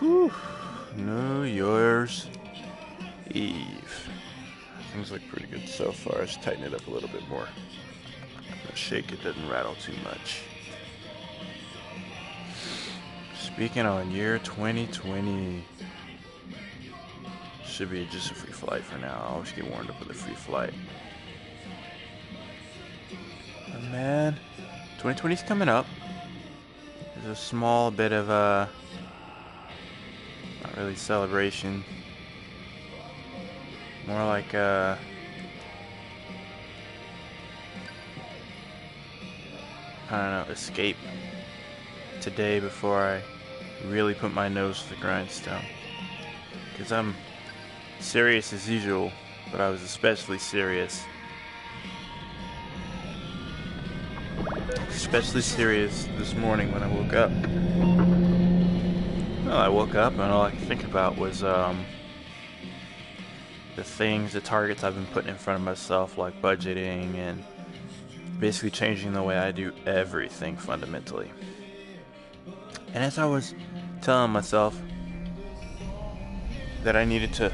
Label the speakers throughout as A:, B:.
A: Whew. New Year's Eve. Things look pretty good so far. Just tighten it up a little bit more. Shake it, doesn't rattle too much. Speaking on year 2020, should be just a free flight for now. I always get warmed up with a free flight. But man, 2020's coming up. There's a small bit of not really celebration. More like I don't know, escape today before I really put my nose to the grindstone. Because I'm serious as usual, but I was especially serious. Especially serious this morning when I woke up. Well, I woke up and all I could think about was the targets I've been putting in front of myself, like budgeting and basically changing the way I do everything fundamentally. And as I was telling myself that I needed to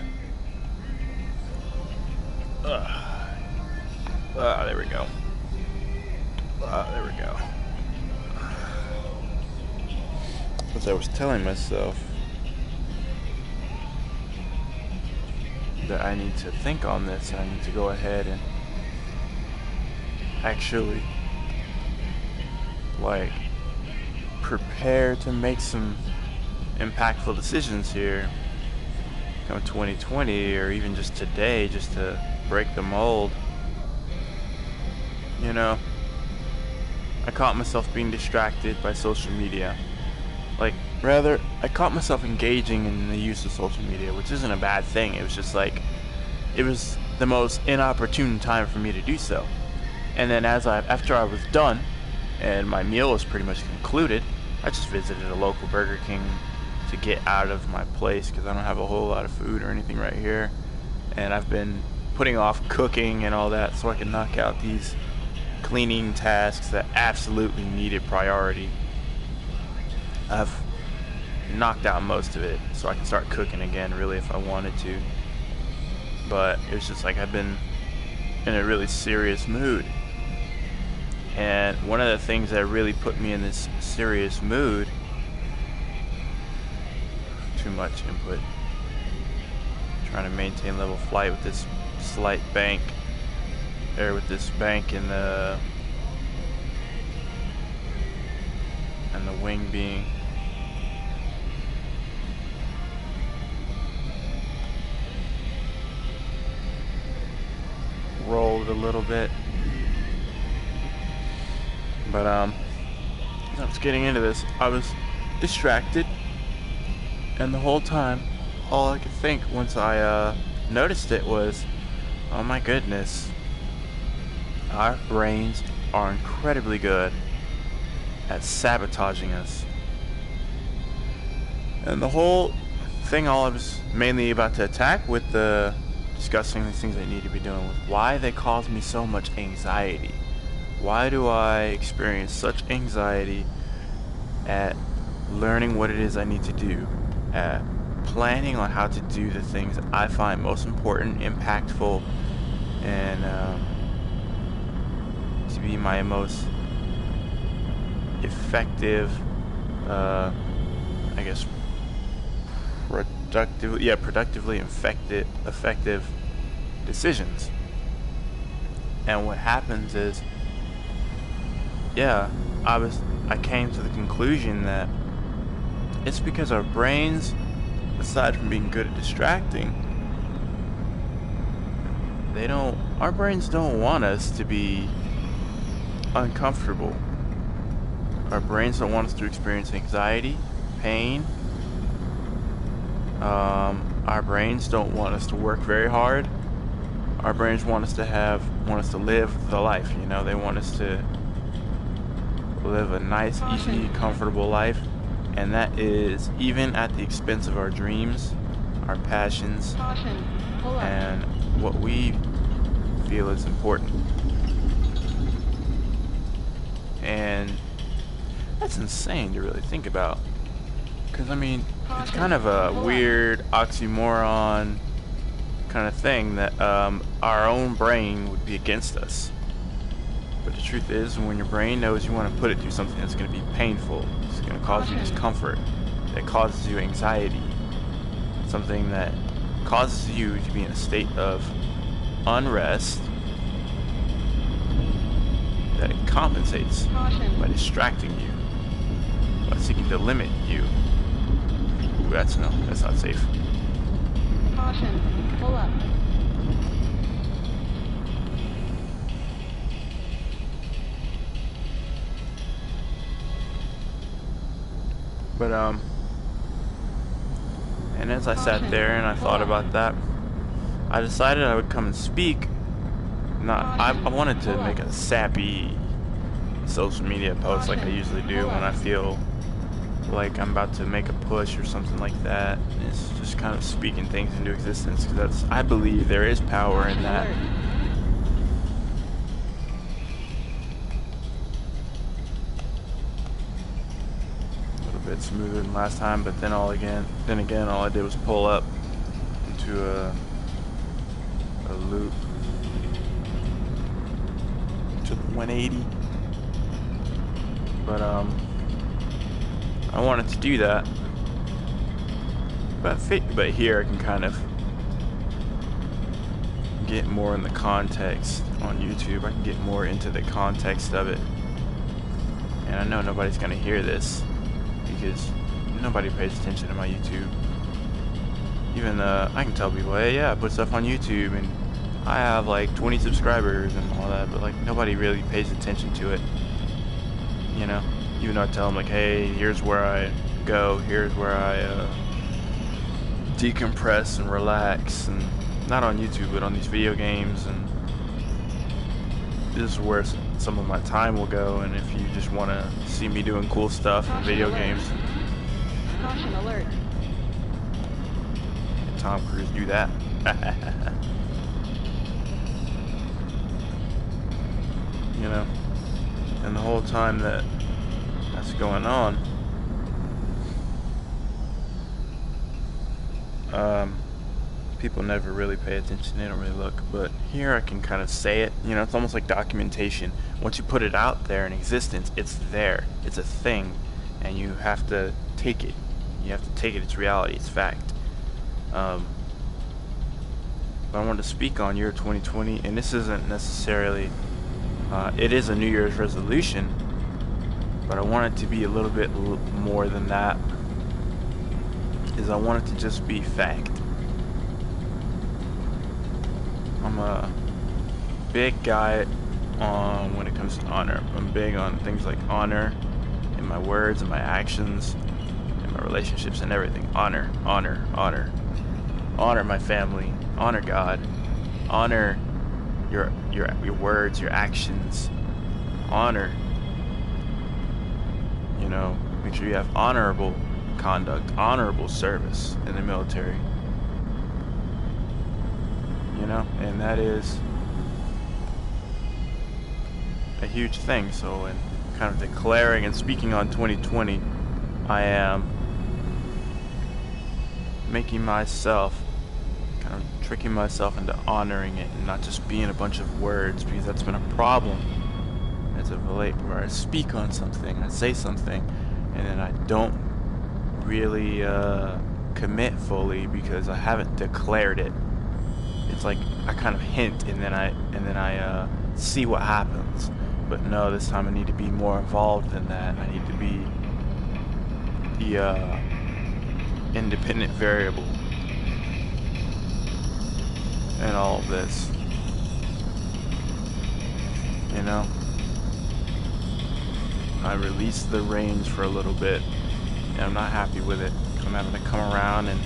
A: there we go. There we go. As I was telling myself that I need to think on this, I need to go ahead and actually prepare to make some impactful decisions here come 2020, or even just today, just to break the mold. You know, I caught myself being distracted by social media. I caught myself engaging in the use of social media, which isn't a bad thing. It was just it was the most inopportune time for me to do so. And then after I was done, and my meal was pretty much concluded, I just visited a local Burger King to get out of my place, because I don't have a whole lot of food or anything right here. And I've been putting off cooking and all that so I can knock out these cleaning tasks that absolutely needed priority. I've knocked out most of it so I can start cooking again, really, if I wanted to. But it was just I've been in a really serious mood. And one of the things that really put me in this serious mood, too much input, trying to maintain level flight with this slight bank, or with this bank in the wing being rolled a little bit. But as I was getting into this, I was distracted, and the whole time all I could think once I noticed it was, oh my goodness, our brains are incredibly good at sabotaging us. And the whole thing, all I was mainly about to attack with discussing these things I need to be doing, was why they cause me so much anxiety. Why do I experience such anxiety at learning what it is I need to do, at planning on how to do the things I find most important, impactful, and to be my most effective, productively effective decisions. And what happens is, I came to the conclusion that it's because our brains, aside from being good at distracting, our brains don't want us to be uncomfortable. Our brains don't want us to experience anxiety, pain. Our brains don't want us to work very hard. Our brains want us to live the life. They want us to live a nice, easy, comfortable life, and that is even at the expense of our dreams, our passions, and what we feel is important. And that's insane to really think about. Because, I mean, it's kind of a weird oxymoron kind of thing that our own brain would be against us. But the truth is, when your brain knows you want to put it through something that's going to be painful, it's going to cause you discomfort, that causes you anxiety, something that causes you to be in a state of unrest, that it compensates by distracting you, by seeking to limit you. Ooh, that's not safe.
B: Caution, pull up.
A: But and as I sat there and I thought about that, I decided I would come and speak. I wanted to make a sappy social media post like I usually do when I feel like I'm about to make a push or something like that. It's just kind of speaking things into existence, because I believe there is power in that. A little bit smoother than last time, but then again, all I did was pull up into a loop to the 180. But I wanted to do that, but here I can kind of get more in the context on YouTube. I can get more into the context of it, and I know nobody's gonna hear this because nobody pays attention to my YouTube. Even I can tell people, hey, yeah, I put stuff on YouTube and I have like 20 subscribers and all that, but like nobody really pays attention to it, you know. Even though I tell them like, hey, here's where I go, here's where I decompress and relax, and not on YouTube but on these video games, and this is where some of my time will go. And if you just want to see me doing cool stuff in video games,
B: Caution alert.
A: Tom Cruise do that. You know, and the whole time that's going on, people never really pay attention, they don't really look. But here I can kind of say it, you know, it's almost like documentation. Once you put it out there in existence, it's there, it's a thing, and you have to take it. You have to take it, it's reality, it's fact. But I wanted to speak on year 2020, and this isn't necessarily, it is a New Year's resolution, but I want it to be a little bit more than that. Is I want it to just be fact. I'm a big guy on when it comes to honor. I'm big on things like honor in my words and my actions, in my relationships and everything. Honor, honor, honor. Honor my family. Honor God. Honor your words, your actions. Honor. You know, make sure you have honorable conduct, honorable service in the military. You know, and that is a huge thing. So in kind of declaring and speaking on 2020, I am making myself, kind of tricking myself into honoring it and not just being a bunch of words, because that's been a problem as of late, where I speak on something, I say something, and then I don't really commit fully because I haven't declared it. It's like I kind of hint and then I see what happens. But no, this time I need to be more involved than that. I need to be the independent variable in all of this. You know? I released the reins for a little bit, and I'm not happy with it. I'm having to come around and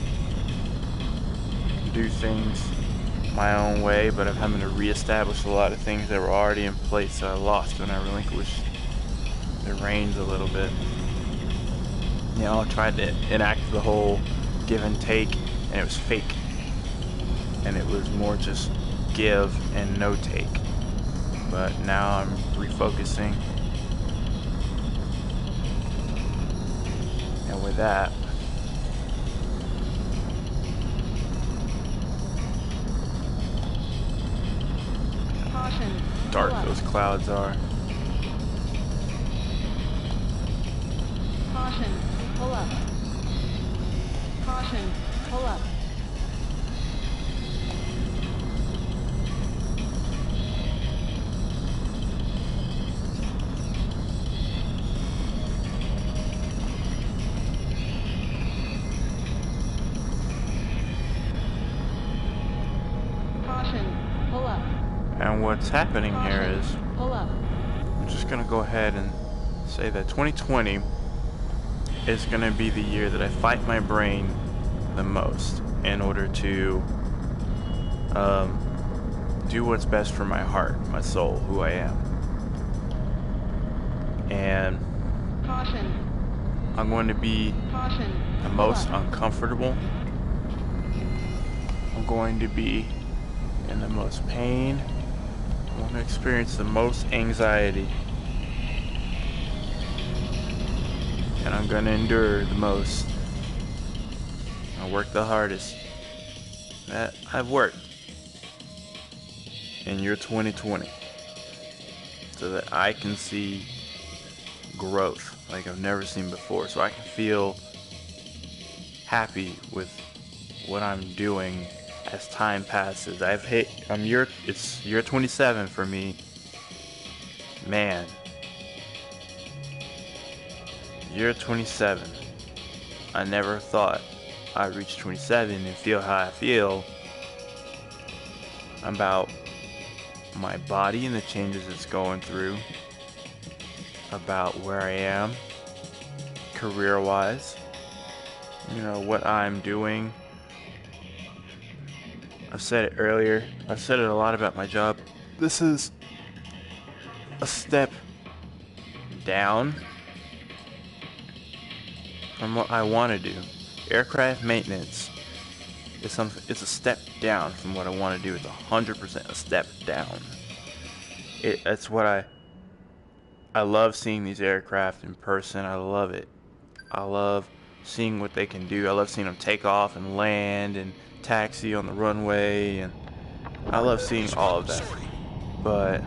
A: do things my own way, but I'm having to reestablish a lot of things that were already in place that I lost when I relinquished the reins a little bit. You know, I tried to enact the whole give and take, and it was fake. And it was more just give and no take. But now I'm refocusing. And with that,
B: Caution.
A: Dark
B: Pull up.
A: those clouds are.
B: Caution. Pull up. Caution. Pull up. Caution. Pull up.
A: And what's happening here
B: Caution.
A: is,
B: Pull up.
A: I'm just gonna go ahead and say that 2020 is gonna be the year that I fight my brain the most in order to do what's best for my heart, my soul, who I am. And
B: Caution.
A: I'm going to be
B: Caution.
A: the
B: Pull
A: most
B: up.
A: uncomfortable. I'm going to be in the most pain. I'm going to experience the most anxiety. And I'm going to endure the most. I work the hardest that I've worked in year 2020 so that I can see growth like I've never seen before, so I can feel happy with what I'm doing as time passes. It's year 27 for me. Man, year 27. I never thought I'd reach 27 and feel how I feel about my body and the changes it's going through, about where I am career-wise, you know, what I'm doing. I've said it earlier, I've said it a lot about my job. This is a step down from what I want to do. Aircraft maintenance is it's a step down from what I want to do. It's 100% a step down. That's what I love seeing these aircraft in person. I love it. I love seeing what they can do. I love seeing them take off and land and taxi on the runway, and I love seeing all of that. But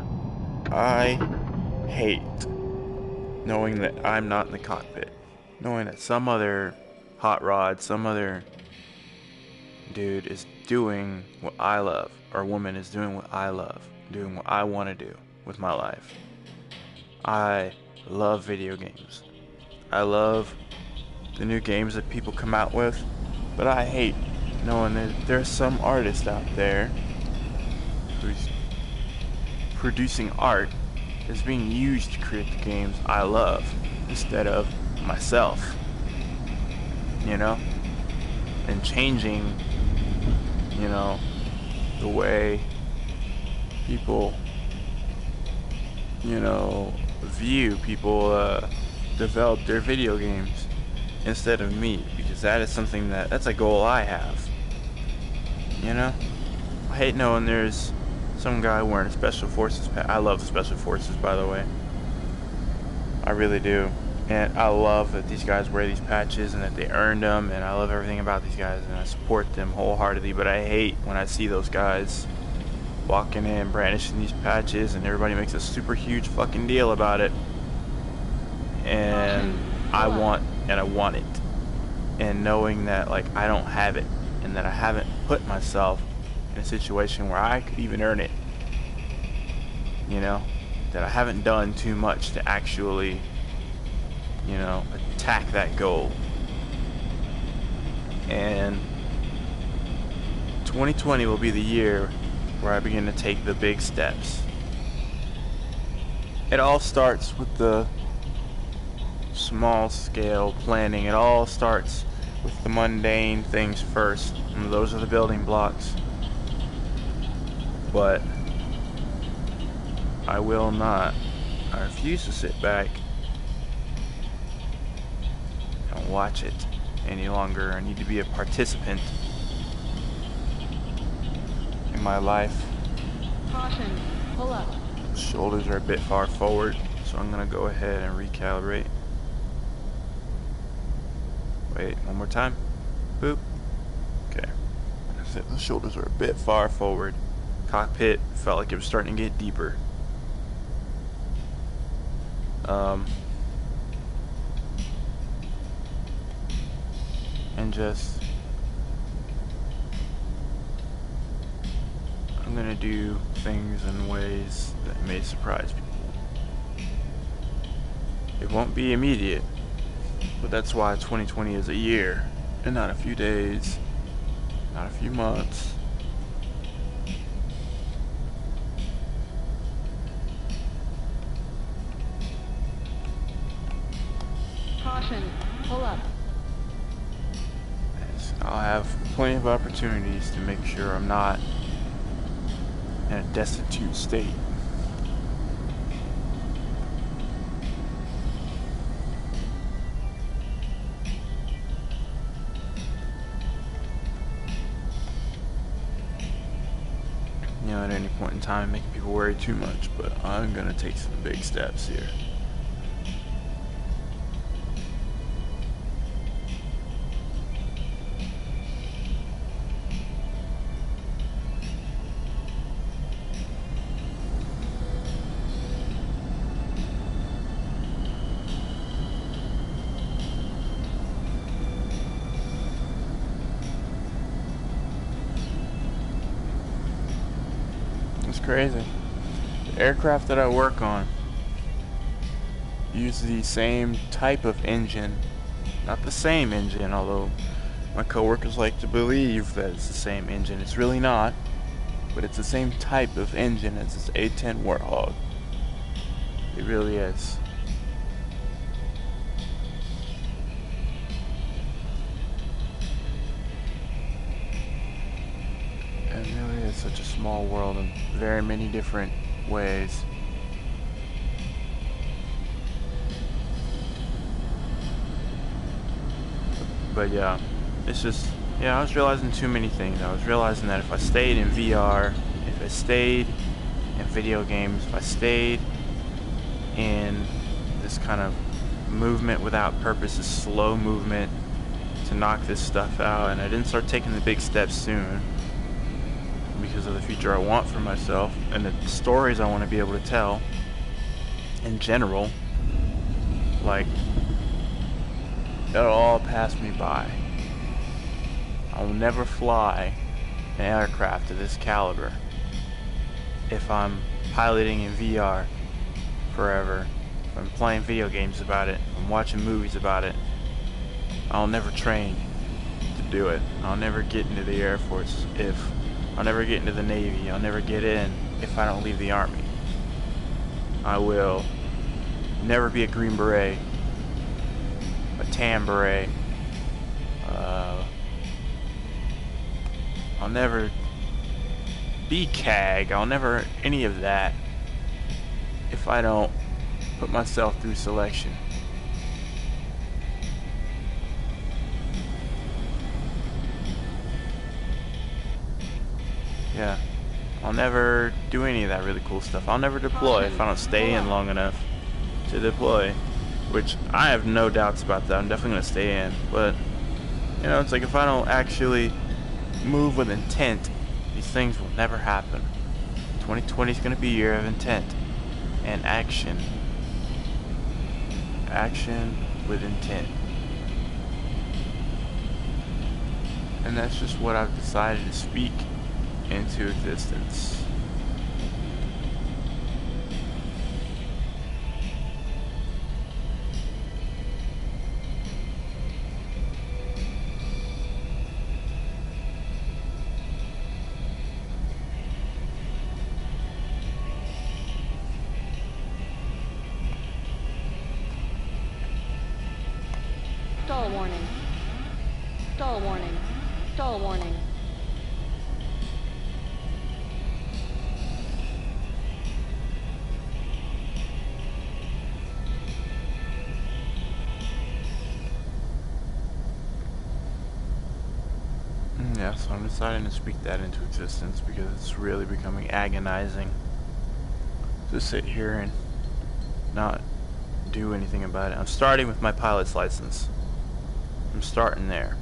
A: I hate knowing that I'm not in the cockpit. Knowing that some other hot rod, some other dude is doing what I love, or woman is doing what I love, doing what I want to do with my life. I love video games. I love the new games that people come out with, but I hate knowing that there's some artist out there who's producing art that's being used to create the games I love instead of myself, you know, and changing, you know, the way people, you know, view people develop their video games instead of me, because that is something that's a goal I have, you know. I hate knowing there's some guy wearing a Special Forces patch. I love the Special Forces, by the way. I really do. And I love that these guys wear these patches and that they earned them, and I love everything about these guys and I support them wholeheartedly. But I hate when I see those guys walking in brandishing these patches and everybody makes a super huge fucking deal about it. And I want it. And knowing that, like, I don't have it and that I haven't put myself in a situation where I could even earn it, you know, that I haven't done too much to actually, you know, attack that goal. And 2020 will be the year where I begin to take the big steps. It all starts with the small scale planning. It all starts with the mundane things first, and those are the building blocks. But I will not, I refuse to sit back and watch it any longer. I need to be a participant in my life.
B: Caution. Pull up.
A: Shoulders are a bit far forward, so I'm gonna go ahead and recalibrate. Wait, one more time. Boop. Okay. The shoulders are a bit far forward. Cockpit felt like it was starting to get deeper. And just, I'm gonna do things in ways that may surprise people. It won't be immediate, but that's why 2020 is a year and not a few days, not a few months.
B: Caution, pull up.
A: I'll have plenty of opportunities to make sure I'm not in a destitute state. You know, at any point in time, making people worry too much, but I'm gonna take some big steps here. It's crazy. The aircraft that I work on use the same type of engine. Not the same engine, although my coworkers like to believe that it's the same engine. It's really not, but it's the same type of engine as this A-10 Warthog. It really is. It really is such a small world in very many different ways. But yeah, it's just, I was realizing too many things. I was realizing that if I stayed in VR, if I stayed in video games, if I stayed in this kind of movement without purpose, this slow movement to knock this stuff out, and I didn't start taking the big steps soon because of the future I want for myself and the stories I want to be able to tell in general, like, it'll all pass me by. I'll never fly an aircraft of this caliber if I'm piloting in VR forever, if I'm playing video games about it, if I'm watching movies about it. I'll never train to do it. I'll never get into the Air Force I'll never get into the Navy. I'll never get in if I don't leave the Army. I will never be a Green Beret, a Tan Beret. I'll never be CAG. I'll never any of that if I don't put myself through selection. Yeah, I'll never do any of that really cool stuff. I'll never deploy if I don't stay in long enough to deploy, which I have no doubts about that. I'm definitely going to stay in, but you know, it's like if I don't actually move with intent, these things will never happen. 2020 is going to be a year of intent and action. Action with intent. And that's just what I've decided to speak into existence.
B: Stall warning. Stall warning. Stall warning.
A: Yeah, so I'm deciding to speak that into existence because it's really becoming agonizing to sit here and not do anything about it. I'm starting with my pilot's license. I'm starting there.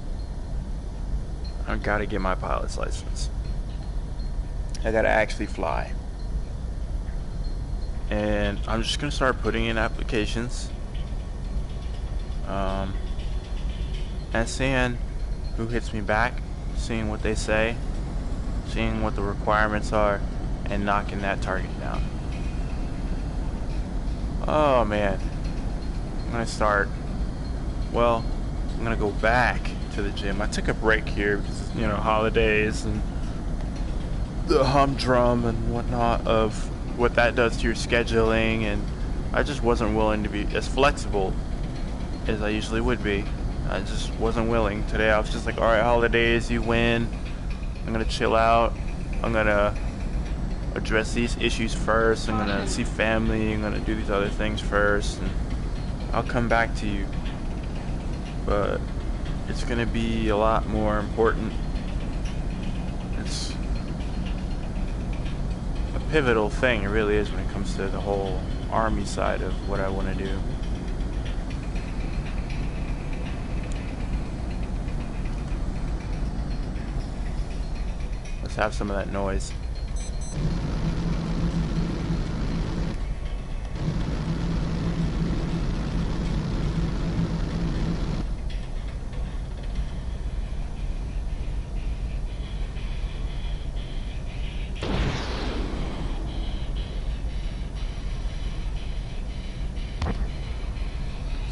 A: I've got to get my pilot's license. I gotta actually fly. And I'm just gonna start putting in applications. And seeing who hits me back, seeing what they say, seeing what the requirements are, and knocking that target down. Oh man. I'm gonna start. Well, I'm gonna go back to the gym. I took a break here because, you know, holidays and the humdrum and whatnot of what that does to your scheduling, and I just wasn't willing to be as flexible as I usually would be. I just wasn't willing. Today I was just like, alright, holidays, you win. I'm gonna chill out. I'm gonna address these issues first. I'm gonna see family. I'm gonna do these other things first, and I'll come back to you. But it's gonna be a lot more important. It's a pivotal thing, it really is, when it comes to the whole army side of what I want to do. Let's have some of that noise.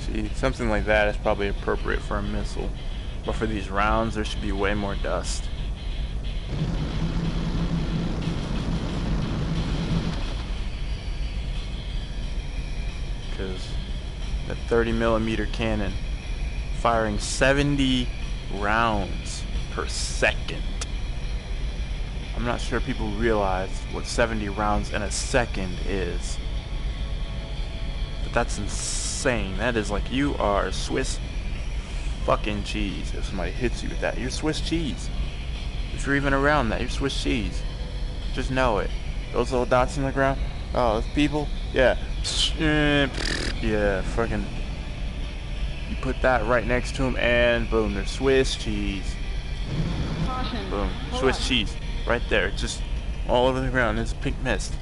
A: See, something like that is probably appropriate for a missile. But for these rounds, there should be way more dust. Because that 30mm cannon firing 70 rounds per second. I'm not sure people realize what 70 rounds in a second is. But that's insane. That is like, you are Swiss fucking cheese if somebody hits you with that. You're Swiss cheese. If you're even around that, you're Swiss cheese. Just know it. Those little dots in the ground. Oh, those people? Yeah. Yeah, fucking. You put that right next to them, and boom, they're Swiss cheese.
B: Caution.
A: Boom.
B: Pull
A: Swiss
B: up.
A: cheese. Right there. Just all over the ground. There's pink mist.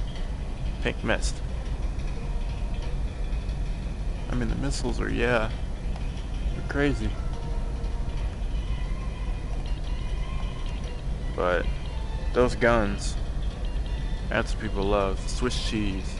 A: Pink mist. I mean, the missiles are, yeah. They're crazy. But those guns, that's what people love. Swiss cheese.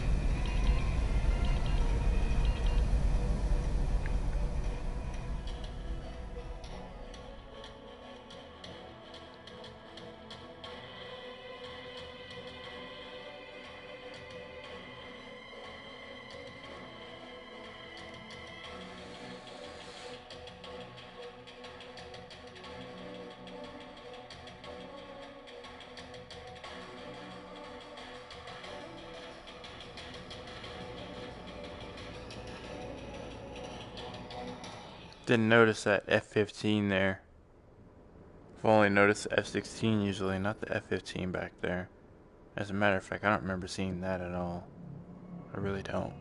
A: Didn't notice that F-15 there. I've only noticed the F-16 usually, not the F-15 back there. As a matter of fact, I don't remember seeing that at all. I really don't.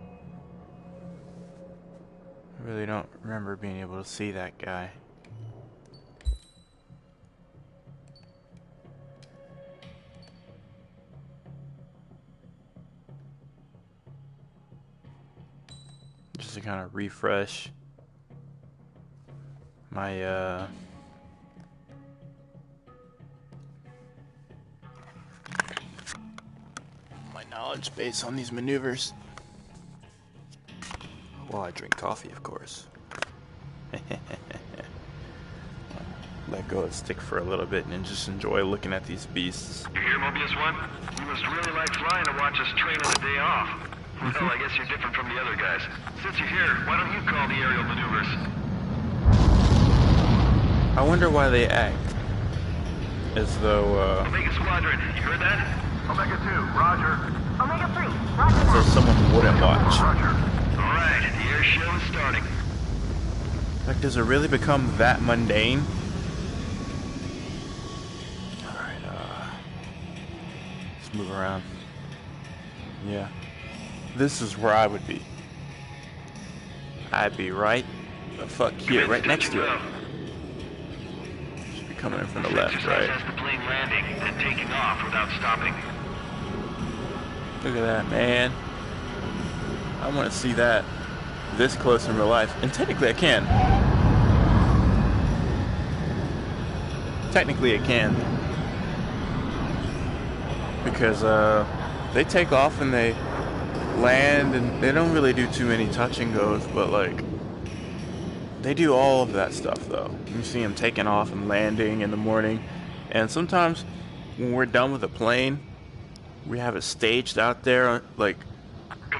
A: I really don't remember being able to see that guy. Just to kind of refresh my my knowledge base on these maneuvers. While I drink coffee, of course. Let go of the stick for a little bit and just enjoy looking at these beasts.
C: You hear, Mobius One? You must really like flying to watch us train on a day off. Well, I guess you're different from the other guys. Since you're here, why don't you call the aerial maneuvers?
A: I wonder why they act as though,
C: Omega Squadron, you heard that? Omega 2, roger.
B: Omega 3. Roger
A: as though
B: that.
A: someone wouldn't watch.
C: Roger. Alright, the air show is starting.
A: Like, does it really become that mundane? Alright, let's move around. Yeah. This is where I would be. I'd be right the fuck here, right next to it. Should be coming in from the left,
C: Exercise
A: right?
C: has the plane landing and taking off without stopping.
A: Look at that, man. I want to see that this close in real life. And technically I can. Technically it can. Because they take off and they land and they don't really do too many touch and goes, but like they do all of that stuff though. You see them taking off and landing in the morning, and sometimes when we're done with the plane, we have it staged out there like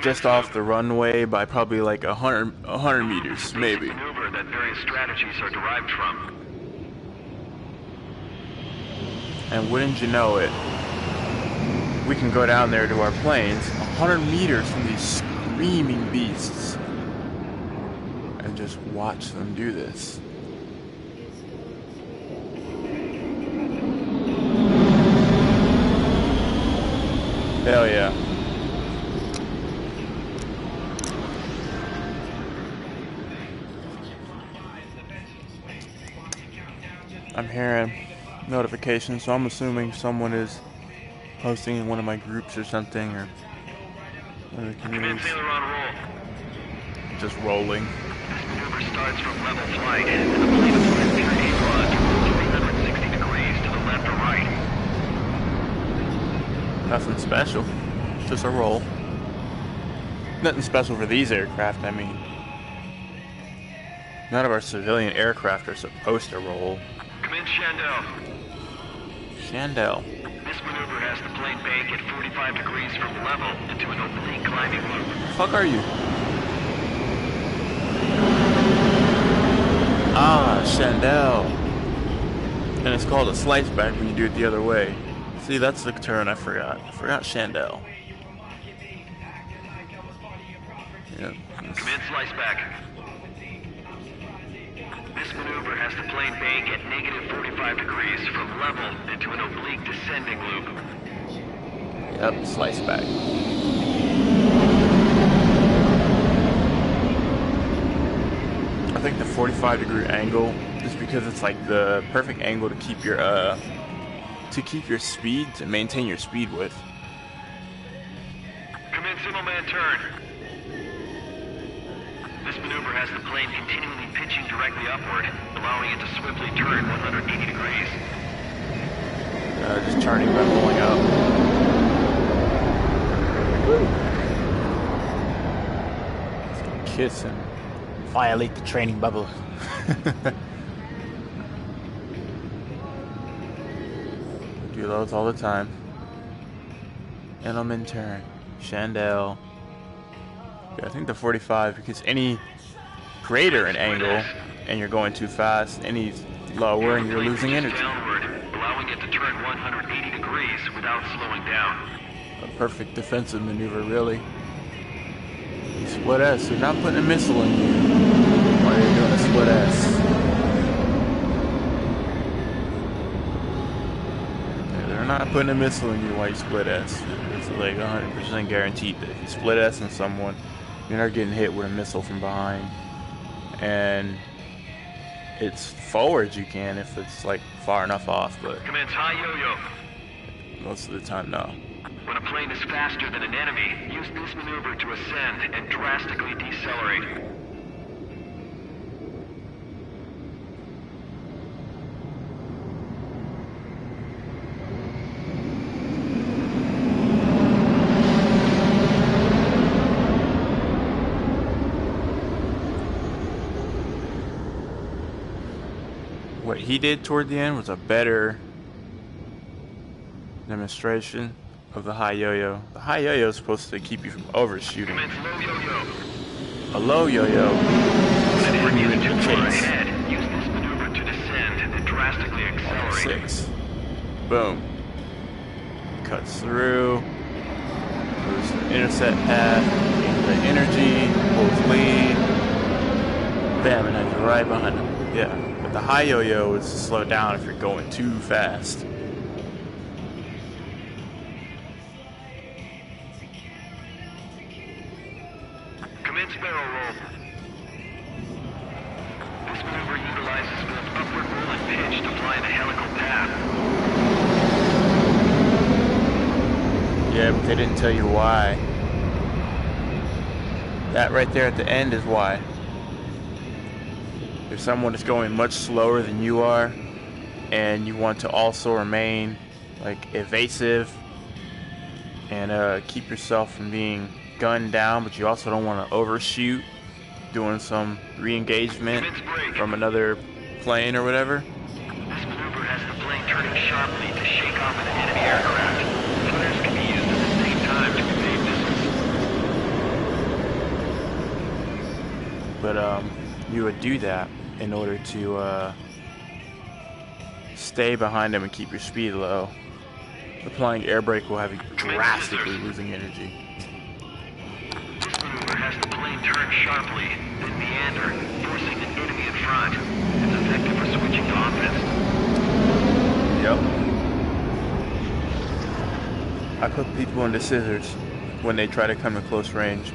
A: just off the runway by probably like 100 meters maybe.
C: Maneuver that various strategies are derived from.
A: And wouldn't you know it, we can go down there to our planes 100 meters from these screaming beasts and just watch them do this. Hell yeah. I'm hearing notifications, so I'm assuming someone is posting in one of my groups or something, or one of the communities.
C: Sailor on roll.
A: Just rolling.
C: This maneuver starts from level flight, and the plane is going to turn aileron 360 degrees to the left or right.
A: Nothing special. Just a roll. Nothing special for these aircraft, I mean. None of our civilian aircraft are supposed to roll.
C: Commence Chandel.
A: Chandel.
C: This maneuver has the plane bank at 45 degrees from level into an oblique climbing loop.
A: The fuck are you? Ah, Chandel. And it's called a slice back when you do it the other way. See, that's the turn I forgot. I forgot Chandel. Yep.
C: Commence slice back. This maneuver has the plane bank at negative 45 degrees from level into an oblique descending loop.
A: Yep, slice back. I think the 45-degree angle is because it's like the perfect angle to keep your speed, to maintain your speed with.
C: Commence single man turn. This maneuver has the plane continually pitching directly upward, allowing it to swiftly turn 180 degrees.
A: Just turning by pulling up. Let's kiss and violate the training bubble. Do those all the time. Gentleman turn. Chandel. Yeah, I think the 45, because any greater an angle and you're going too fast, any lower and you're losing energy.
C: Downward, allowing it to turn 180 degrees without slowing down.
A: A perfect defensive maneuver, really. Split S, they're not putting a missile in you while you're doing a split S. Yeah, they're not putting a missile in you while you split S. It's like 100% guaranteed that if you split S on someone, you're not getting hit with a missile from behind. And it's forwards you can if it's like far enough off, but
C: Commence high yo-yo.
A: most of the time, no.
C: When a plane is faster than an enemy, use this maneuver to ascend and drastically decelerate.
A: What he did toward the end was a better demonstration of the high yo-yo. The high yo-yo is supposed to keep you from overshooting.
C: Commence low yo-yo.
A: A low yo-yo is bring you into chase.
C: Ahead, use this maneuver to descend and drastically accelerate.
A: 6. Boom. Cuts through. Moves the intercept path. Gains the energy. Pulls lead. Bam, and then you're right behind him. Yeah. But the high yo-yo is to slow down if you're going too fast.
C: Commence barrel roll. This maneuver utilizes both upward roll and pitch to fly in a helical path.
A: Yeah, Yeah, but they didn't tell you why. That right there at the end is why. If someone is going much slower than you are, and you want to also remain like evasive and keep yourself from being gunned down, but you also don't want to overshoot doing some re-engagement from another plane or whatever.
C: This maneuver has the plane turning sharply to shake off an enemy aircraft. Flares can be used at the same time to evade missiles.
A: But you would do that in order to stay behind them and keep your speed low. Applying air brake will have you drastically losing energy.
C: This maneuver has the plane turn sharply, then meander, forcing an enemy in front. It's effective for switching to offense.
A: Yep. I put people into scissors when they try to come to close range.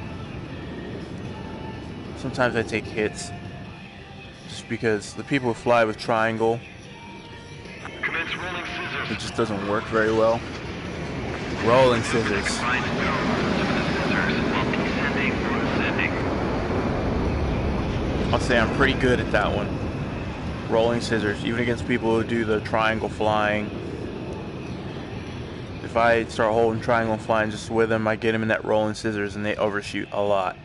A: Sometimes I take hits just because the people who fly with triangle,
C: Commence rolling scissors.
A: it just doesn't work very well. Rolling scissors.
C: Combines power to the scissors while descending or ascending.
A: I'll say I'm pretty good at that one. Rolling scissors, even against people who do the triangle flying. If I start holding triangle and flying just with them, I get them in that rolling scissors and they overshoot a lot.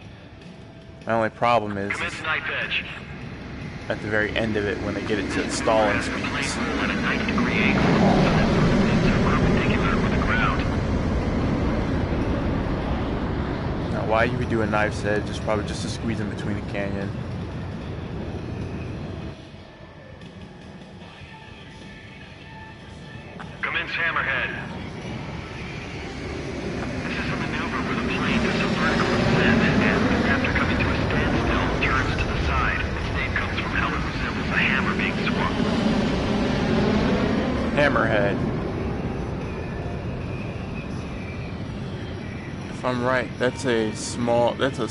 A: My only problem is
C: Commence knife edge.
A: at the very end of it when they get it to stalling speeds.
C: Plane roll at a 90-degree angle so that movements are perpendicular with the ground.
A: Now, why you would do a knife's edge is probably just to squeeze in between the canyon.
C: Commence hammerhead. This is a maneuver where the plane does a vertical ascent and, after coming to a standstill, turns to the side. Its name comes from how it resembles a hammer being swung.
A: Hammerhead. If I'm right, that's a stall. That's a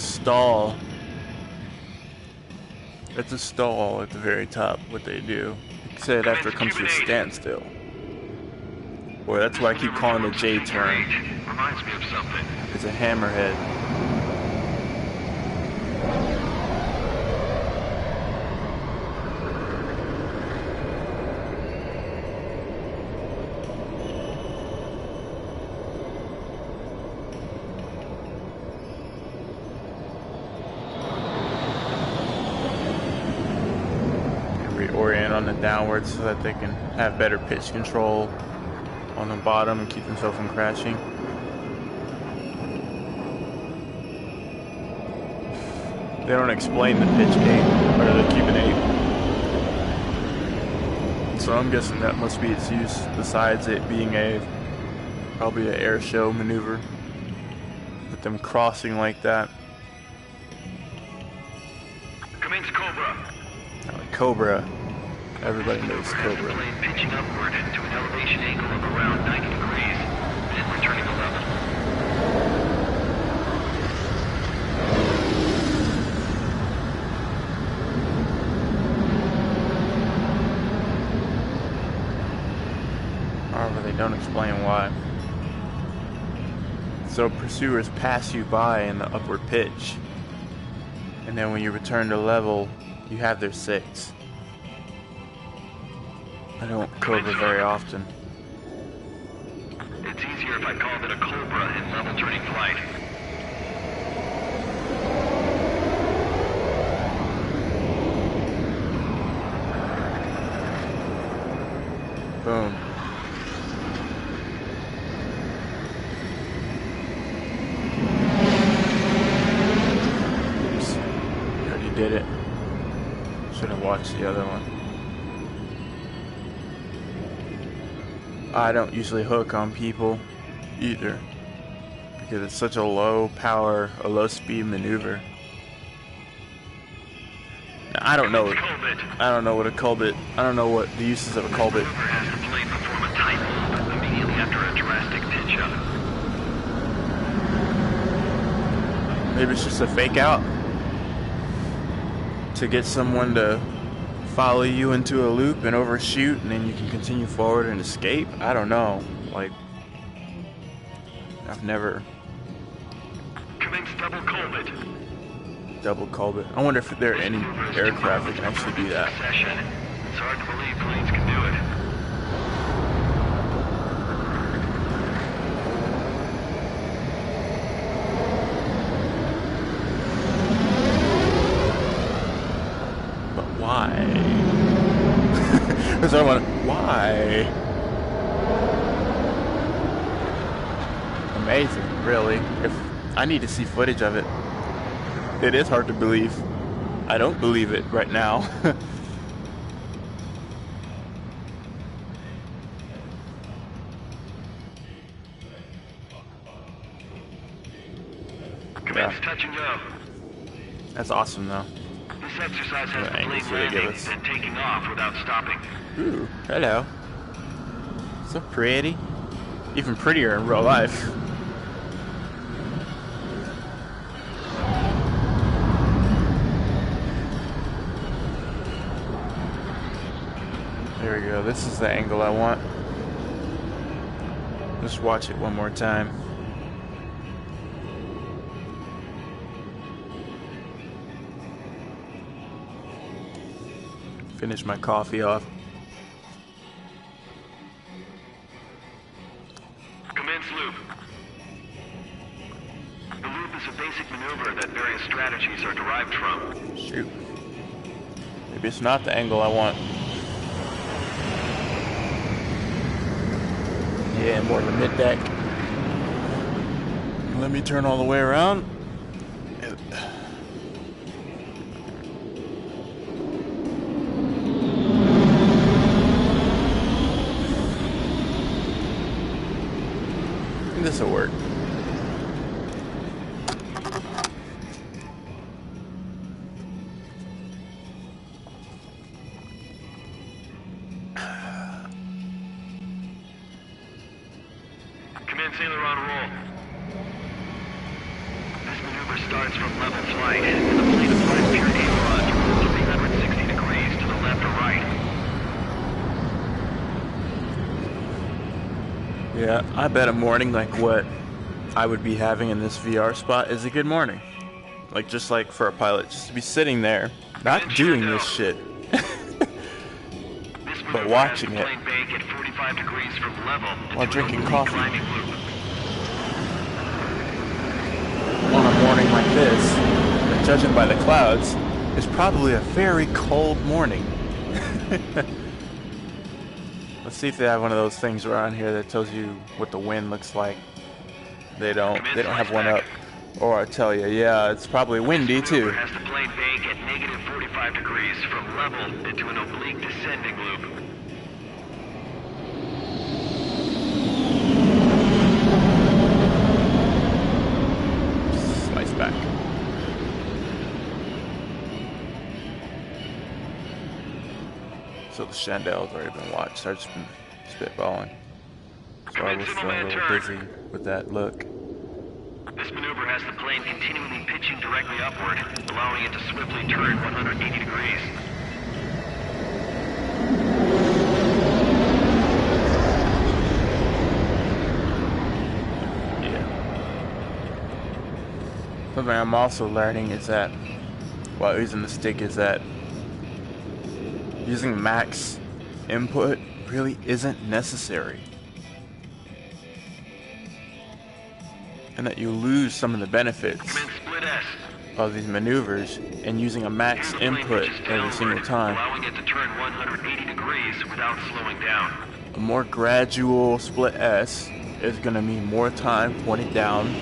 A: stall at the very top, what they do. It said after it comes to a standstill. Boy, that's why I keep calling it J turn.
C: Reminds me of something.
A: It's a hammerhead. Reorient on the downwards so that they can have better pitch control on the bottom and keep themselves from crashing. They don't explain the pitch gate or the Cuban 8. So I'm guessing that must be its use besides it being probably an air show maneuver. With them crossing like that.
C: Commence Cobra.
A: Cobra. Everybody knows
C: Has the
A: Cobra.
C: plane pitching upward to an elevation angle of around 90 degrees, then returning to level.
A: However, they don't explain why. So pursuers pass you by in the upward pitch. And then when you return to level, you have their 6. I don't Cobra very often.
C: It's easier if I called it a Cobra in level turning flight.
A: Boom. Oops. You already did it. Should have watched the other one. I don't usually hook on people either because it's such a low power, a low speed maneuver. Now, I don't know what a culbit. I don't know what the uses of a culbit.
C: Maneuver has the plane perform a tight loop immediately after a drastic pitch up.
A: Maybe it's just a fake out to get someone to follow you into a loop and overshoot, and then you can continue forward and escape. I don't know. Like, I've never
C: Commence double Colbert.
A: double called it. I wonder if there are any aircraft that can actually do that.
C: Succession. It's hard to believe planes can do it.
A: But why? Because I want. Why? Amazing, really. If I need to see footage of it. It is hard to believe. I don't believe it right now.
C: Commence touch and go.
A: That's awesome, though.
C: This exercise has
A: What
C: the
A: angles
C: plane
A: do they give
C: landing
A: us?
C: and taking off without stopping.
A: Ooh, hello. So pretty. Even prettier in real life. There we go. This is the angle I want. Just watch it one more time. Finish my coffee off.
C: Commence loop. The loop is a basic maneuver that various strategies are derived from.
A: Shoot. Maybe it's not the angle I want. Yeah, more of a mid-deck. Let me turn all the way around. This will work.
C: Commence aileron roll. This maneuver starts from level flight, and the plane applies pure aileron to roll 360 degrees to the left or right.
A: Yeah, I bet a morning like what I would be having in this VR spot is a good morning. Like, just like for a pilot, just to be sitting there, not doing this shit,
C: This
A: but
C: maneuver
A: watching
C: has the
A: it
C: plane bank at 45 degrees from level
A: while
C: into an
A: drinking
C: oblique
A: coffee.
C: climbing loop.
A: on a morning like this, and judging by the clouds, is probably a very cold morning. Let's see if they have one of those things around here that tells you what the wind looks like. They don't have one up. Or I tell you, yeah, it's probably windy too.
C: Has the plane bank at negative 45 degrees from level into an oblique descending loop.
A: Slice back. So the Chandel's already been watched. I've just been spitballing. So I was feeling a little dizzy with that look.
C: This maneuver has the plane continually pitching directly upward, allowing it to swiftly turn 180 degrees.
A: Yeah. Something I'm also learning is that, while using the stick, is that using max input really isn't necessary. And that you lose some of the benefits
C: Commence split S.
A: of these maneuvers and using a max
C: And the plane
A: input
C: pitches
A: every single
C: downward,
A: time.
C: allowing it to turn 180 degrees without slowing down.
A: A more gradual split S is going to mean more time pointed down.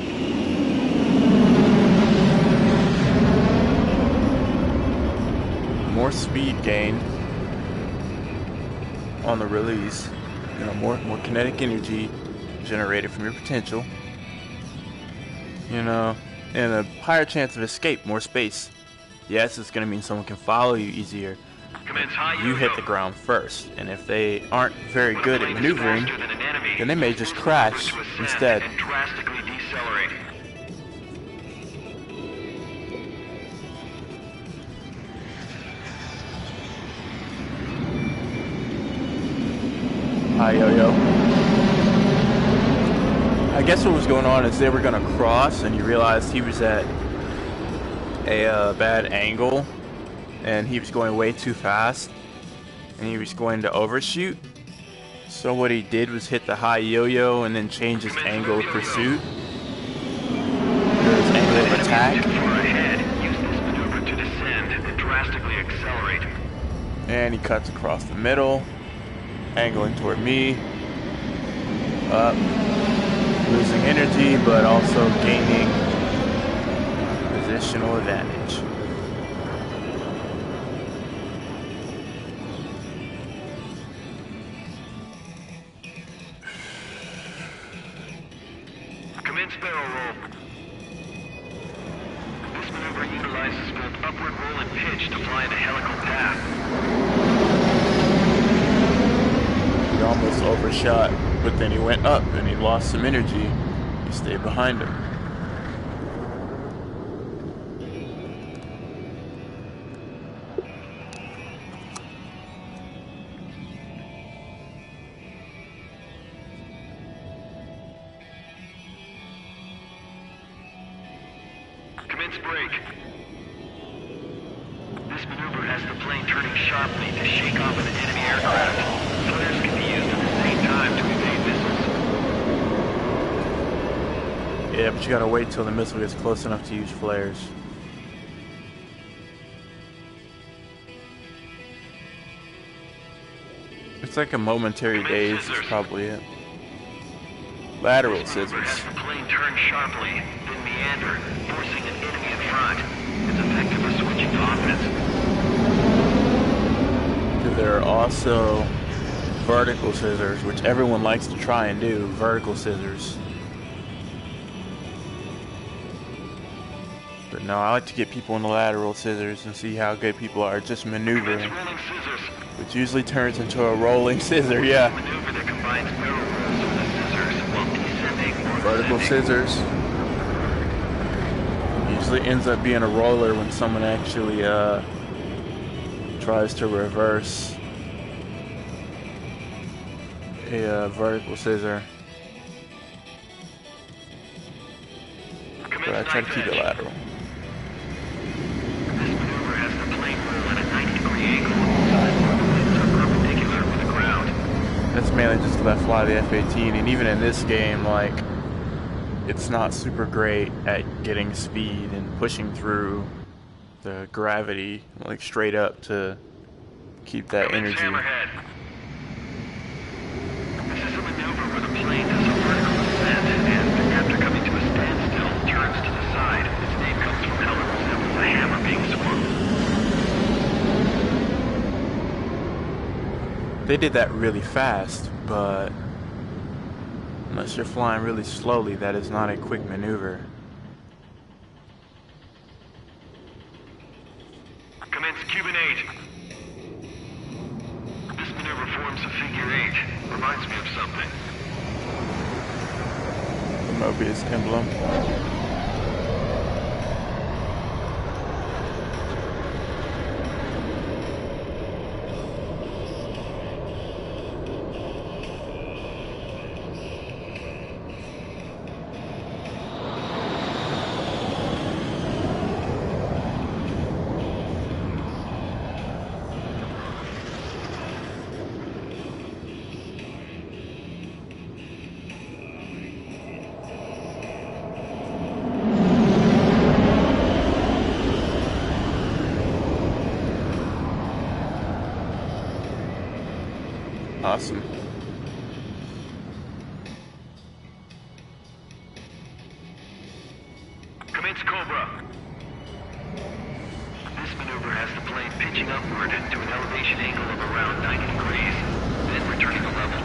A: More speed gain on the release. You know, more kinetic energy generated from your potential. You know, and a higher chance of escape, more space. Yes, it's going to mean someone can follow you easier.
C: Commence high
A: You hit the
C: yo-yo.
A: ground first, and if they aren't very
C: When a
A: good at
C: plane is
A: maneuvering,
C: faster than an enemy,
A: then they may just
C: it's
A: crash
C: forced to ascend
A: instead.
C: And drastically decelerate.
A: Hi, yo-yo. I guess what was going on is they were gonna cross, and he realized he was at a bad angle, and he was going way too fast, and he was going to overshoot. So what he did was hit the high yo-yo and then change his angle of pursuit, his angle of attack,
C: Use this maneuver to descend and drastically accelerate.
A: and he cuts across the middle, angling toward me, up, losing energy, but also gaining positional advantage.
C: Commence barrel roll. This maneuver utilizes both upward roll and pitch to fly in a helical path.
A: He almost overshot, but then he went up and he lost some energy. He stayed behind him.
C: Commence brake. This maneuver has the plane turning sharply to shake off an enemy aircraft. Flares can be used at the same time to evade missiles.
A: Yeah, but you gotta wait till the missile gets close enough to use flares. It's like a momentary daze is probably it. Lateral scissors.
C: Has the plane turn sharply, then meander, forcing an enemy in front. It's effective for switching to offense.
A: There are also vertical scissors, which everyone likes to try and do. Vertical scissors. But no, I like to get people in the lateral scissors and see how good people are at just maneuvering.
C: Commence rolling scissors.
A: Which usually turns into a rolling scissor, yeah.
C: Maneuver that combines barrel rolls with the scissors while descending or
A: Vertical
C: ascending.
A: scissors. Usually ends up being a roller when someone actually tries to reverse a vertical scissor. But I try to keep it lateral.
C: This maneuver has the plane roll at a 90-degree angle, so that the wings are perpendicular with the ground.
A: That's mainly just because I fly the F-18, and even in this game, like, it's not super great at getting speed and pushing through the gravity, like, straight up to keep that
C: Commence
A: energy.
C: hammerhead. This is a maneuver where the plane does a vertical ascent and, after coming to a standstill, turns to the side. Its name comes from how it resembles a hammer being swung.
A: They did that really fast, but unless you're flying really slowly, that is not a quick maneuver.
C: Commence Cuban 8. This maneuver forms a figure 8. Reminds me of something.
A: The Mobius emblem. Awesome.
C: Commence Cobra. This maneuver has the plane pitching upward to an elevation angle of around 90 degrees, then returning to level.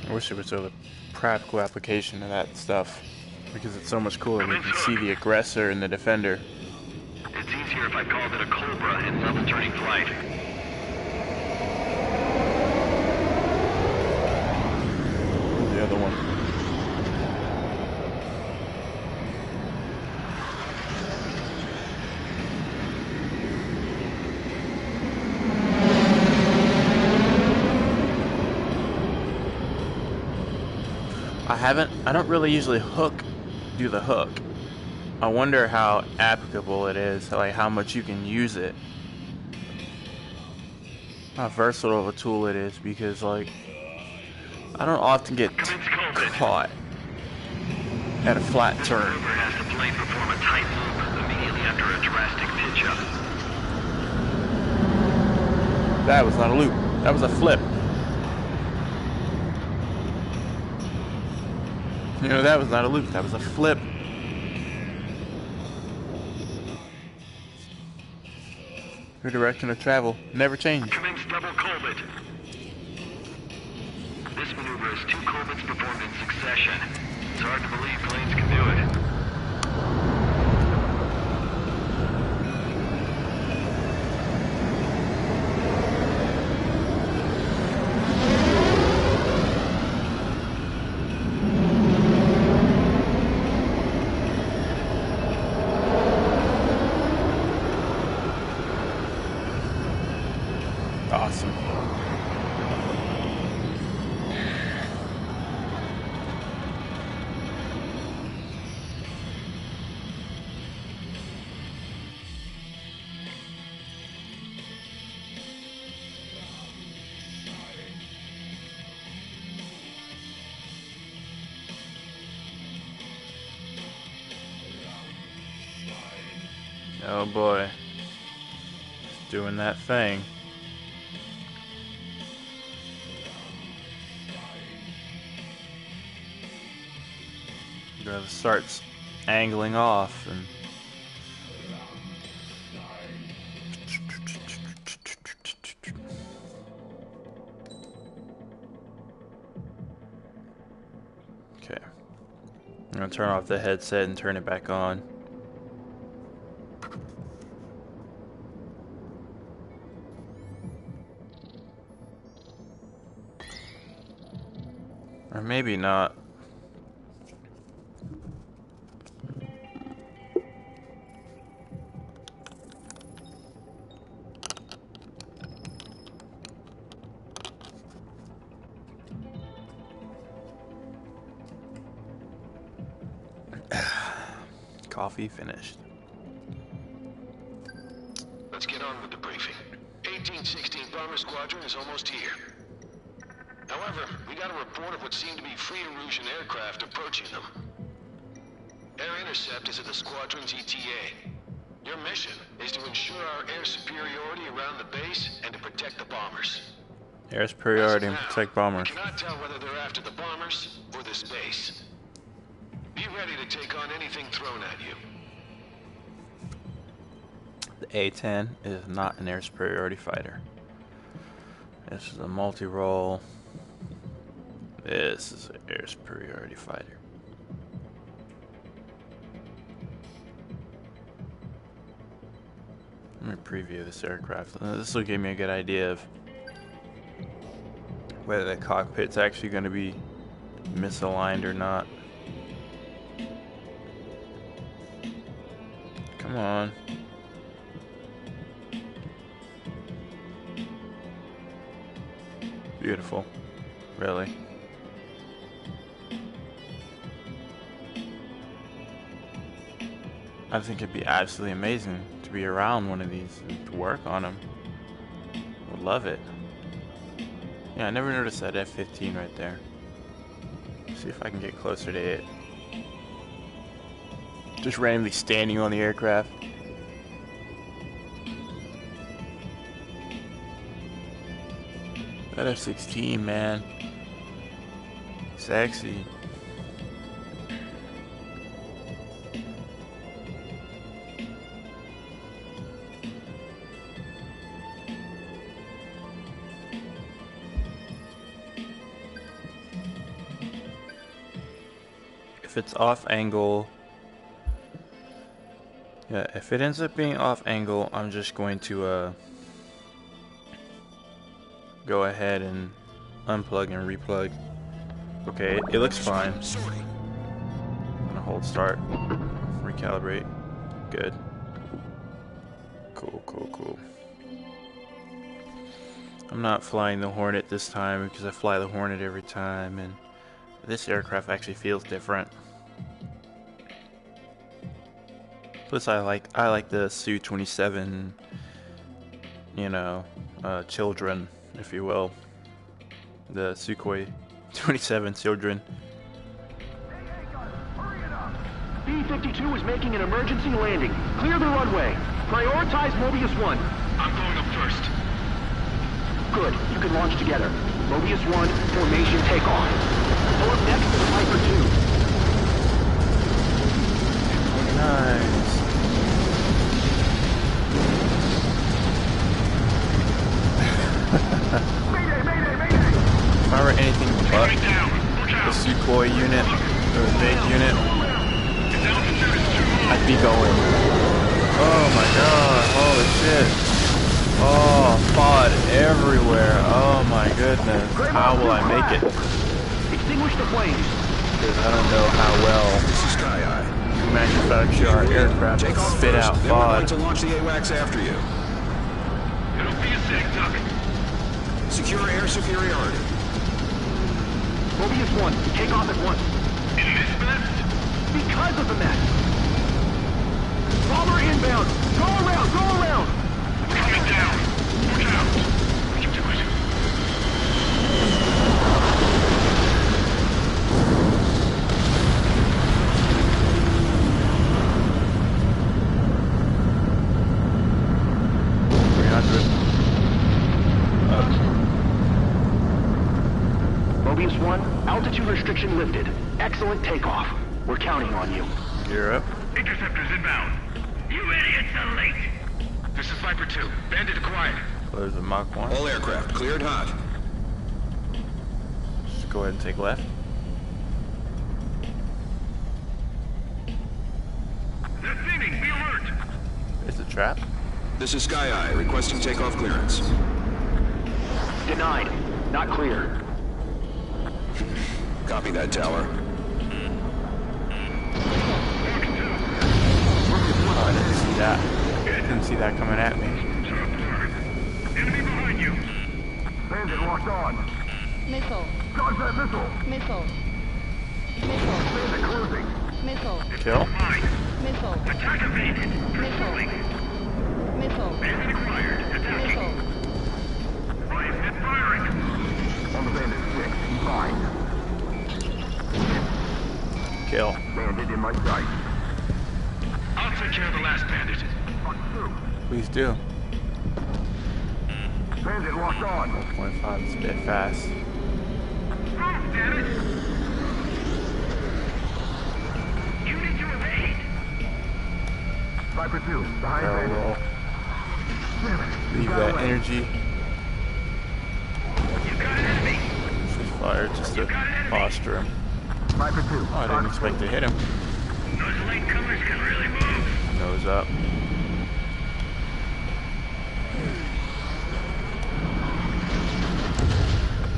A: I wish there was a practical application of that stuff, because it's so much cooler when you can see the aggressor and the defender.
C: It's easier if I called it a Cobra in level turning flight.
A: another one. I don't really usually do the hook. I wonder how applicable it is, like how much you can use it. How versatile of a tool it is, because like I don't often get caught at a flat turn.
C: Maneuver has the plane perform a tight loop immediately after a drastic pitch up.
A: That was not a loop. That was a flip. You know, that was not a loop. That was a flip. Your direction of travel never changed.
C: Commence double Colbert. This maneuver is 2 Colberts performed in succession. It's hard to believe planes can do it.
A: Awesome. Oh boy. It's doing that thing. Starts angling off and okay. I'm gonna turn off the headset and turn it back on. Or maybe not. Coffee finished.
D: Let's get on with the briefing. 1816 Bomber Squadron is almost here. However, we got a report of what seemed to be Freedom Rouge aircraft approaching them. Air intercept is at the squadron's ETA. Your mission is to ensure our air superiority around the base and to protect the bombers.
A: Air superiority and protect bombers.
D: We cannot tell whether they're after the bombers or this base. Be ready to take on anything thrown at you.
A: The A-10 is not an air superiority fighter. This is a multi-role. This is an air superiority fighter. Let me preview this aircraft. This will give me a good idea of whether the cockpit's actually going to be misaligned or not. Come on. Beautiful. Really. I think it'd be absolutely amazing to be around one of these and to work on them. Would love it. Yeah, I never noticed that F-15 right there. See if I can get closer to it. Just randomly standing on the aircraft. That F-16, man. Sexy. If it's off angle, yeah, if it ends up being off angle, I'm just going to go ahead and unplug and replug Okay, it looks fine.
D: Sorry.
A: I'm gonna hold start. Recalibrate. Good. Cool, cool, cool. I'm not flying the Hornet this time because I fly the Hornet every time, and this aircraft actually feels different. Plus, I like the Su-27, you know, children, if you will. The Sukhoi 27 children.
E: B-52 is making an emergency landing. Clear the runway. Prioritize Mobius 1.
C: I'm going up first.
E: Good. You can launch together. Mobius 1, formation takeoff. Pull up next to the Viper 2.
A: Nice. If I were anything but the Sukhoi unit, or the big unit, I'd be going. Oh my god, holy shit. Oh, FOD everywhere. Oh my goodness. How will I make it?
E: Extinguish the flames.
A: Because I don't know how well
D: This is Sky Eye.
A: we manufacture our aircraft
D: Take
A: to
D: off
A: spit
D: first,
A: out
D: then we're going
A: FOD.
D: to launch the AWACS after you.
C: It'll be a sec, Duck.
D: Secure air superiority.
E: Mobius 1, take off at once.
C: In this mess?
E: Because of the mess. Bomber inbound. Go around, go around.
C: Coming down. Look out. We can do it.
E: Mobius 1, altitude restriction lifted. Excellent takeoff. We're counting on you.
A: Gear up.
C: Interceptors inbound. You idiots are late. This is Viper 2. Bandit acquired.
A: There's a Mach 1.
D: All aircraft cleared hot.
A: Just go ahead and take left.
C: They're thinning. Be alert.
A: It's a trap.
D: This is Sky Eye, requesting takeoff clearance.
E: Denied. Not clear.
D: Copy that, tower.
A: Oh, I didn't see that. Didn't see that coming at me.
C: Enemy behind you.
B: Bandit locked on.
F: Missile.
B: Dodge that missile.
F: Missile. Missile.
B: Bandit closing.
F: Missile.
A: Kill.
C: Mine.
F: Missile.
C: Attack evaded.
F: Missile. Missile.
C: Bandit acquired. Attacking.
F: Missile.
C: Ryan, hit firing.
B: On the Bandit 6. Fine.
A: Kill.
B: Bandit in my sight.
C: I'll take care of the last bandit.
B: Fuck through.
A: Please do.
B: Bandit locked on.
A: 1.5 is a bit fast.
C: Move, damn it! You need to evade.
B: Viper 2. Behind
A: Barrel
B: Bandit.
A: roll.
B: Damn it.
A: Leave
B: Got
A: that
B: away.
A: energy.
C: You got an enemy.
A: Just fire just to posture him.
B: Viper 2.
A: Oh, I didn't expect to hit him.
C: Those latecomers can really move.
A: Nose up.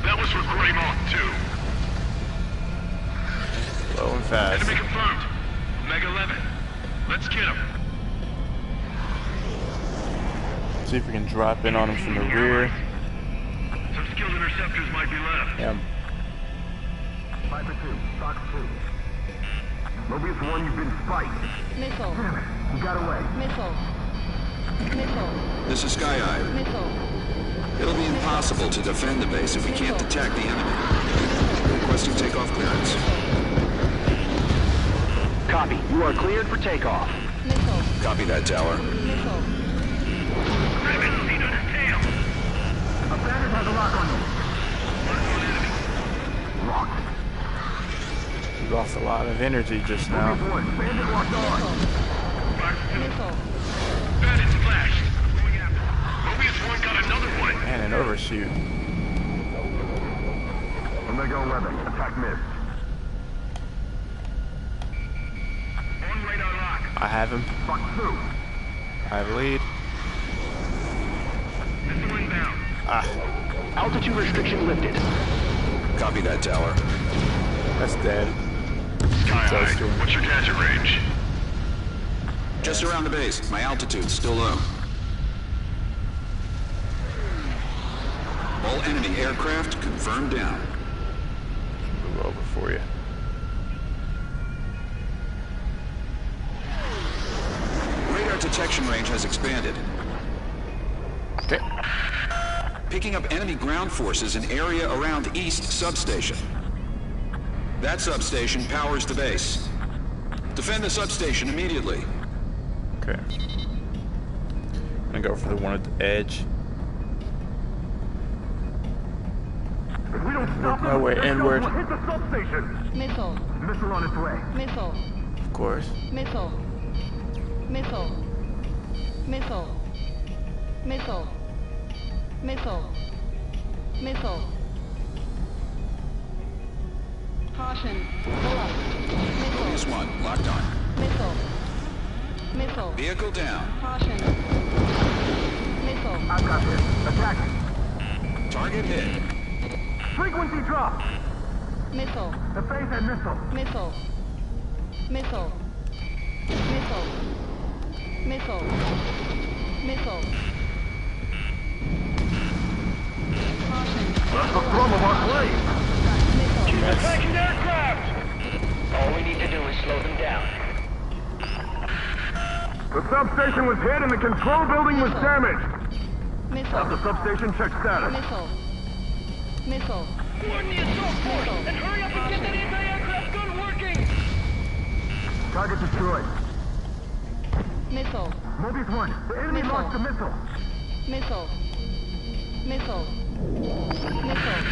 C: That was for Grey Moth 2.
A: Slow and fast.
C: Enemy confirmed. Omega 11. Let's get him.
A: See if we can drop in on him from the rear.
C: Some skilled interceptors might be left.
A: Yeah.
B: Viper 2. Fox 2. Mobius 1, you've been spiked.
F: Missile.
B: Damn it. You got away.
F: Missile. Missile.
D: This is Sky Eye.
F: Missile.
D: It'll be impossible to defend the base if we can't detect the enemy. Requesting takeoff clearance.
E: Copy. You are cleared for takeoff.
F: Missile.
D: Copy that, tower.
F: Missile.
C: I've seen on his tail.
B: A bandit has a lock on you. Locked.
A: We lost a lot of energy just now.
B: Mobius 1. Bandit locked on.
F: Missile.
C: Bandits flashed. Going after. Mobius 1 got another one.
A: And an overshoot.
B: Omega 11. Attack missed.
C: On radar lock.
A: I have him.
B: Fox 2.
A: I have lead.
C: Missile inbound.
A: Ah.
E: Altitude restriction lifted.
G: Copy that, Tower.
A: That's dead.
C: Sky
A: Close
C: High,
A: to him.
C: what's your gadget range?
G: Just around the base. My altitude's still low. All enemy aircraft confirmed down.
A: Move over for you.
G: Radar detection range has expanded.
A: Okay.
G: Picking up enemy ground forces in area around East Substation. That substation powers the base. Defend the substation immediately.
A: Okay. I'm gonna go for the one at the edge.
B: If we don't stop
A: My
B: them,
A: way
B: this
A: inward.
B: will hit the substation.
F: Missile.
B: Missile on its way.
F: Missile.
A: Of course.
F: Missile. Missile. Missile. Missile. Missile. Missile. Caution. Pull up.
G: Mobius
F: Missile.
G: 1, locked on.
F: Missile. Missile.
G: Vehicle down.
F: Caution. Missile.
B: I've got this. Attack.
G: Target hit.
B: Frequency drop.
F: Missile.
B: The phase and missile.
F: Missile. Missile. Missile. Missile. Missile. Caution.
B: That's the thrum of our blade.
F: Missile.
B: Attacking aircraft.
E: All we need to do is slow them down.
B: The substation was hit and the control building was damaged. Have the
F: Missile.
B: substation check status.
F: Missile. Missile.
E: Warn the assault force
F: Missile.
E: and hurry up and get that anti-aircraft gun working!
B: Target destroyed.
F: Missile.
B: Mobius 1, the enemy
F: Missile.
B: launched a missile.
F: Missile. Missile. Missile.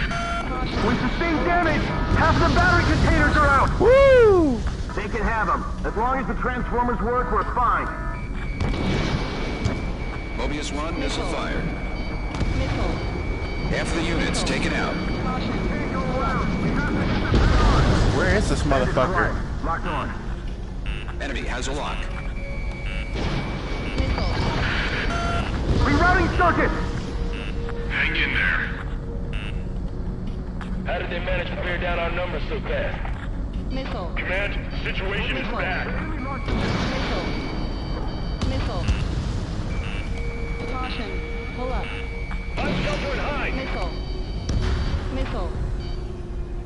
F: Caution.
B: We sustained damage. Half the battery containers are out.
A: Woo!
B: They can have them. As long as the transformers work, we're fine.
G: Mobius 1, missile fired.
F: Missile.
G: Half the units taken out.
F: Caution.
A: Where is this motherfucker?
B: Locked on.
G: Enemy has a lock.
F: Missile.
B: Rerouting circuit.
C: Hang in there.
E: How did they manage to bear down our numbers so fast?
F: Missile.
C: Command, situation is bad.
F: Missile. Missile. Caution. Pull up.
E: I'm sheltering high!
F: Missile. Missile.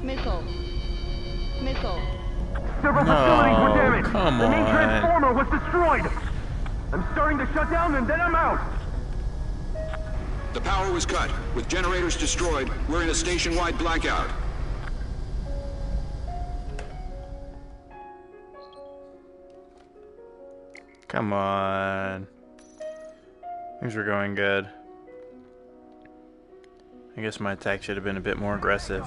F: Missile. Missile.
B: Several
A: No,
B: facilities were damaged.
A: come
B: The main
A: on.
B: transformer was destroyed. I'm starting to shut down and then I'm out.
G: The power was cut. With generators destroyed, we're in a station-wide blackout.
A: Come on. Things were going good. I guess my attack should have been a bit more aggressive.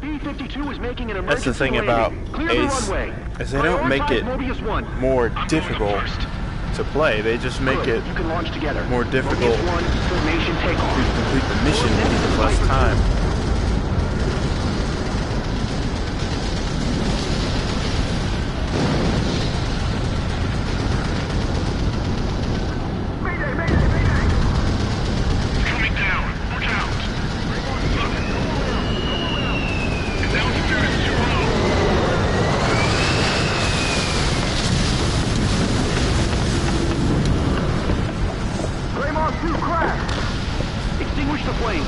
E: B-52 is making an
A: That's
E: emergency
A: the thing
E: landing.
A: about
E: Clear
A: Ace,
E: the runway.
A: is they don't make it
E: Prioritize Mobius 1.
A: more
C: I'm going
A: difficult
C: up first.
A: to play. They just make
E: Good.
A: it
E: You can launch together.
A: more difficult
E: Mobius 1, formation
A: to
E: takeoff.
A: complete the mission because of less time.
B: Mayday, mayday, mayday.
C: Coming down. Look out. Look. His altitude is too low.
B: Claymore 2 crash.
E: Extinguish the flames.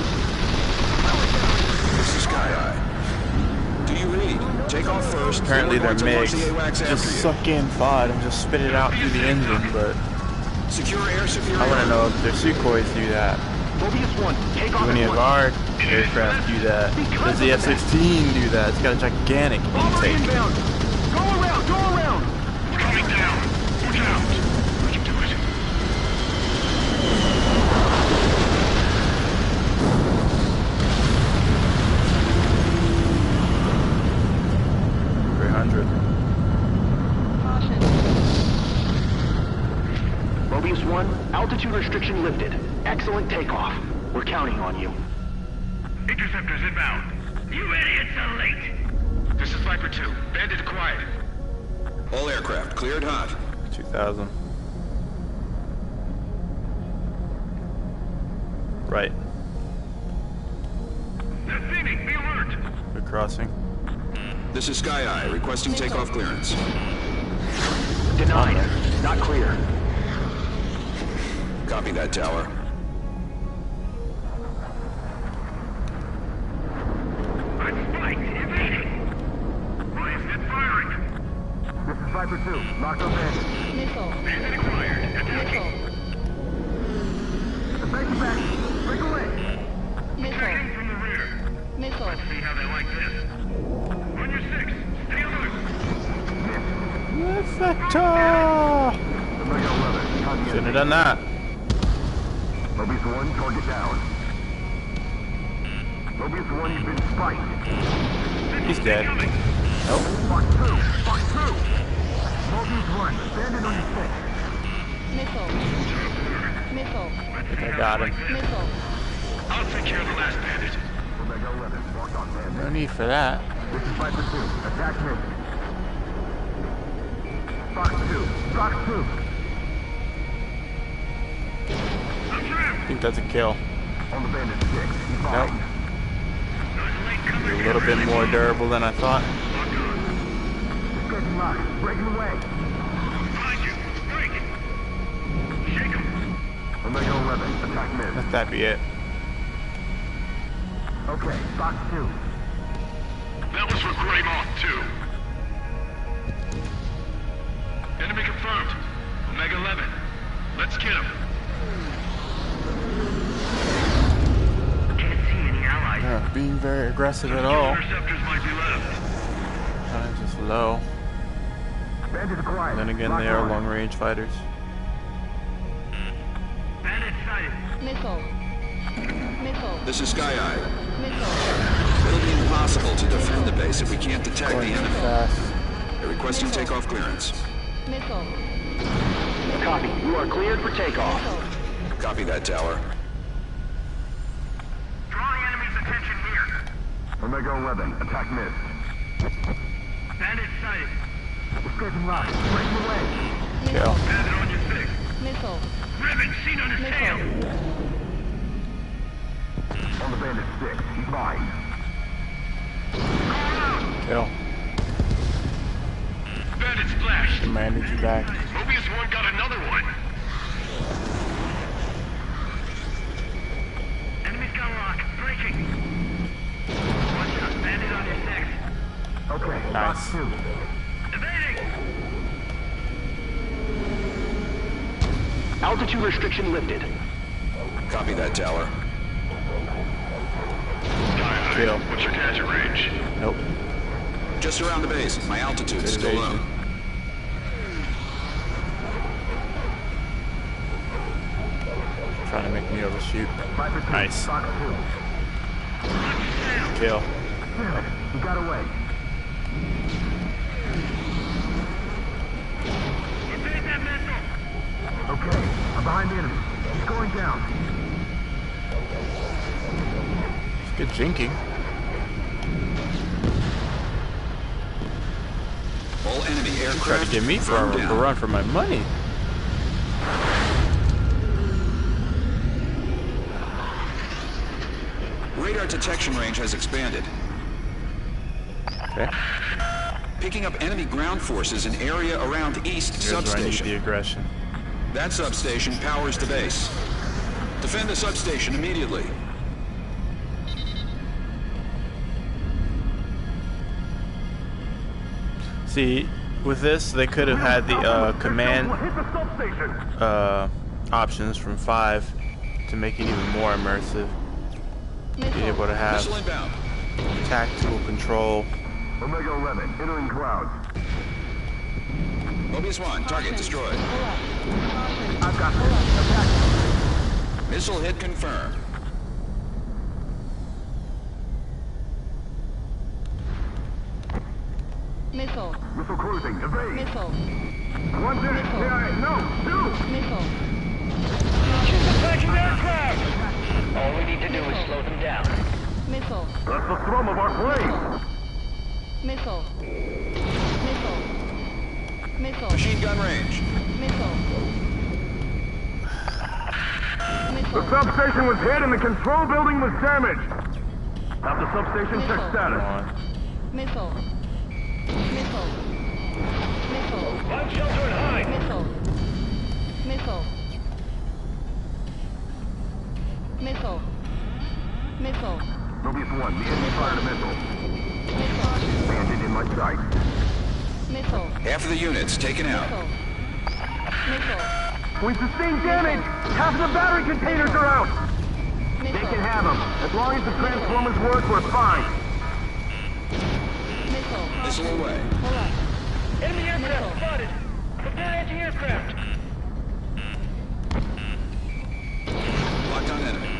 G: This is Sky High. Do you read? Take off first.
A: Apparently
G: then
A: their
G: we're going to
A: MiGs
G: launch the AWACS
A: just
G: after you.
A: suck in FOD and just spit it out through the engine, but
G: Secure air superiority.
A: I want to know if their Sukhois do that.
E: Mobius 1, take off
A: Do any
E: at
A: of
E: once.
A: our aircraft do that? Does the F-16 do that? It's got a gigantic
B: Bomber
A: intake.
B: inbound. Go around, go around.
C: It's coming down. Look out. We can do it.
F: Caution.
E: Mobius 1, altitude restriction lifted. Excellent takeoff. We're counting on you.
C: Interceptors inbound. You idiots are late. This is Viper 2. Bandit acquired.
G: All aircraft cleared hot.
A: 2000. Right.
C: No Phoenix, be alert!
A: Good crossing.
G: This is Sky Eye, requesting takeoff clearance.
E: Denied. Not clear.
G: Copy that, Tower.
C: I'm spiked, evading! Ryan, set firing!
B: This is Viper 2. Lock on bandit.
F: Missile.
C: Bandit acquired, attacking!
F: Missile.
B: The base is back. Break away.
F: Missile.
C: Attacking from the rear.
F: Missile.
C: See how they like this. On your 6, stay alert!
A: Perfecto!
B: Omega 11. Copy
A: Shouldn't have
B: enemy.
A: done that.
B: Mobius 1, target down. Mobius 1, you've been spiked.
A: He's dead.
C: Coming!
A: Nope.
B: Fox 2. Fox 2. Mobius 1, bandit on your 6.
F: Missile. Missile.
A: I think I got him.
F: Missile.
C: I'll take care of the last bandit.
B: Omega 11. Lock on bandit.
A: No need for that.
B: This is Viper 2. Attack mission. Fox 2. Fox 2.
C: I'm trapped!
A: I think that's a kill.
B: On the bandit 6. He's
A: Nope.
B: fine.
C: Those late
A: A
C: comers
A: little bit more durable than I thought.
C: Lock on.
B: Escaping lock. Breaking away.
C: Behind you! Break! Shake 'em!
B: Omega 11. Attack miss.
A: Let that be it.
B: Okay. Fox 2.
C: That was for Grey Moth 2. Enemy confirmed. Omega 11. Let's get him. Can't see any allies.
A: Not being very aggressive at all.
C: Interceptors might be left.
A: Kind of just low.
B: Bandit acquired.
A: Then again,
B: Lock
A: they are
B: on.
A: long-range fighters.
C: Bandit sighted.
F: Missile. Missile.
G: This is Sky Eye.
F: Missile.
G: It'll be impossible to defend the base if we can't detect the
A: Going
G: enemy.
A: fast.
G: They're requesting takeoff clearance.
F: Missile.
E: Copy. You are cleared for takeoff.
F: Missile.
G: Copy that, Tower.
C: Drawing enemy's attention here.
B: Omega 11. Attack miss.
C: Bandit sighted.
B: Escaping lock. Breaking away.
A: Kill.
C: Bandit on your 6.
F: Missile.
C: Ribbon seen on his tail.
F: Missile.
B: On the bandit 6. He's fine.
A: Kill.
C: Bandit splashed.
A: Commanded you back.
C: Mobius 1 got another one. Enemy's got lock. Breaking. Watch out. Bandit on your 6.
B: Okay.
A: Nice.
B: Fox 2.
C: Evading.
E: Altitude restriction lifted.
G: Copy that, Tower.
A: Kill.
C: What's your gadget range?
A: Nope.
G: Just around the base. My altitude is still low.
A: Trying to make me overshoot.
B: Viper 2.
A: Nice.
B: Fox 2.
A: Kill.
B: Damn it. He got away.
C: Evade that missile.
B: Okay. I'm behind the enemy. He's going down.
A: Good jinking.
G: All enemy aircraft
A: Try to get me for a
G: confirmed down.
A: run for my money.
G: Radar detection range has expanded.
A: Okay.
G: Picking up enemy ground forces in area around East
A: Here's where I need
G: Substation.
A: the aggression.
G: That substation powers the base. Defend the substation immediately.
A: See, with this, they could have had the command
B: Hit the substation.
A: options from 5 to make it even more immersive. Be able to have
G: Missile inbound.
A: tactical control.
B: Omega 11. Entering clouds.
G: Mobius 1, target destroyed.
F: Pull up. Caution.
B: I've got
F: Pull
B: this.
F: up.
B: Attack.
G: Missile hit confirmed.
F: Missile.
B: Missile cruising. Evade.
F: Missile.
B: One's in.
F: Missile.
B: No. 2.
F: Missile.
E: Attacking aircraft! All we need to do is slow them down.
F: Missile.
B: That's the thrum of our plane.
F: Missile. Missile. Missile.
G: Machine gun range.
F: Missile.
B: The
F: Missile.
B: substation was hit and the control building was damaged. Have the substation check
A: Come
B: status.
A: on.
F: Missile. Missile. Missile.
B: Find shelter and hide.
F: Missile. Missile. Missile. Missile.
B: Mobius 1, the enemy fired a missile.
F: Missile.
B: Bandit in my sight.
F: Missile.
G: Half of the units taken out.
F: Missile. Missile.
B: We sustained damage! Half of the battery containers are out! They
F: Missile.
B: can have them. As long as the transformers work, we're fine.
F: Missile.
G: Missile away.
F: Pull up.
B: Enemy
F: Missile.
B: spotted! Prepare anti-aircraft!
G: Locked on enemy.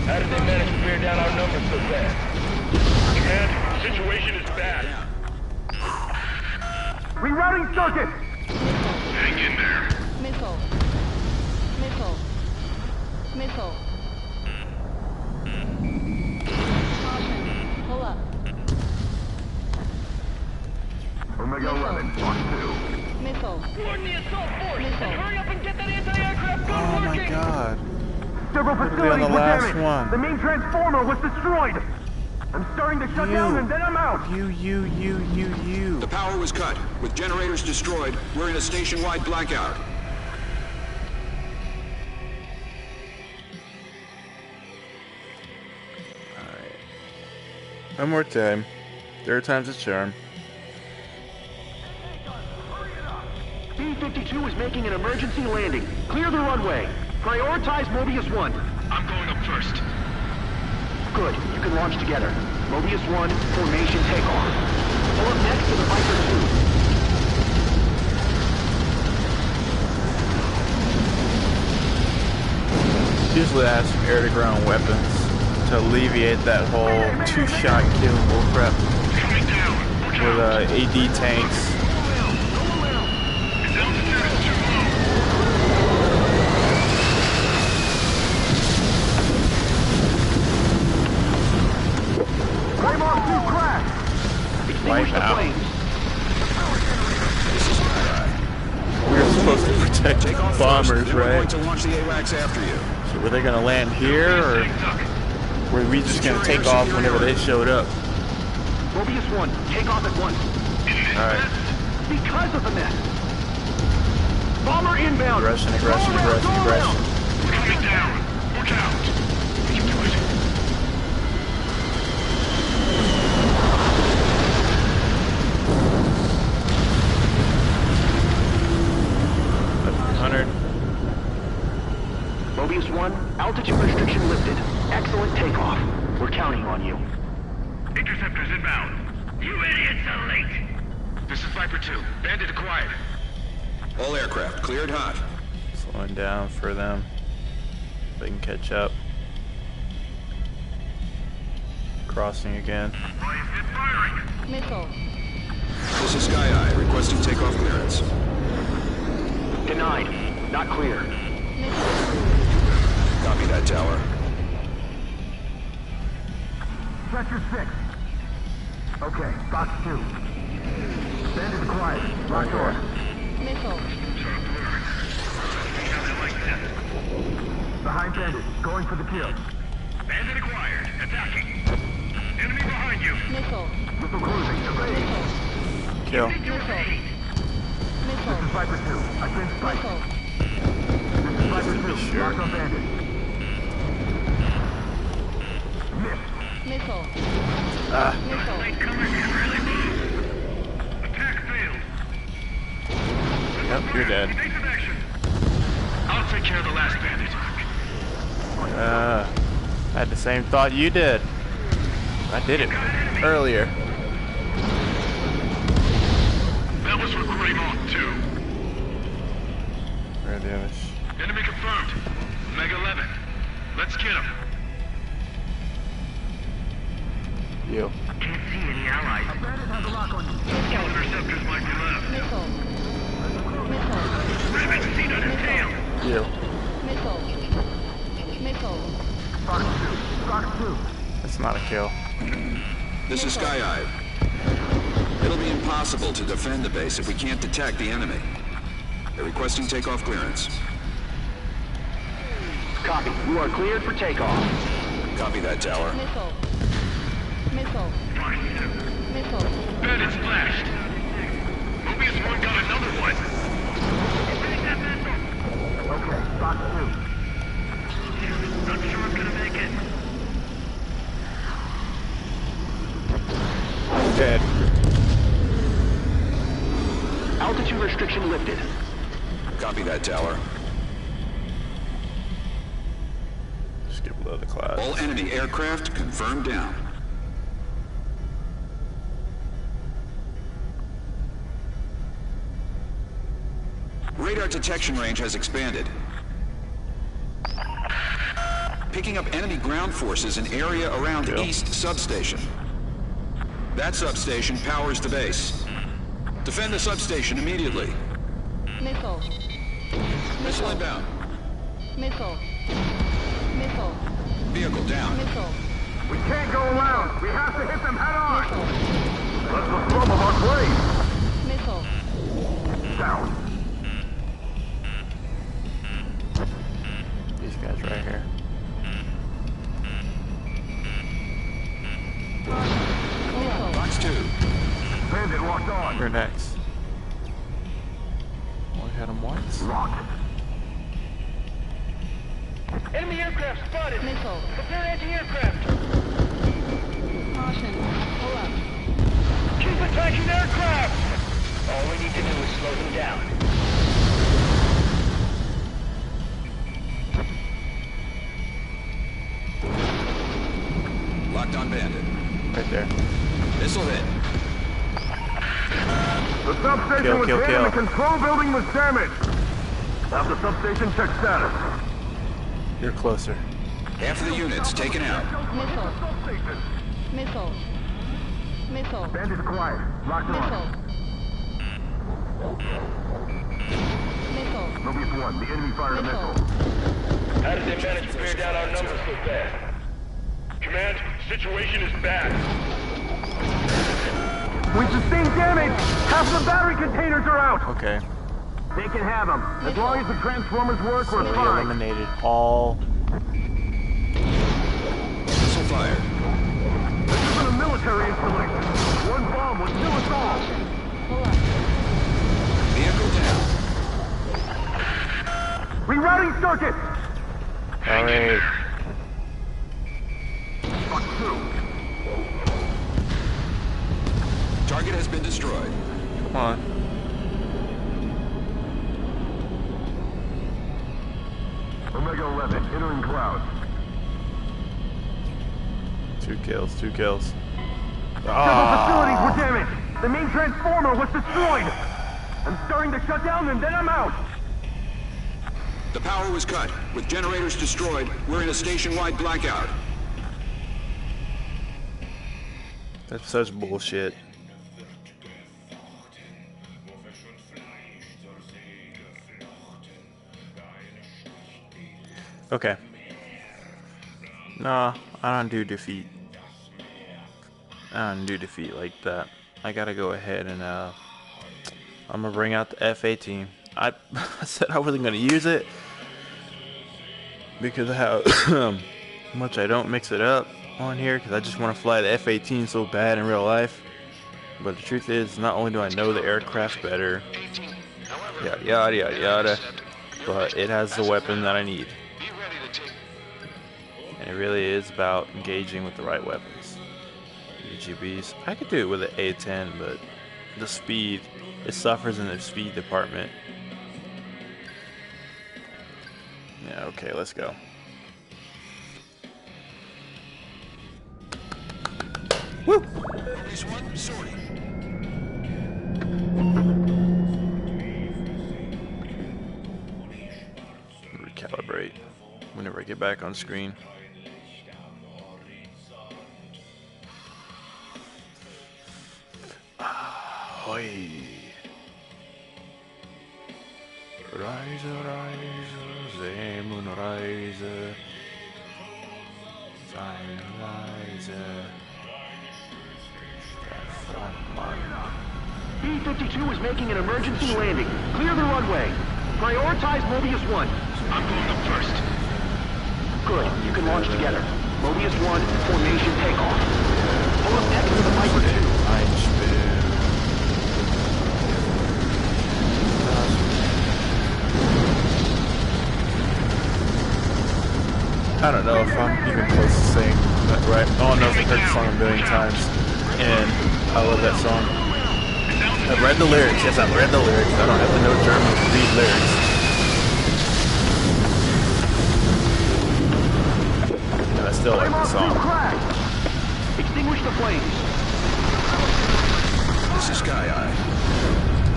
B: How did they manage to bear down our numbers so fast? Command, the situation is bad. Rerouting circuit!
C: Hang in there.
F: Missile. Missile. Missile. Caution. Pull up.
B: Omega 11, Mark 2.
F: Missile.
B: Warn the assault force!
F: Missile.
B: Hurry up and get that anti-aircraft gun
A: Oh my
B: working!
A: god.
B: Several
A: What are we on
B: facilities
A: the
B: were
A: last
B: damaged.
A: one?
B: The main transformer was destroyed. I'm starting to shut down and then I'm out.
A: You.
G: The power was cut. With generators destroyed, we're in a station-wide blackout.
A: Alright. One more time. Third time's a charm.
E: B-52 is making an emergency landing. Clear the runway. Prioritize Mobius 1.
C: I'm going up first.
E: Good. You can launch together. Mobius 1, formation takeoff. Pull up next to the Viper 2.
A: Usually ask for air-to-ground weapons to alleviate that whole two-shot kill bullcrap
C: Coming down. Look
A: with
C: out.
A: AD tanks.
C: Its altitude is too low.
B: Claymore 2 crash!
E: Extinguish the
A: out.
E: flames.
A: We're supposed to protect
G: Take off
A: bombers,
G: first, then we're going
A: right?
G: to launch the AWACS after you.
A: So were they gonna land here, or were we just gonna take off whenever they showed up?
E: Mobius 1, take off at once.
A: Alright.
E: Because of the mess. Bomber inbound.
A: Aggression.
E: Go around.
C: Coming down. Look out. You do it.
E: Mobius 1, altitude restriction lifted. Excellent takeoff. We're counting on you.
C: Interceptors inbound. You idiots are late. This is Viper 2. Bandit acquired.
G: All aircraft cleared hot.
A: Slowing down for them. They can catch up. Crossing again.
C: Why is it firing?
F: Missile.
G: This is Sky Eye, requesting takeoff clearance.
E: Denied. Not clear.
F: Missile.
G: Copy that, tower.
B: Sector 6. Okay, box 2. Bandit acquired. Locked on.
F: Missile.
B: Behind Bandit. Going for the kill.
C: Bandit acquired. Attacking. Enemy behind you.
F: Missile.
B: Missile cruising. Evade.
F: Missile.
A: Kill.
F: Missile.
B: This
F: Missile.
B: is Viper 2. I've been spiked.
F: Missile.
B: This is Viper 2.
A: Sure.
B: Locked on Bandit. Missed.
F: Missile.
A: Ah.
F: Missile.
C: Coming in really move. Attack failed.
A: Yep, you're dead.
C: Evasive action. I'll take care of the last bandit.
A: I had the same thought you did. I did it earlier.
C: That was for Greymont 2.
A: Where are the others?
C: Enemy confirmed. Meg 11. Let's get him.
A: You.
C: Can't see any allies.
B: Bandit has a lock on you.
C: Kill interceptors might be left.
F: Missile. Missile.
C: Rabbit seen on his tail.
A: You.
F: Missile. Missile.
B: Box 2. Box 2.
A: That's not a kill.
G: This is Sky Eye. It'll be impossible to defend the base if we can't detect the enemy. They're requesting takeoff clearance.
E: Copy. You are cleared for takeoff.
G: Copy that, Tower.
F: Missile. Missile. Missile.
C: Bandit splashed. Mobius 1 got another one.
B: Okay, Fox 2.
C: Not sure I'm gonna make it.
A: Dead.
E: Altitude restriction lifted.
G: Copy that, Tower.
A: Just get below the clouds.
G: All enemy aircraft confirmed down. Radar detection range has expanded. Picking up enemy ground forces in area around
A: Yeah.
G: East Substation. That substation powers the base. Defend the substation immediately.
F: Missile.
G: Missile inbound.
F: Missile. Missile.
G: Vehicle down.
F: Missile.
B: We can't go around. We have to hit them head on.
F: Missile.
B: That's the slum of our blade.
F: Missile.
B: Down.
A: These guys right here.
F: Missile.
G: Box 2.
B: Bandit locked on.
A: We're next. We had him once.
B: Locked.
C: Enemy aircraft spotted.
F: Missile.
C: Prepare anti-aircraft.
F: Caution. Pull up.
C: Keep attacking aircraft. All we need to do is slow them down.
G: Locked on Bandit.
A: Right there.
G: Missile hit.
B: The substation
A: Kill,
B: was
A: kill,
B: hit
A: kill.
B: and the control building was damaged. Have the substation check status.
A: You're closer.
G: Half of the units taken out.
F: Missile.
B: Substation.
F: Missile. Missile.
B: Bandit's quiet. Locked
F: Missile.
B: on.
F: Missile.
B: Mobius 1, the enemy fired a
F: Missile.
B: missile.
C: How did they manage to bear down our numbers so fast? Command, situation is bad.
B: We sustained damage. Half the battery containers are out.
A: Okay.
B: They can have them. As long as the transformers work, we're
A: So we
B: fine.
A: eliminated all.
G: Missile fired.
B: This isn't a military installation. One bomb would kill us all.
F: Pull up.
G: Vehicle down.
B: Rerouting circuit.
A: Alright.
B: Fox 2.
G: Target has been destroyed.
A: Come on.
B: Omega 11, entering clouds.
A: 2 kills, 2 kills.
B: Several facilities were damaged. The main transformer was destroyed. I'm starting to shut down and then I'm out.
G: The power was cut. With generators destroyed, we're in a station-wide blackout.
A: That's such bullshit. Okay. Nah, I don't do defeat. I don't do defeat like that. I gotta go ahead and I'm gonna bring out the F-18. I said I wasn't gonna use it because of how much I don't mix it up on here, because I just want to fly the F-18 so bad in real life. But the truth is, not only do I know the aircraft better, yada yada yada yada, but it has the weapon that I need.
D: Be ready to take.
A: And it really is about engaging with the right weapons. UGBs, I could do it with an A-10, but the speed, it suffers in the speed department. Yeah, okay, let's go. Woo!
G: Release 1, sorting.
A: Recalibrate whenever I get back on screen. Ahoy! Rise, rise, the moon rise, sun rise,
E: B-52 is making an emergency landing. Clear the runway. Prioritize Mobius 1.
C: I'm going up first.
E: Good. You can launch together. Mobius 1, formation takeoff. Pull up next to the Viper 2.
A: I don't know if I'm even close to saying that right. All I know is I've heard the song a million times, and I love that song. I've read the lyrics. Yes, I've read the lyrics. I don't have to know German to read lyrics. And I still like the song.
E: Extinguish the flames.
G: This is Sky Eye.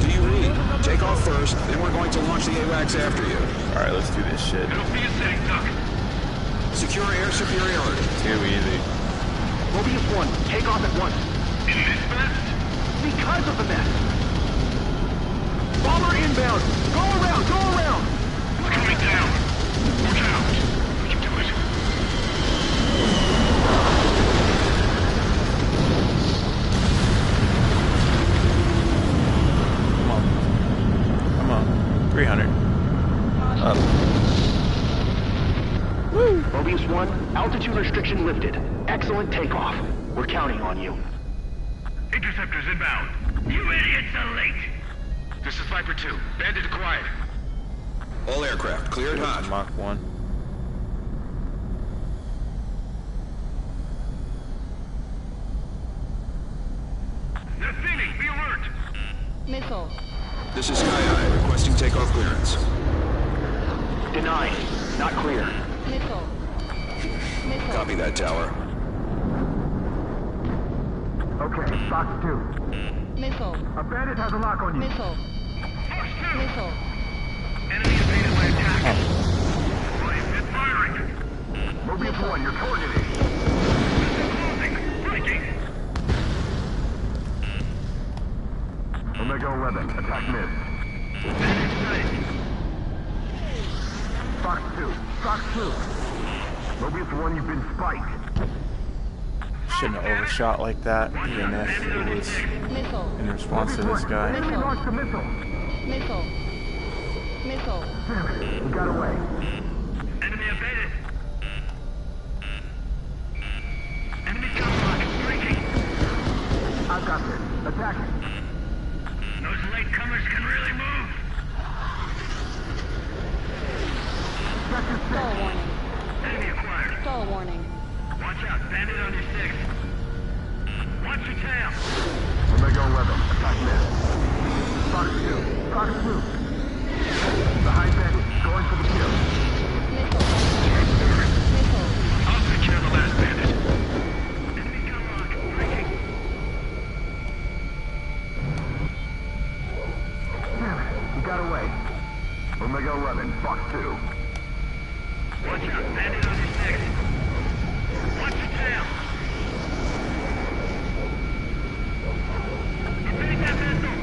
G: Do you read? Take off first, then we're going to launch the AWACS after you.
A: Alright, let's do this shit.
C: It'll be a sitting duck.
G: Secure air superiority.
A: Too easy.
E: Mobius 1, take off at once.
C: In this mess?
E: Because of the mess. Bomber inbound. Go around, go around.
C: It's coming down. Watch out. We can do it.
A: Come on. Come on. 300. Up.
E: Mobius 1, altitude restriction lifted. Excellent takeoff. We're counting on you.
C: Interceptors inbound. You idiots are late. This is Viper 2. Bandit acquired.
G: All aircraft cleared hot.
A: Mach 1.
C: They're thinning. Be alert.
F: Missile.
G: This is Sky Eye, requesting takeoff clearance.
E: Denied. Not clear.
F: Missile. Missile.
G: Copy that, tower.
B: Okay, Fox 2.
F: Missile.
B: A bandit has a lock on you.
F: Missile.
C: Fox 2.
F: Missile.
C: Enemy evaded my attack. Ryan, it's firing.
B: Mobius 1, you're coordinating.
C: Closing. Breaking.
B: Omega 11, attack missed.
C: Bandit sighted.
B: Fox 2, Fox 2. Mobius 1, you've been spiked.
A: Shouldn't have overshot like that, even if it was
F: Missile.
A: in response to this guy.
B: Enemy launched a missile.
F: Missile. Missile.
B: Damn it, we got away.
C: Enemy evaded. Enemy counterlock. Breaking.
B: I've got this. Attack it.
C: Those latecomers can really move.
B: Sector 6.
F: Stall warning.
C: Enemy acquired.
F: Stall warning.
C: Watch out. Bandit on your 6. Watch your tail.
B: Omega 11, attack missed. Fox 2, Fox 2. Behind bandit, going for the kill.
F: Missile. Missile.
C: I'll take care of the last bandit. Enemy counterlock. Breaking.
B: Damn it, we got away. Omega 11, Fox 2.
C: Watch out. Bandit on your 6. Watch your tail. Evade that missile.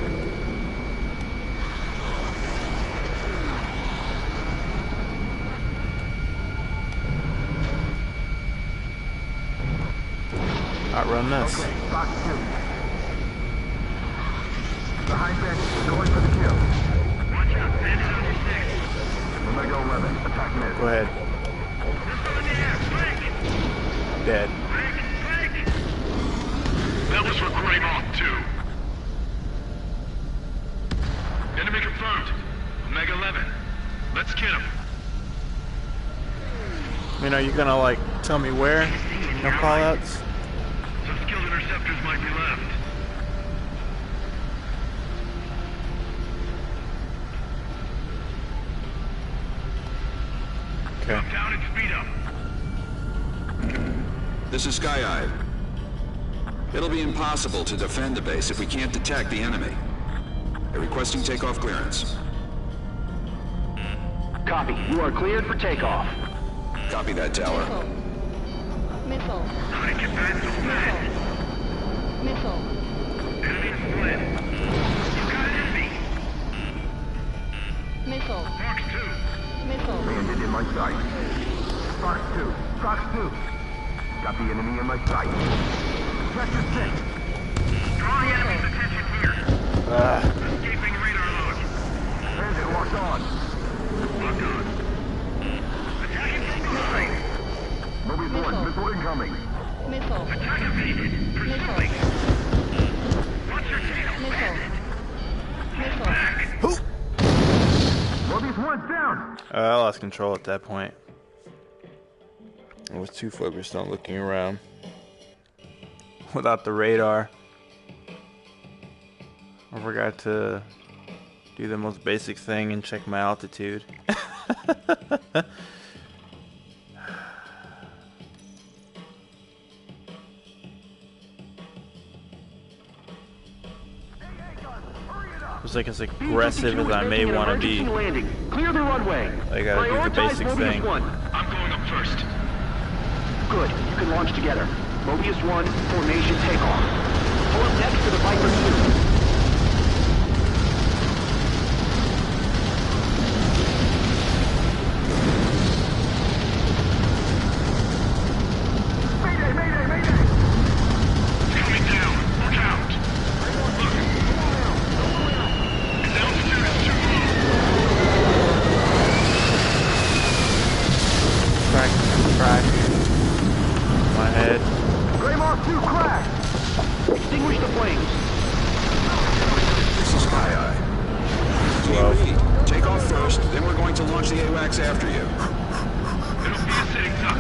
A: Outrun this.
B: Okay, Fox 2. Behind bandit, going for the kill.
C: Watch out. Bandit on your 6.
B: Omega 11, attack missed.
A: Go ahead.
C: Missile in the air. Break.
A: Dead.
C: Break. Break. That was for Grey Moth 2. Enemy confirmed. Omega 11. Let's get him.
A: I mean, are you gonna, like, tell me where? No callouts?
C: Some skilled interceptors might be left.
A: Okay.
C: Drop down and speed up.
G: This is Sky Eye. It'll be impossible to defend the base if we can't detect the enemy. They're requesting takeoff clearance.
E: Copy. You are cleared for takeoff.
G: Copy that, tower.
F: Missile. Missile.
C: How to get back so fast?
F: Missile.
C: Enemy is split. You got an enemy.
F: Missile.
C: Fox 2.
F: Missile.
B: Bandit in my sight. Fox 2, Fox 2. Got the enemy in my sight. Sector 6.
C: Drawing enemy's attention here. Escaping radar load.
B: Bandit locked on.
C: Locked on. Attacking from behind.
B: Mobius 1, missile One's down.
A: I lost control at that point. I was too focused on looking around without the radar. I forgot to do the most basic thing and check my altitude. It's like as aggressive as I may want to be.
E: Landing. Clear the runway.
A: I gotta do the basic thing.
C: I'm going up first.
E: Good. You can launch together. Mobius 1, formation takeoff. Pull up next to the Viper 2.
A: My head.
B: Greymore 2 crash.
E: Extinguish the flames.
G: This is Sky Eye.
A: Well.
G: Team B, take off first, then we're going to launch the AWACS after you.
C: It'll be a sitting duck.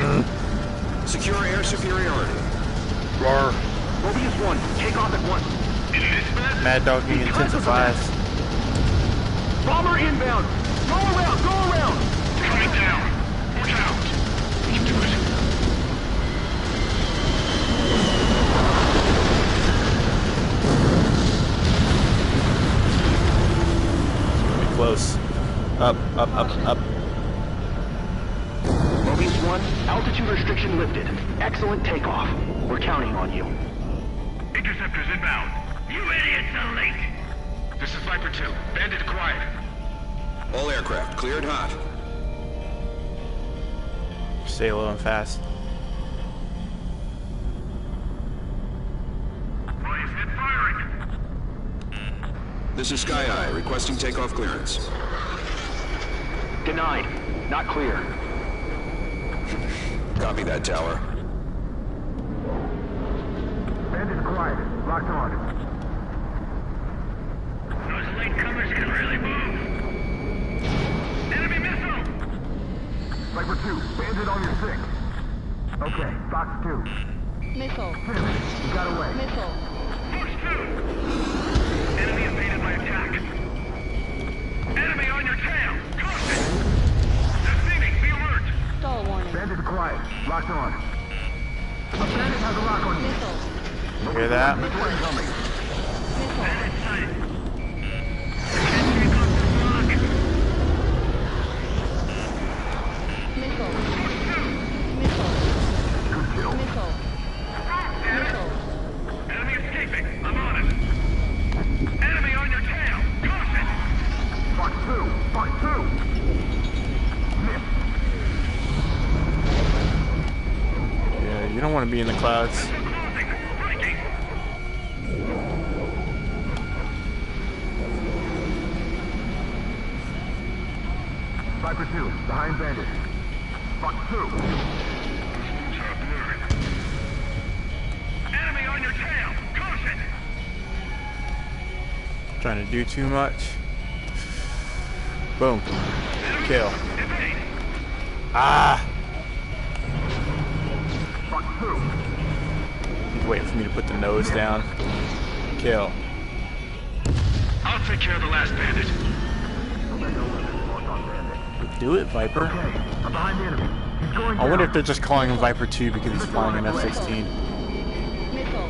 G: Secure air superiority.
A: Roar.
E: Mobius 1, take off at once.
C: In this
A: Mad dogging intensifies.
E: Bomber inbound. Go around, go around.
C: coming down. Watch out. Keep to it.
A: Close. Up.
E: Mobius 1, altitude restriction lifted. Excellent takeoff. We're counting on you.
C: Interceptors inbound. You idiots are late. This is Viper 2. Bandit acquired.
G: All aircraft cleared hot.
A: Stay low and fast.
C: Why is it firing?
G: This is Sky Eye, requesting takeoff clearance.
E: Denied. Not clear.
G: Copy that, tower.
B: Bandit quiet. Locked on.
C: Those latecomers can really move. Enemy missile!
B: Viper 2, Bandit on your 6. Okay, Fox 2.
F: Missile.
B: You got away.
F: Missile.
C: Push through! Enemy evaded my attack. Enemy on your tail! Caution! Descending, be alert!
F: Stall warning.
B: Bandit quiet. Locked on. A bandit has a lock on you.
F: Missile.
A: Hear that?
B: This way coming.
F: Missile.
C: Bandit sighted. Can't take off this lock.
F: Missile. Missile.
B: Good kill.
F: Missile. Missile.
C: Enemy escaping. I'm on it. Enemy on your tail! Caution!
B: Fox 2. Fox 2. Miss.
A: Yeah, you don't want to be in the clouds.
C: Closing! Breaking!
B: Viper 2, behind Bandit. Fox 2.
C: Enemy on your tail! Caution!
A: Trying to do too much. Boom. Kill.
C: Evade!
A: Ah!
B: Fox 2.
A: He's waiting for me to put the nose down. Kill.
C: I'll take care of the last bandit.
A: Do it, Viper.
B: Okay, I'm behind the enemy. He's going
A: I wonder
B: down.
A: if they're just calling him Viper 2 because he's flying an F-16.
F: Missile.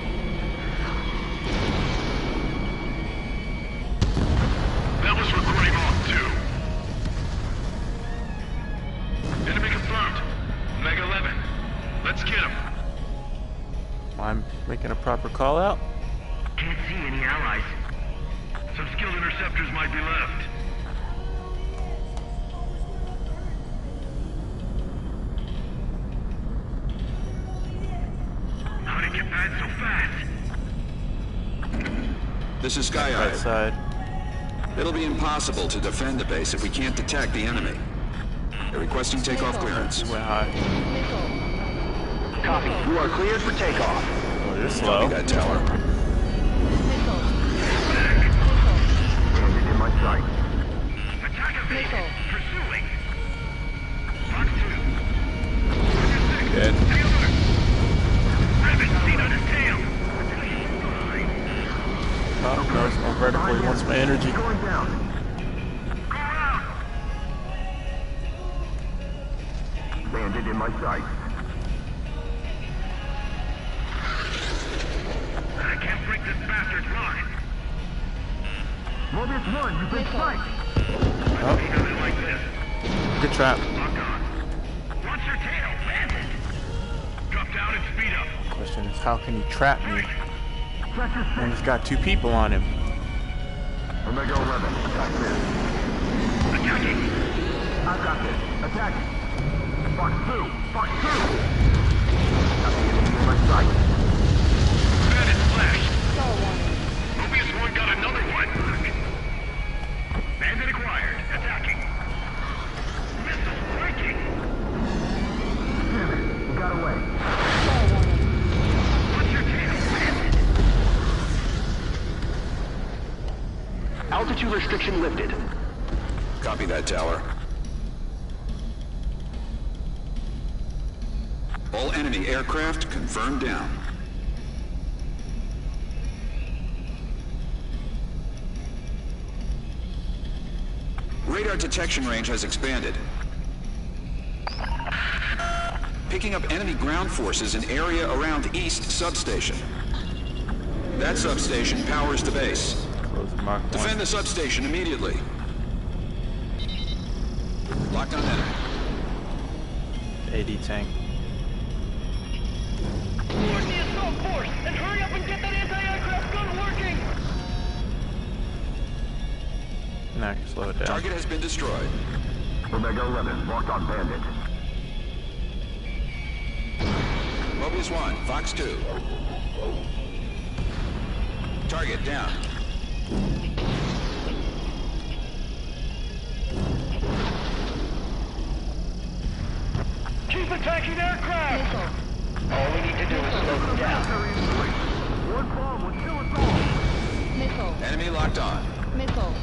C: That was for Greymore 2. Enemy confirmed. Mega 11. Let's get him.
A: I'm making a proper call out.
C: Can't see any allies. Some skilled interceptors might be left. How'd he get back so fast?
G: This is Sky
A: Right
G: Eye.
A: side.
G: It'll be impossible to defend the base if we can't detect the enemy. They're requesting takeoff clearance.
A: Went high.
F: Missile.
E: Copy. You are cleared for takeoff.
A: Oh, you're
G: Copy
A: slow.
G: that, tower.
F: Missile. Missile.
B: Bandit in my sight.
C: Attack evaded.
F: Missile.
C: Pursue
A: energy.
B: Going down. Bandit in my sight.
C: I can't break this bastard's line.
B: Mobius 1, you've been
F: Missile.
B: spiked.
A: Oh,
C: Nothing like this.
A: good trap.
C: Lock on. Watch your tail, bandit. Drop down and speed up.
A: Question is, how can he trap me
B: Check your
A: when
B: six.
A: he's got 2 people on him?
B: Omega 11, attack this.
C: Attacking.
B: I've got this. Attack. Fox 2. Fox 2. Got the enemy in my sight.
C: Bandit flashed.
F: Star warning.
C: Mobius 1 got another one. Bandit acquired. Attacking. Missile breaking.
B: Damn it. He got away.
F: Star warning.
C: Watch your tail, bandit.
E: Altitude restriction lifted.
G: Copy that, Tower. All enemy aircraft confirmed down. Radar detection range has expanded. Picking up enemy ground forces in area around East Substation. That substation powers the base.
A: Close the Mark 1.
G: Defend the substation immediately. Locked on enemy.
A: AD tank.
C: Board the assault force and hurry up and get that anti-aircraft gun working.
A: Now I can slow it down.
G: Target has been destroyed.
B: Omega 11, locked on Bandit.
G: Mobius 1, Fox 2. Target down.
C: Keep attacking aircraft.
F: Missile.
C: All we need to do is slow them down.
B: One bomb will kill us all.
F: Missile.
G: Enemy locked on.
F: Missile.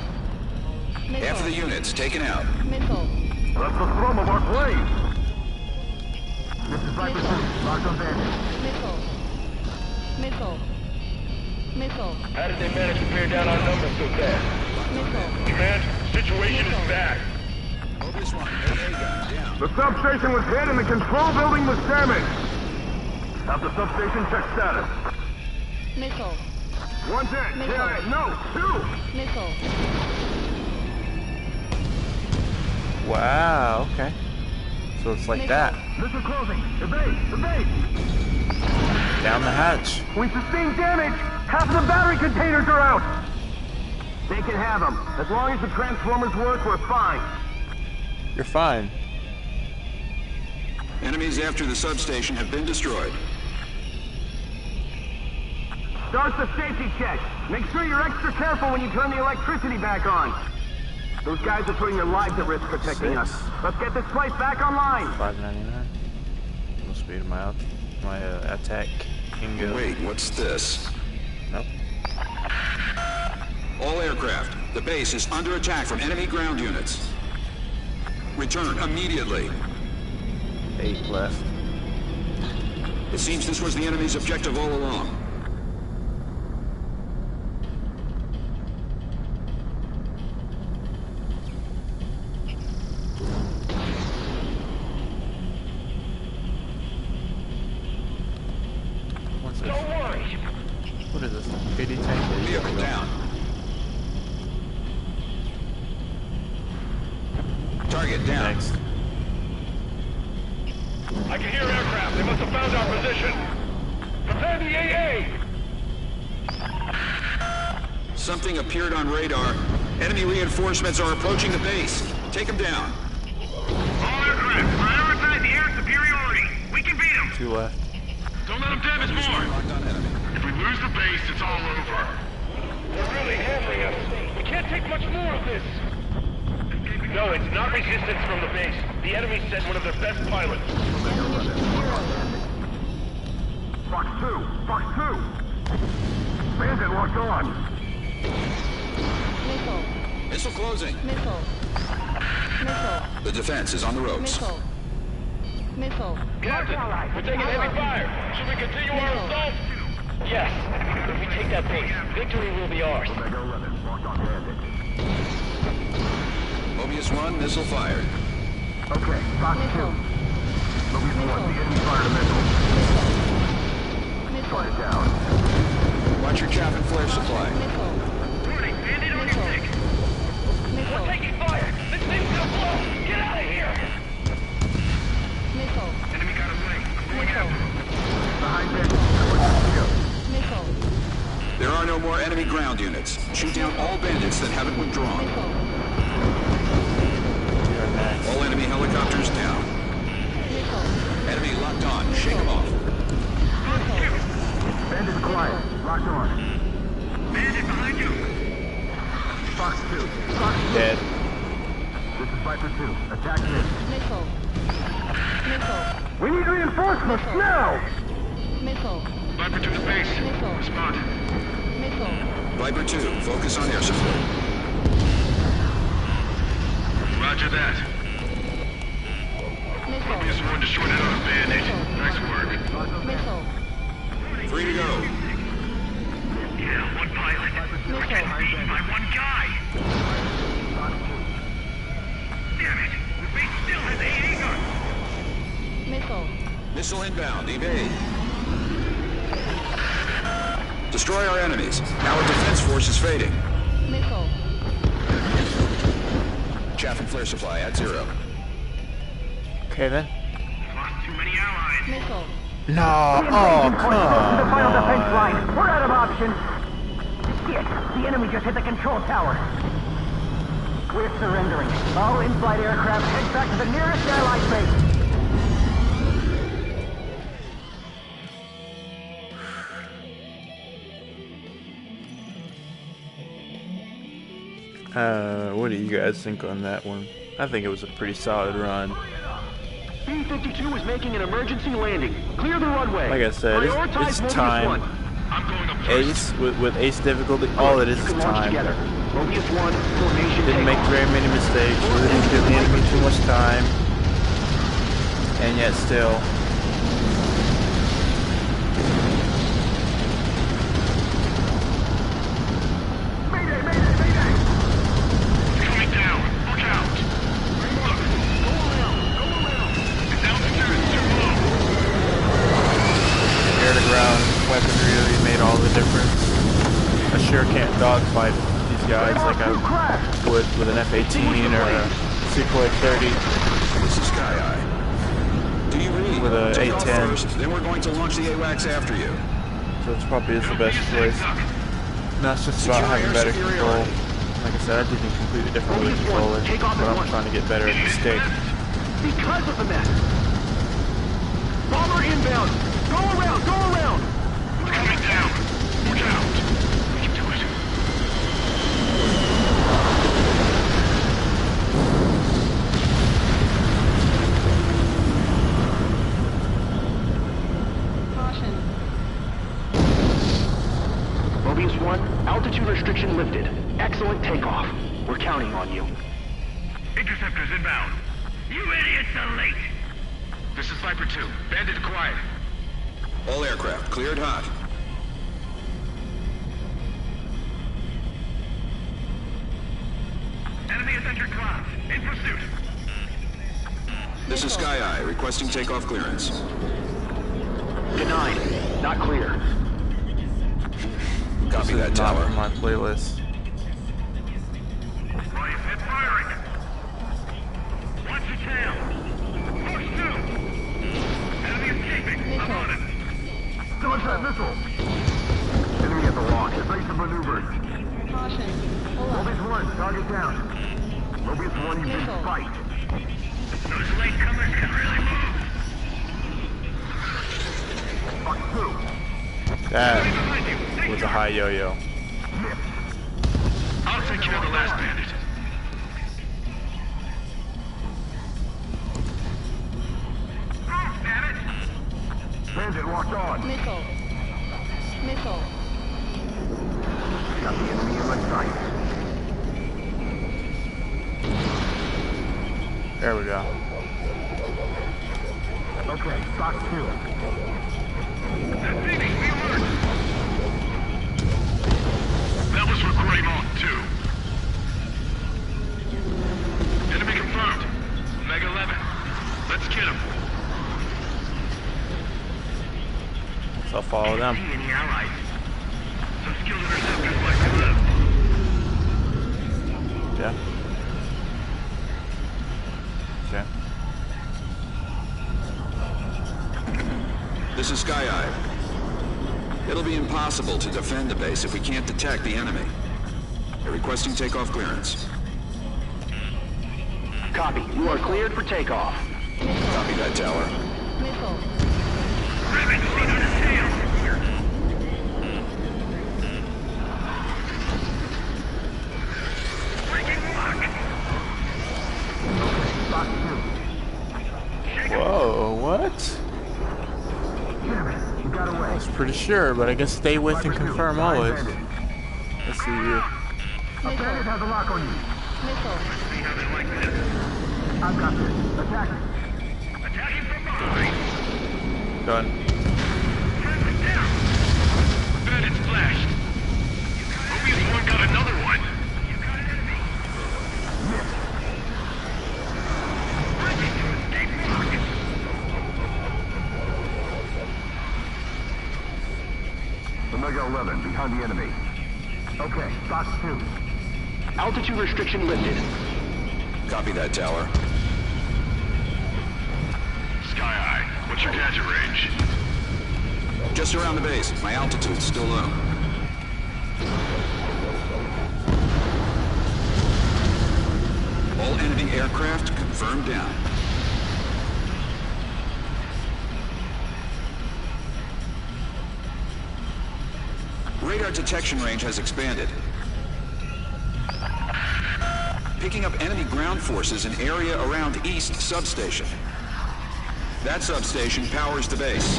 F: Missile.
G: Half of the units taken out.
F: Missile.
B: That's the thrum of our blade. This is Viper 2, locked on Bandit.
F: Missile. Missile. Missile.
C: How did they manage to bear down our numbers so fast?
F: Missile.
C: Command, situation is bad.
G: Mobius 1, AA gun down.
B: The substation was hit and the control building was damaged. Have the substation check status.
F: Missile.
B: One dead.
F: Missile.
B: Yeah, no, 2.
F: Missile.
A: Wow, okay. So it's like
F: Missile.
A: that.
B: Missile closing. Evade, evade.
A: Down the hatch.
B: We sustained damage. Half of the battery containers are out. They can have them. As long as the transformers work, we're fine.
A: You're fine.
G: Enemies after the substation have been destroyed.
B: Start the safety check. Make sure you're extra careful when you turn the electricity back on. Those guys are putting their lives at risk protecting us. Let's get this place back online.
A: $5.99. We'll speed my attack can go.
G: Wait, what's this?
A: Nope.
G: All aircraft, the base is under attack from enemy ground units. Return immediately.
A: 8 left.
G: It seems this was the enemy's objective all along.
A: What's this?
C: Don't worry.
A: What is this? AD tank?
G: Vehicle down. Target down.
A: Next.
C: I can hear aircraft. They must have found our position. Prepare the AA.
G: Something appeared on radar. Enemy reinforcements are approaching the base. Take them down.
C: All aircraft, prioritize the air superiority. We can beat them.
A: 2 left.
C: Don't let them damage
G: Mobius 1
C: more.
G: locked on enemy.
C: If we lose the base, it's all over. They're really hammering us. We can't take much more of this. No, it's not resistance from the base. The enemy sent one of their best pilots.
F: Ammunition 0.
B: Fox 2, Fox 2. Bandit locked on.
F: Missile.
G: Missile closing.
F: Missile. Missile.
G: The defense is on the ropes.
F: Missile. Missile.
C: Captain, we're taking heavy fire. Should we continue our assault? Yes. If we take that base, victory will be ours.
B: Omega 11, locked on Bandit.
G: Mobius 1, missile fired.
B: Okay, Fox 2.
F: Missile.
B: Mobius 1, the enemy fired a missile. Shut it down.
G: Watch your chaff and flare supply.
F: Missile.
C: Warning, bandit on your
F: Missile.
C: dick.
F: Missile.
C: We're taking fire. This thing's gonna blow. Get out of here.
F: Missile.
C: Enemy got away. I'm going
F: Missile.
C: after him.
B: Behind bandit. Here.
F: Missile.
G: There are no more enemy ground units. Shoot down all bandits that haven't withdrawn.
F: Missile.
A: We are next.
G: All enemy helicopters down.
F: Missile.
G: Enemy locked on. Shake them off.
F: Missile.
B: Bandit quiet. Locked on.
C: Bandit behind you.
B: Fox 2. Fox 2.
A: Dead.
B: This is Viper 2. Attack this.
F: Missile. Missile.
B: We need reinforcements now!
F: Missile.
C: Viper to the base.
F: Missile.
C: Respond.
F: Missile.
G: Viper 2, focus on air support.
C: Roger that.
F: Missile.
C: Mobius 1 destroyed another bandit. Nice work.
F: Missile.
G: 3 to go.
C: Yeah, one pilot. We're getting beaten by one guy. Damn it. The base still has AA guns.
F: Missile.
G: Missile inbound. Evade. Destroy our enemies. Our defense force is fading.
F: Missile.
G: Chaff and flare supply at 0.
A: Okay then.
C: Lost too many allies.
F: Missile.
A: No. Oh,
B: To the
A: come
B: final defense
A: on.
B: line. We're out of options. Shit, the enemy just hit the control tower. We're surrendering. All in-flight aircraft head back to the nearest Allied base.
A: What do you guys think on that one? I think it was a pretty solid run.
E: B-52 is making an emergency landing. Clear the runway.
A: Like I said,
E: Prioritize
A: it's
E: Mobius
A: time.
E: 1.
C: I'm going up first.
A: Ace with Ace difficulty. All it is
E: You
A: is
E: can launch
A: time.
E: together. Mobius 1, formation
A: Didn't make
E: takeoff.
A: very many mistakes. Really didn't give the enemy too much time. And yet still.
B: Mayday, mayday, mayday!
C: Coming down. Look out. Look. Go around. Go around. Its altitude is too low.
A: Air to ground weaponry really made all the difference. I sure can't dogfight these guys like I would with an F-18 or a Sequoia 30.
G: This is Sky Eye. Do you read?
A: With a
G: Take off
A: 810.
G: first, then we're going to launch the AWACS after you.
A: So this probably is the best
C: It'll be a
A: choice.
C: zigzag.
A: No, it's just about having better control.
G: superiority.
A: Like I said, I did it completely different with the
E: Mobius 1,
A: controller,
E: take off
A: but
E: at
A: I'm
E: once.
A: trying to get better at the stick.
E: Because of the mess. Bomber inbound. Go around. Go around.
C: Coming down. Look out. We can do it.
F: Caution.
E: Mobius 1, altitude restriction lifted. Excellent takeoff. We're counting on you.
C: Interceptors inbound. You idiots are late. This is Viper 2. Bandit quiet.
G: All aircraft cleared hot.
C: Enemy has entered clouds. In pursuit.
G: This is Sky Eye, requesting takeoff clearance.
E: Denied. Not clear.
G: Copy
A: This
G: that
A: is not
G: tower.
A: on my playlist.
C: Ryan, hit firing. Watch your tail. Push through. Enemy escaping. I'm on it.
B: Launch that missile! Enemy at the launch. Ready for maneuvers.
F: Caution. Pull up.
B: Mobius 1, target down. Mobius 1, you
F: Missile.
B: didn't fight.
C: Those latecomers can really move.
B: Fox 2.
A: That
C: Behind you. Take
A: was a
C: charge.
A: high yo-yo.
C: I'll take care of the last bandit. Move, damn it.
B: Bandit locked on.
F: Missile. Missile.
B: Got the enemy in my sight.
A: There we go.
B: Okay, Fox 2.
C: Phoenix, be alert. That was for Greymont 2. Enemy confirmed. Omega 11. Let's get him.
A: So I'll follow them.
C: See any allies? Some skilled interceptors like to live.
A: Yeah. Okay.
G: This is Sky Eye. It'll be impossible to defend the base if we can't detect the enemy. They're requesting takeoff clearance.
E: Copy. You are cleared for takeoff.
G: Copy that, Tower.
F: Missile.
C: Rabbit, run on his tail.
A: Whoa, what?
B: You got away.
A: I was pretty sure, but I guess stay with and confirm always. Let's see here.
F: Missile.
B: has a lock on you.
F: Missile.
C: See how they like this.
B: I've got this. Attack it.
C: Attacking from behind.
A: Done.
C: Friendly down. Bandits flashed. Mobius 1 got another one. You got an enemy. Ready to escape market.
B: Omega 11, behind the enemy. Okay, Fox 2.
E: Altitude restriction lifted.
G: Copy that, Tower.
C: Sky Eye, what's your gadget range?
G: Just around the base. My altitude's still low. All enemy aircraft confirmed down. Radar detection range has expanded. Picking up enemy ground forces in area around East Substation. That substation powers the base.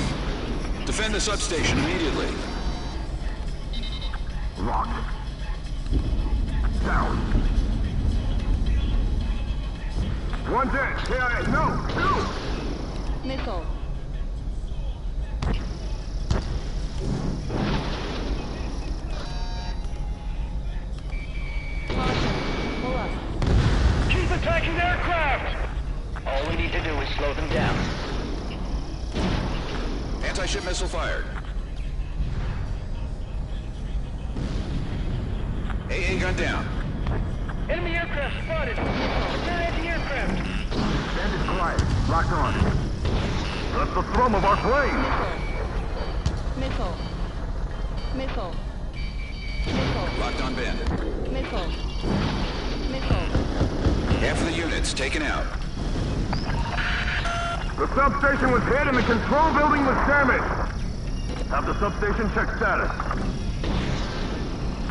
G: Defend the substation immediately.
B: Locked. Down. One dead. KIA. No. Two.
F: Missile. Caution. Pull up.
C: Keep attacking aircraft!
E: All we need to do is slow them down.
G: Anti-ship missile fired. AA gun down.
C: Enemy aircraft spotted! Prepare anti-aircraft!
B: Bandit quiet. Locked on. That's the thrum of our flame.
F: Missile. Missile. Missile.
G: Locked on bandit.
F: Missile. Missile.
G: Half of the units taken out.
B: The substation was hit and the control building was damaged. Have the substation check status.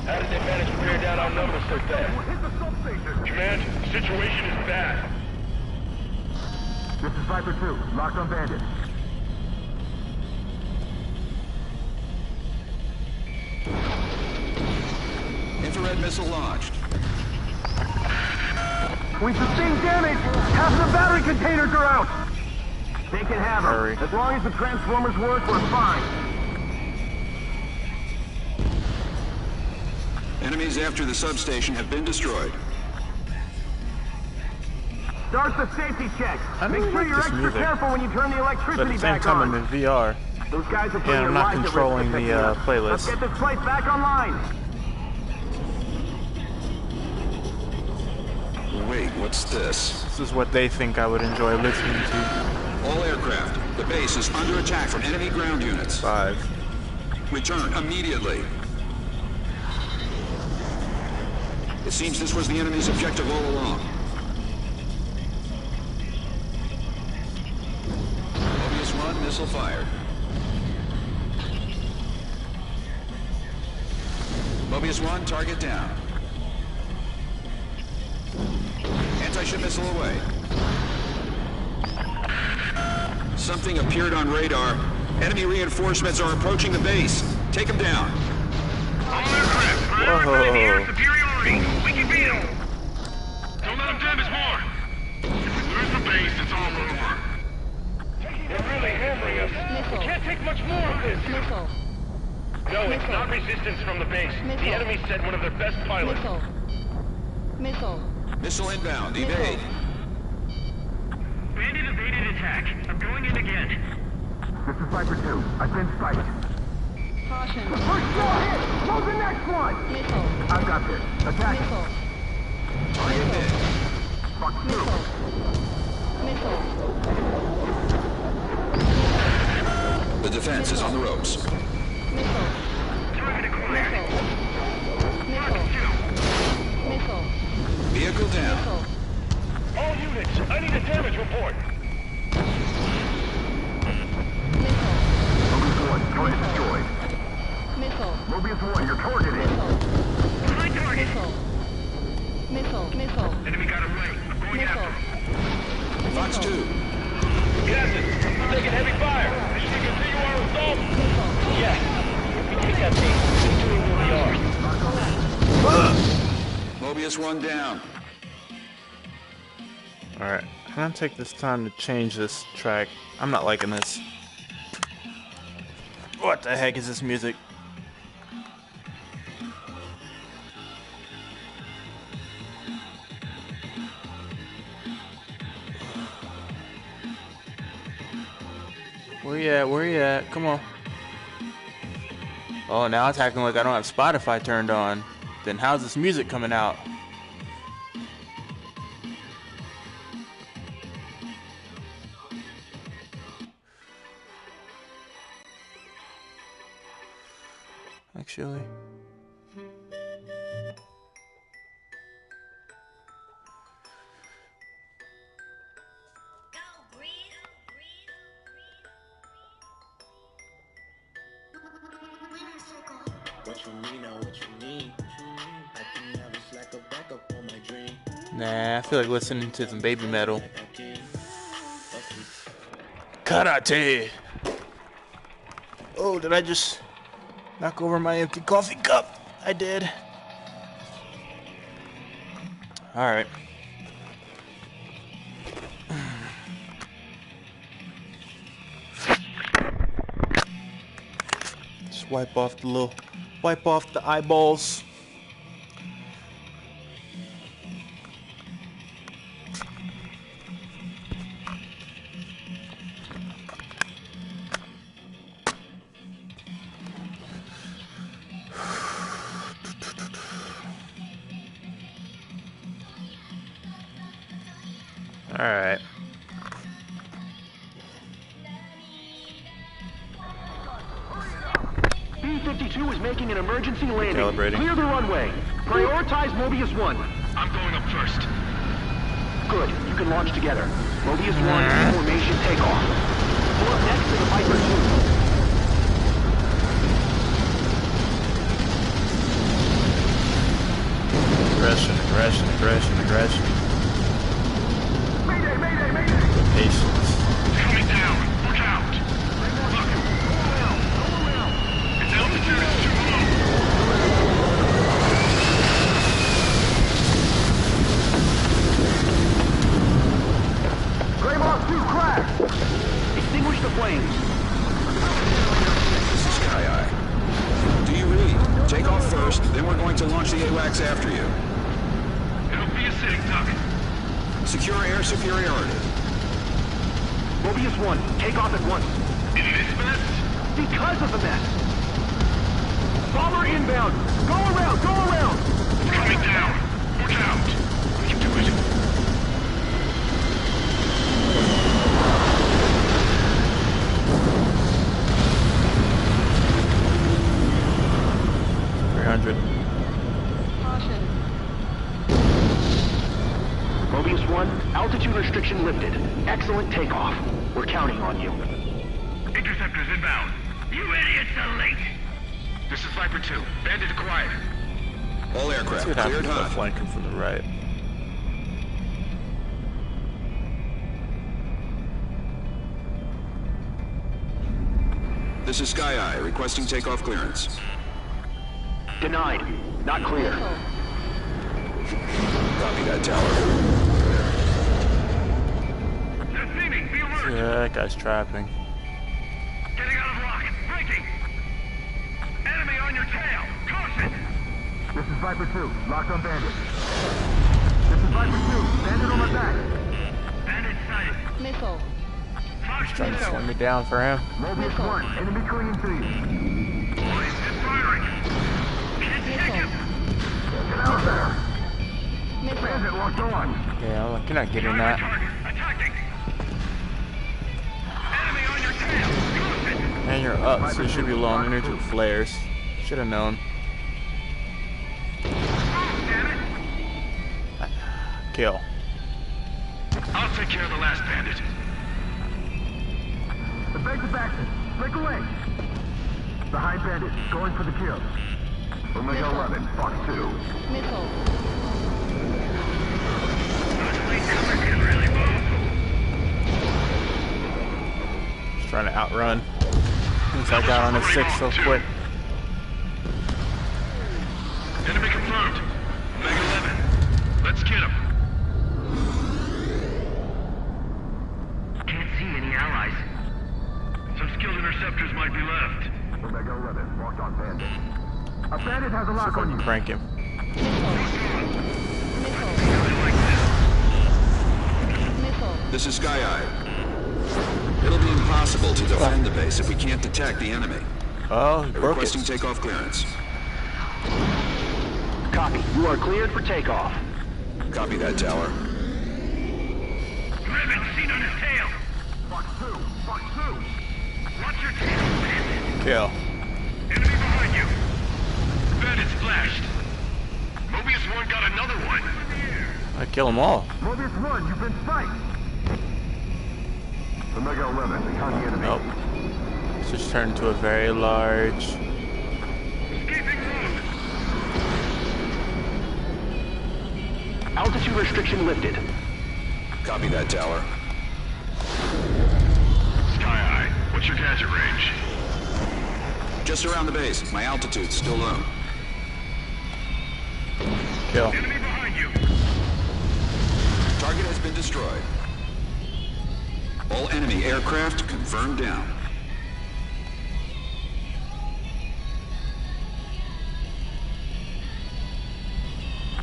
C: How did they manage to bear down our numbers so fast?
B: Hit the substation.
C: Command, the situation is bad.
B: This is Viper 2. Locked on Bandit.
G: Infrared missile launched.
B: We sustained damage. Half the battery containers are out. They can have them.
A: Hurry.
B: As long as the transformers work, we're fine.
G: Enemies after the substation have been destroyed.
B: Start the safety check.
A: I
B: Make
A: don't
B: sure
A: like
B: you're
A: this
B: extra
A: music.
B: careful when you turn the
A: But
B: electricity
A: at the same
B: back
A: time,
B: on.
A: I'm in VR.
B: Those guys are putting
A: And
B: their
A: I'm not
B: lives at risk
A: controlling the,
B: protecting us.
A: playlist.
B: Let's get this place back online.
G: Wait, what's this?
A: This is what they think I would enjoy listening to.
G: All aircraft. The base is under attack from enemy ground units.
A: 5.
G: Return immediately. It seems this was the enemy's objective all along. Mobius 1, missile fired. Mobius 1, target down. Anti-ship missile away. Something appeared on radar. Enemy reinforcements are approaching the base. Take them down.
C: All aircraft, prioritize the air superiority. We can beat them. Don't let them damage more. If we lose the base, it's all over. They're really hammering us.
F: Missile.
C: We can't take much more of this.
F: Missile.
C: No, it's
F: Missile.
C: not resistance from the base.
F: Missile.
C: The enemy sent one of their best pilots.
F: Missile. Missile.
G: Missile inbound. Evade.
C: back. I'm going in again.
B: This is Viper 2. I've been spiked.
F: Caution.
B: First shot hit! Move the next one!
F: Missile.
B: I've got this. Attack!
F: Missile.
B: Fuck you!
F: Missile.
G: The defense is on the ropes.
F: Missile.
C: Target acquired.
F: Missile. Missile.
G: Vehicle down.
F: Missile.
C: All units, I need a damage report.
F: Missile.
B: Mobius 1, target destroyed.
F: Missile.
B: Mobius 1, you're targeted.
F: Missile.
C: My target.
F: Missile. Missile. Missile.
C: Enemy got him right. I'm going
F: Missile.
C: after him.
G: Fox 2.
C: Captain, we're taking heavy fire. Should we continue our assault?
F: Missile.
C: Yes. We take that thing. Continuing where we are.
G: Mobius 1 down.
A: Alright, I'm gonna take this time to change this track. I'm not liking this. What the heck is this music? Where you at? Where you at? Come on. Oh, now it's acting like I don't have Spotify turned on. Then how's this music coming out? Actually.
H: What you mean, now what you need? I can never slack a backup on my dream.
A: Nah, I feel like listening to some baby metal. Karate! Oh, did I just knock over my empty coffee cup? I did. Alright. Just wipe off the eyeballs. Alright.
E: B-52 is making an emergency landing.
A: Calibrating.
E: Clear the runway. Prioritize Mobius 1.
C: I'm going up first.
E: Good. You can launch together. Mobius 1, formation takeoff. Pull up next to the Viper
A: 2. Aggression.
B: Mayday, mayday, mayday!
A: Patience.
C: Coming down. Look out. Look. Its altitude is too low.
B: Greymore 2 crash!
E: Extinguish the flames.
G: This is Sky Eye. Do you read? Take off first, then we're going to launch the AWACS after you.
C: It'll be a sitting duck.
G: Secure air superiority.
E: Mobius 1, take off at once.
C: In this mess?
E: Because of the mess. Bomber inbound. Go around.
C: It's coming down. Look out. We can do it.
F: Caution.
E: Mobius 1, altitude restriction lifted. Excellent takeoff. We're counting on you.
C: Interceptors inbound. You idiots are late. This is Viper 2. Bandit acquired.
G: All
A: See
G: aircraft
A: what happens
G: cleared
A: if I
G: hot.
A: flank him from the right.
G: This is Sky Eye, requesting takeoff clearance.
E: Denied. Not clear.
F: Missile.
G: Copy that, tower.
C: They're seeming. Be alert.
A: Yeah, that guy's trapping.
C: Getting out of lock. Breaking. Enemy on your tail. Caution.
B: This is Viper 2, locked on Bandit. This is Viper 2, Bandit on my back.
C: Bandit sighted.
F: Missile.
A: He's trying to slam me down for him.
B: Mobius 1, enemy clinging to you.
C: It's firing. Can't take him.
B: Get out there.
F: Missile.
B: Bandit locked on.
A: Yeah, I cannot get in that.
C: Target. Attacking. Enemy on your tail. Close it.
A: And you're up, so you should be low on energy with flares. Should have known.
C: Damn it.
A: Kill.
C: I'll take care of the last bandit.
B: Evasive action. Break away. The high bandit going for the kill. Omega 11, Fox 2.
F: Missile.
A: Just trying to outrun. Since I got on a 6 so quick.
C: Enemy confirmed. Omega 11. Let's get him. Can't see any allies. Some skilled interceptors might be left.
B: Omega 11, locked on bandit. A bandit has a
A: See
B: lock
A: if I
B: on
A: can
B: you.
A: prank him.
F: Missile.
G: This is Sky Eye. It'll be impossible to defend the base if we can't detect the enemy.
A: Oh, he broke
G: Requesting
A: it.
G: takeoff clearance.
E: Copy. You are cleared for takeoff.
G: Copy that, Tower.
C: Ribbon seen on his tail.
B: Fox 2, Fox 2.
C: Watch your tail, bandit.
A: Kill.
C: Enemy behind you. Bandit splashed. Mobius 1 got another one.
A: I kill them all.
B: Mobius 1, you've been spiked. Omega 11, behind the enemy.
A: Nope. It's just turned into a very large.
C: Escaping mode.
E: Altitude restriction lifted.
G: Copy that, Tower.
C: Sky Eye, what's your gadget range?
G: Just around the base. My altitude's still low.
A: Kill.
C: Enemy behind you.
G: Target has been destroyed. All enemy aircraft confirmed down.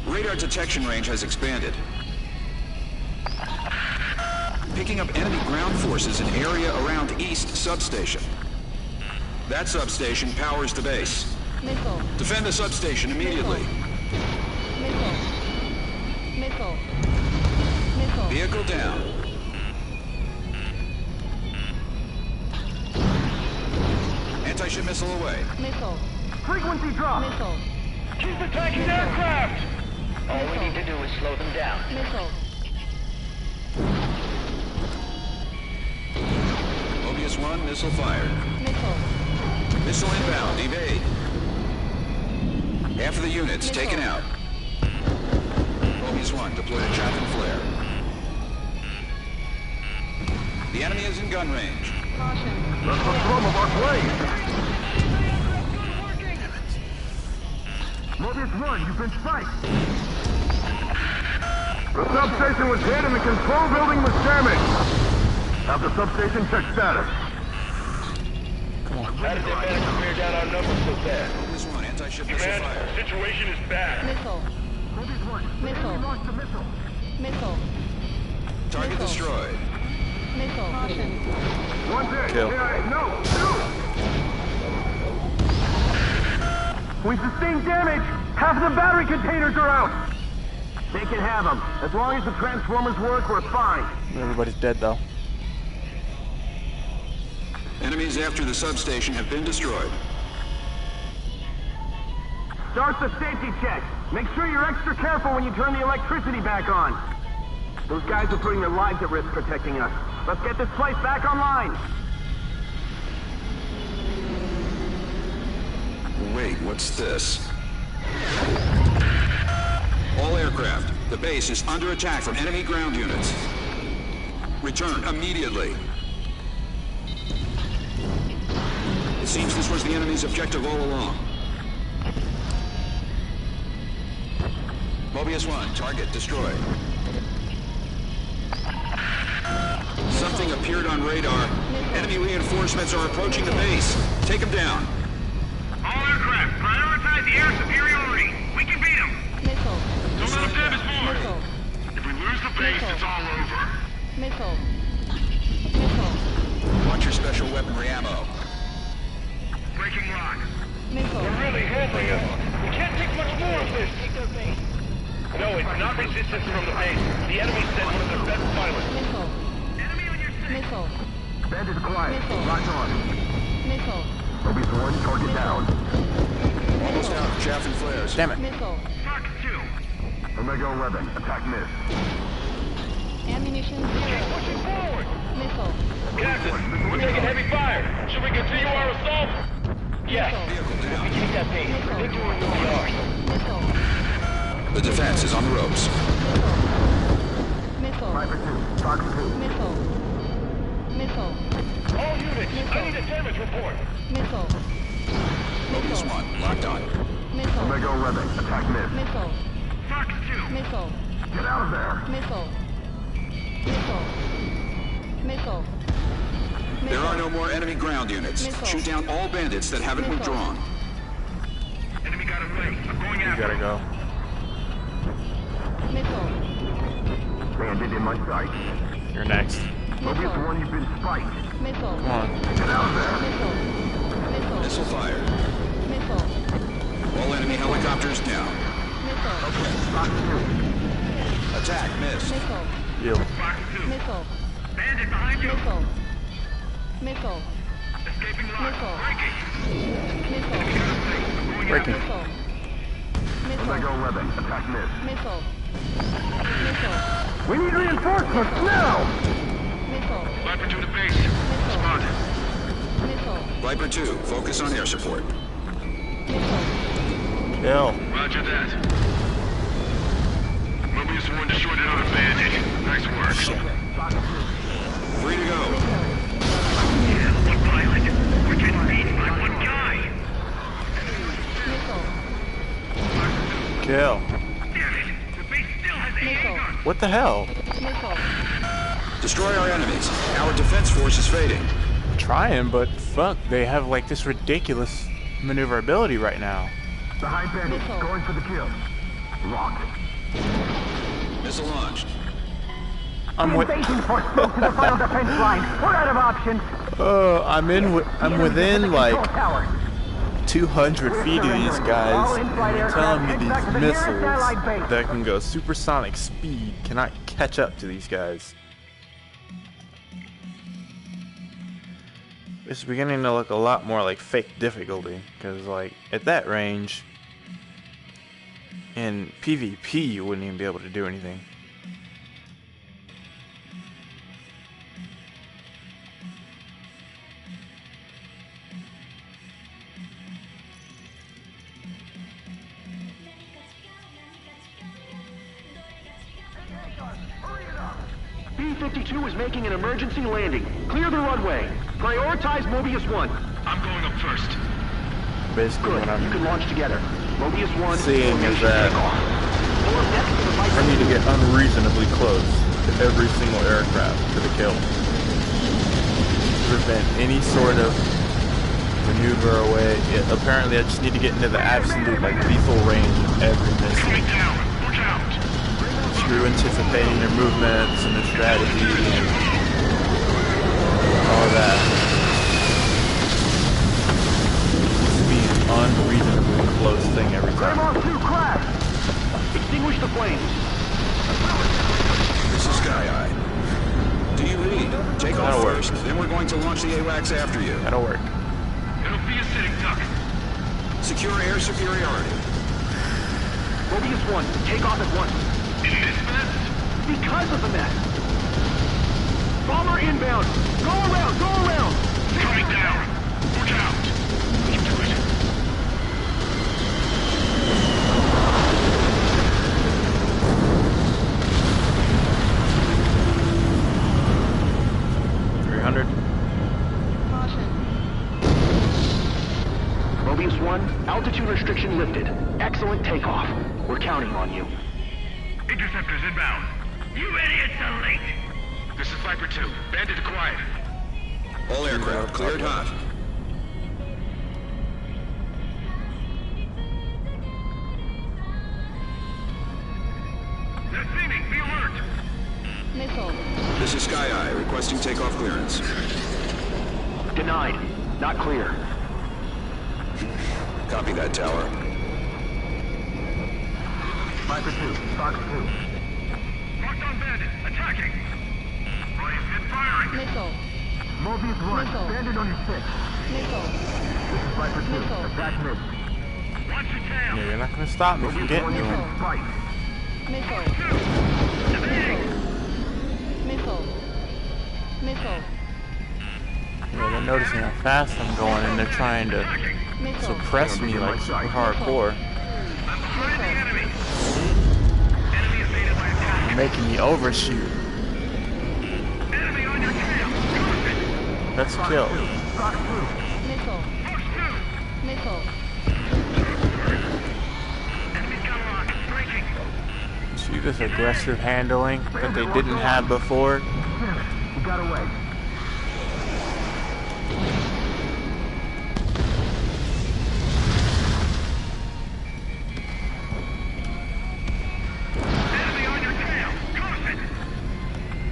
G: Radar detection range has expanded. Picking up enemy ground forces in area around East Substation. That substation powers the base.
F: Missile.
G: Defend the substation immediately.
F: Missile. Missile. Missile.
G: Vehicle down. Anti-ship missile away.
F: Missile.
B: Frequency drop.
F: Missile.
C: Keep attacking aircraft.
E: All we need to do is slow them down.
F: Missile.
G: Mobius 1, missile fired.
F: Missile.
G: Missile inbound, evade. Half of the units
F: Missile.
G: taken out. Mobius 1, deploy a chaff and flare. The enemy is in gun range.
F: Caution.
B: That's the thrum of our plane. Mobius 1, you've been spiked. The substation was hit and the control building was damaged. Have the substation check status.
C: How did that manage to bear down our numbers so fast?
G: Mobius 1, anti-ship missile fired.
C: Situation is bad.
F: Missile.
B: Mobius 1,
F: Missile.
B: launched a missile.
F: Missile.
G: Target
F: Missile.
G: destroyed.
F: Missile. Caution.
B: One's hit.
A: Kill.
B: No, two. We sustained damage. Half of the battery containers are out. They can have them. As long as the transformers work, we're fine.
A: Everybody's dead though.
G: Enemies after the substation have been destroyed.
B: Start the safety check. Make sure you're extra careful when you turn the electricity back on. Those guys are putting their lives at risk protecting us. Let's get this place back online.
G: Wait, what's this? All aircraft, the base is under attack from enemy ground units. Return immediately. It seems this was the enemy's objective all along. Mobius 1, target destroyed. Something appeared on radar. Enemy reinforcements are approaching the base. Take them down.
C: All aircraft, prioritize the air superiority. We can beat them.
F: Missile.
C: Don't let them damage more.
F: Missile.
C: If we lose the base, it's all over.
F: Missile. Missile.
G: your special weaponry ammo.
C: Breaking lock.
F: Missile.
C: Really handling us. We can't take much more of this.
F: Take their base.
C: No, it's not resistance from the base. The enemy sent one of their best pilots.
F: Missile.
C: Enemy on your side.
F: Missile.
B: Bandits quiet.
F: Missile.
B: Lock on.
F: Missile.
B: Mobius 1, target down.
G: Almost out. Chaff and flares.
A: Damn it.
F: Missile.
C: Fox 2.
B: Omega 11, attack miss.
F: Ammunition 0.
C: Pushing forward.
F: Missile.
C: Captain, we're taking heavy fire. Should we continue our assault? Yes.
G: Vehicle down.
C: Keep that pace. Victory will be ours.
F: Missile.
G: The defense is on the ropes.
F: Missile.
B: Viper 2, Fox 2.
F: Missile. Missile.
C: All units, I need a damage report.
F: Missile.
G: Mobius 1, locked on.
F: Missile.
B: Omega 11, attack miss.
F: Missile.
C: Fox 2.
F: Missile.
B: Get out of there.
F: Missile. Missile. Missile.
G: There are no more enemy ground units.
F: Missile.
G: Shoot down all bandits that haven't
F: Missile.
G: withdrawn.
C: Enemy got away. I'm going
A: You
C: after
A: gotta
C: him.
A: go.
F: Missile.
B: Bandit in my sight.
A: You're next.
B: Mobius 1, you've been spiked.
F: Missile.
A: Come on.
B: Get out of there.
F: Missile. Missile.
G: Missile fired.
F: Missile.
G: All enemy helicopters down.
F: Missile.
B: Fox 2.
G: Attack missed.
F: Missile.
A: Yield.
C: Fox 2.
F: Missile.
C: Bandit behind you.
F: Missile. Missile.
C: Escaping lock.
F: Missile.
C: Breaking.
F: Missile.
A: Breaking.
F: Missile.
B: Omega
F: Missile.
B: 11, attack miss.
F: Missile. Missile.
B: We need reinforcements now!
C: Viper to the base.
F: Missile.
C: Spotted.
F: Missile.
G: Viper 2, focus on air support.
F: Missile.
A: Kill.
C: Roger that. Mobius 1 destroyed another bandit. Nice work.
G: Free to go.
C: Yeah, one pilot. We're getting beaten by one guy.
F: Missile.
A: Kill.
C: Damn it. The base still has AA
F: Missile.
C: guns.
A: What the hell?
F: Missile.
G: Destroy our enemies. Our defense force is fading.
A: Trying, but fuck, they have like this ridiculous maneuverability right now.
B: Behind bandits,
F: Missile.
B: going for the kill. Locked.
G: Missile launched.
A: I'm with.
B: Invasion force spoke to the final defense line. We're out of options.
A: I'm within like
B: Tower.
A: 200 feet of these guys. And you're telling me
B: Head back to
A: these
B: the nearest Allied
A: missiles
B: base.
A: that can go supersonic speed cannot catch up to these guys. It's beginning to look a lot more like fake difficulty, because like at that range in PvP you wouldn't even be able to do anything.
E: B-52 is making an emergency landing. Clear the runway. Prioritize Mobius 1.
C: I'm going up first.
A: Basically
E: Good.
A: what I'm
E: You can launch together. Mobius 1.
A: seeing is
E: formation
A: that
E: takeoff. Pull up next to the Viper.
A: I need to get unreasonably close to every single aircraft to the kill. Prevent any sort of maneuver away. Apparently I just need to get into the absolute like lethal range of every missile.
C: Coming down. Look out.
A: Through anticipating their movements and their strategy and all that. Just be an unreasonably close thing every time.
B: Grandma 2 crash.
E: Extinguish the flames.
G: This is Sky Eye. Do you lead? Take off
A: That'll work.
G: first, then we're going to launch the AWACS after you.
A: That'll work.
C: It'll be a sitting duck.
G: Secure air superiority.
E: Mobius 1. Take off at once.
C: In this mess?
E: Because of the mess. Bomber inbound. Go around. Go around.
C: Coming down. Look out. Keep to it.
F: Caution.
E: Mobius 1. Altitude restriction lifted. Excellent takeoff. We're counting on you.
C: Interceptors inbound. You idiots are late. This is Viper 2. Bandit acquired.
G: All aircraft cleared hot.
C: They're seeming. Be alert.
F: Missile.
G: This is Sky Eye, requesting takeoff clearance.
E: Denied. Not clear.
G: Copy that, Tower.
B: Viper 2, Fox 2.
C: Locked on bandit. Attacking. Ryan hit firing.
F: Missile.
B: Mobius 1,
F: Missile.
B: bandit on your 6.
F: Missile.
B: This is Viper 2,
F: Missile.
B: attack mid.
C: Watch your tail.
A: Yeah, you're not gonna stop me from
B: Mobius
A: getting
B: 1,
A: to
B: you
A: him.
B: can fight.
F: Missile. Missile. Missile. Missile.
A: Yeah, they're noticing how fast I'm going, and they're trying to
F: Missile.
A: suppress me like super hardcore.
C: Behind the enemy. Enemy evaded by attack.
A: They're making me overshoot.
C: Enemy on your tail. Close it.
A: Let's kill.
B: Fox 2.
F: Missile.
C: Push through.
F: Missile.
C: Enemy's got a lock. Breaking.
A: See this aggressive handling that they didn't have before?
B: Damn it, he got away.
C: Enemy on your tail. Close it.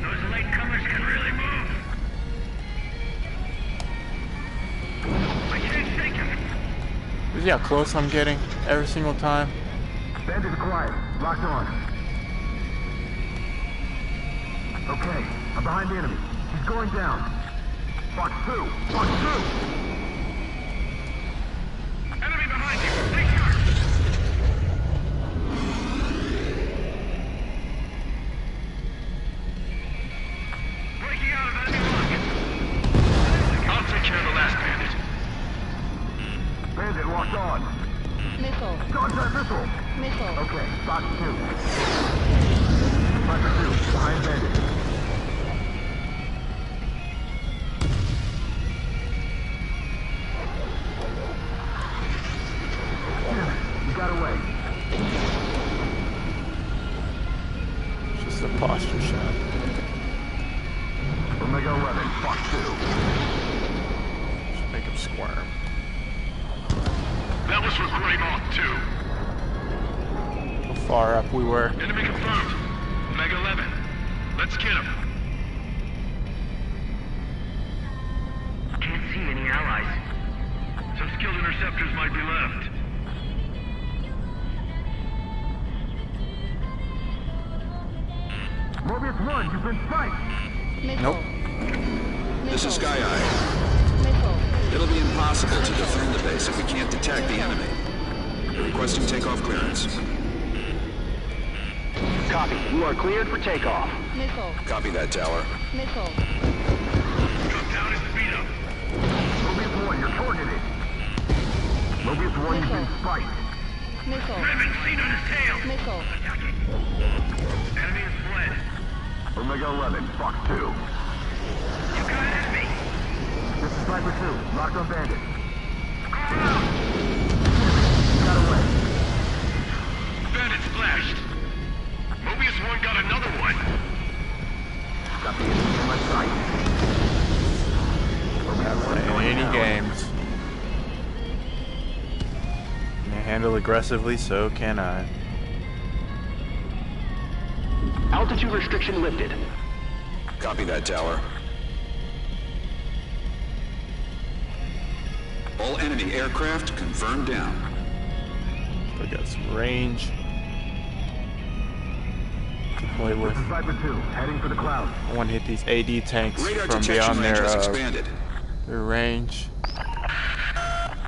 C: Those latecomers can really move. I can't shake him.
A: You see how close I'm getting every single time?
B: Bandit acquired. Locked on. Okay, I'm behind the enemy. He's going down. Fox 2! Fox 2!
C: Enemy behind you. Take cover. Breaking out of enemy lock. I'll take care of the last bandit.
B: Bandit locked on.
F: Missile.
B: Contact missile!
F: Missile.
B: Okay, Fox 2. Viper 2, behind Bandit. Damn it, he got away.
A: It's just a posture shot.
B: Omega 11, Fox 2.
A: Just make him squirm.
C: That was for Grey Moth 2.
A: How far up we were.
C: Enemy confirmed. Omega 11. Let's get him. Can't see any allies. Some skilled interceptors might be left.
B: Mobius 1, you've been sniped!
F: Missile.
A: Nope.
G: This is Sky Eye.
F: Missile.
G: It'll be impossible to defend the base if we can't detect the enemy. Requesting takeoff clearance.
E: Copy. You are cleared for takeoff.
F: Missile.
G: Copy that, Tower.
F: Missile.
C: Drop down and speed up.
B: Mobius 1, you're targeted. Mobius 1, you've been spiked.
F: Missile.
C: Raven seen on his tail.
F: Missile.
C: Attacking. Enemy has fled.
B: Omega 11, Fox 2.
C: You got an enemy.
B: This is Viper 2, locked on Bandit.
C: Call out.
B: He got away.
C: Bandit splashed. Mobius 1 got another one.
B: Got the enemy in my sight. Omega 1
A: Playing
B: going
A: any
B: down.
A: games. Can you handle aggressively? So can I.
E: Altitude restriction lifted.
G: Copy that, Tower. All enemy aircraft confirmed down.
A: I got some range to play with.
B: This is Viper 2, heading for the clouds.
A: I want to hit these AD tanks
G: Radar
A: from
G: detection
A: beyond
G: range has
A: their
G: expanded.
A: range.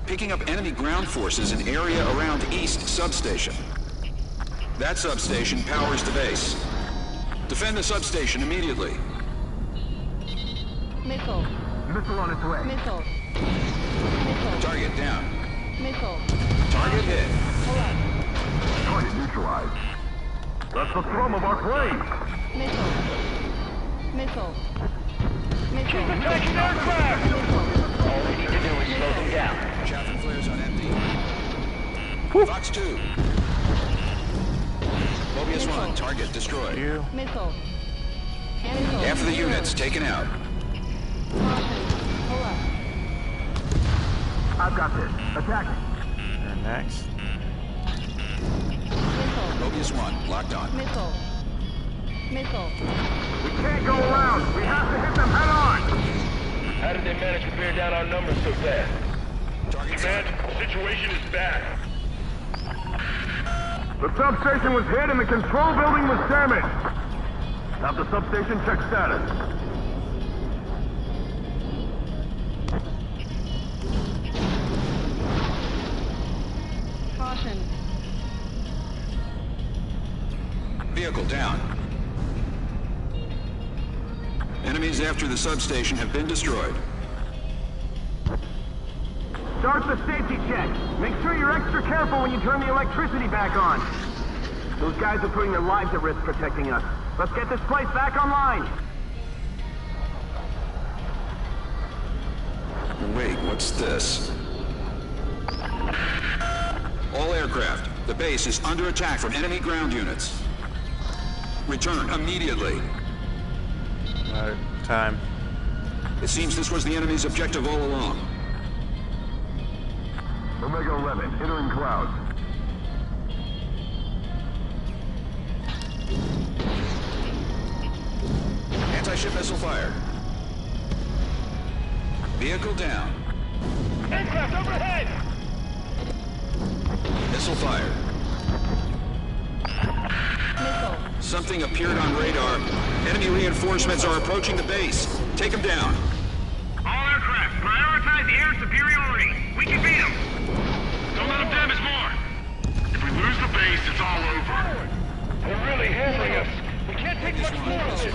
G: Picking up enemy ground forces in area around East Substation. That substation powers the base. Defend the substation immediately.
F: Missile.
B: Missile on its way.
F: Missile. Missile.
G: Target down.
F: Missile.
G: Target hit.
F: Collect.
B: Target neutralized. That's the thrum of our planes.
F: Missile. Missile. Missile.
E: attacking aircraft!
F: Missile.
E: All we need to do is slow them down.
G: Chaffin flares on empty. Fox 2. Mobius 1, target destroyed.
A: You.
F: Missile. Missile.
G: Half of the units taken out.
F: Caution. Collect.
B: I've got this. Attacking.
A: You're next.
F: Missile.
G: Mobius 1, locked on.
F: Missile. Missile.
B: We can't go around. We have to hit them head on.
E: How did they manage to
C: bear down our numbers so fast. Command, the situation is bad.
B: The substation was hit and the control building was damaged. Have the substation check status.
F: Caution.
G: Vehicle down. Enemies after the substation have been destroyed.
B: Start the safety check. Make sure you're extra careful when you turn the electricity back on. Those guys are putting their lives at risk protecting us. Let's get this place back online.
G: Wait, what's this? All aircraft, the base is under attack from enemy ground units. Return immediately.
A: Time.
G: It seems this was the enemy's objective all along.
B: Omega 11, entering cloud.
G: Anti-ship missile fired. Vehicle down.
C: Aircraft overhead!
G: Missile fired.
F: Missile.
G: Something appeared on radar. Enemy reinforcements are approaching the base. Take them down.
C: All aircraft, prioritize air superiority. We can beat them. Don't let them damage more. If we lose the base, it's all over. They're really hammering us. We can't take much more of this.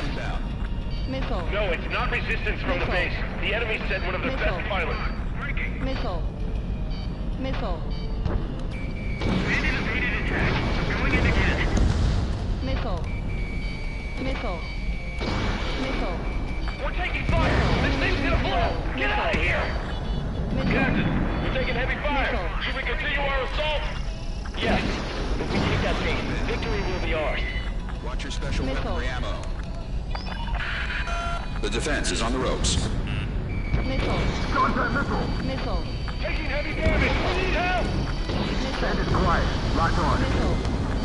F: Missile.
C: No, it's not resistance from the base. The enemy sent one of their best pilots.
F: Missile. Missile.
C: Bandit evaded attack. I'm going in again.
F: Missile. Missile. Missile.
C: We're taking fire. This thing's gonna blow. Get out of here.
F: Missile.
C: Captain, we're taking heavy fire.
F: Missile.
C: Should we continue our assault? Yes. If we take that base, victory will be ours.
G: Watch your special
F: Missile.
G: weaponry ammo. The defense is on the ropes.
F: Missile.
B: Contact missile.
F: Missile.
C: Taking heavy damage. We need help.
F: Missile.
B: Bandit quiet. Locked on.
F: Missile.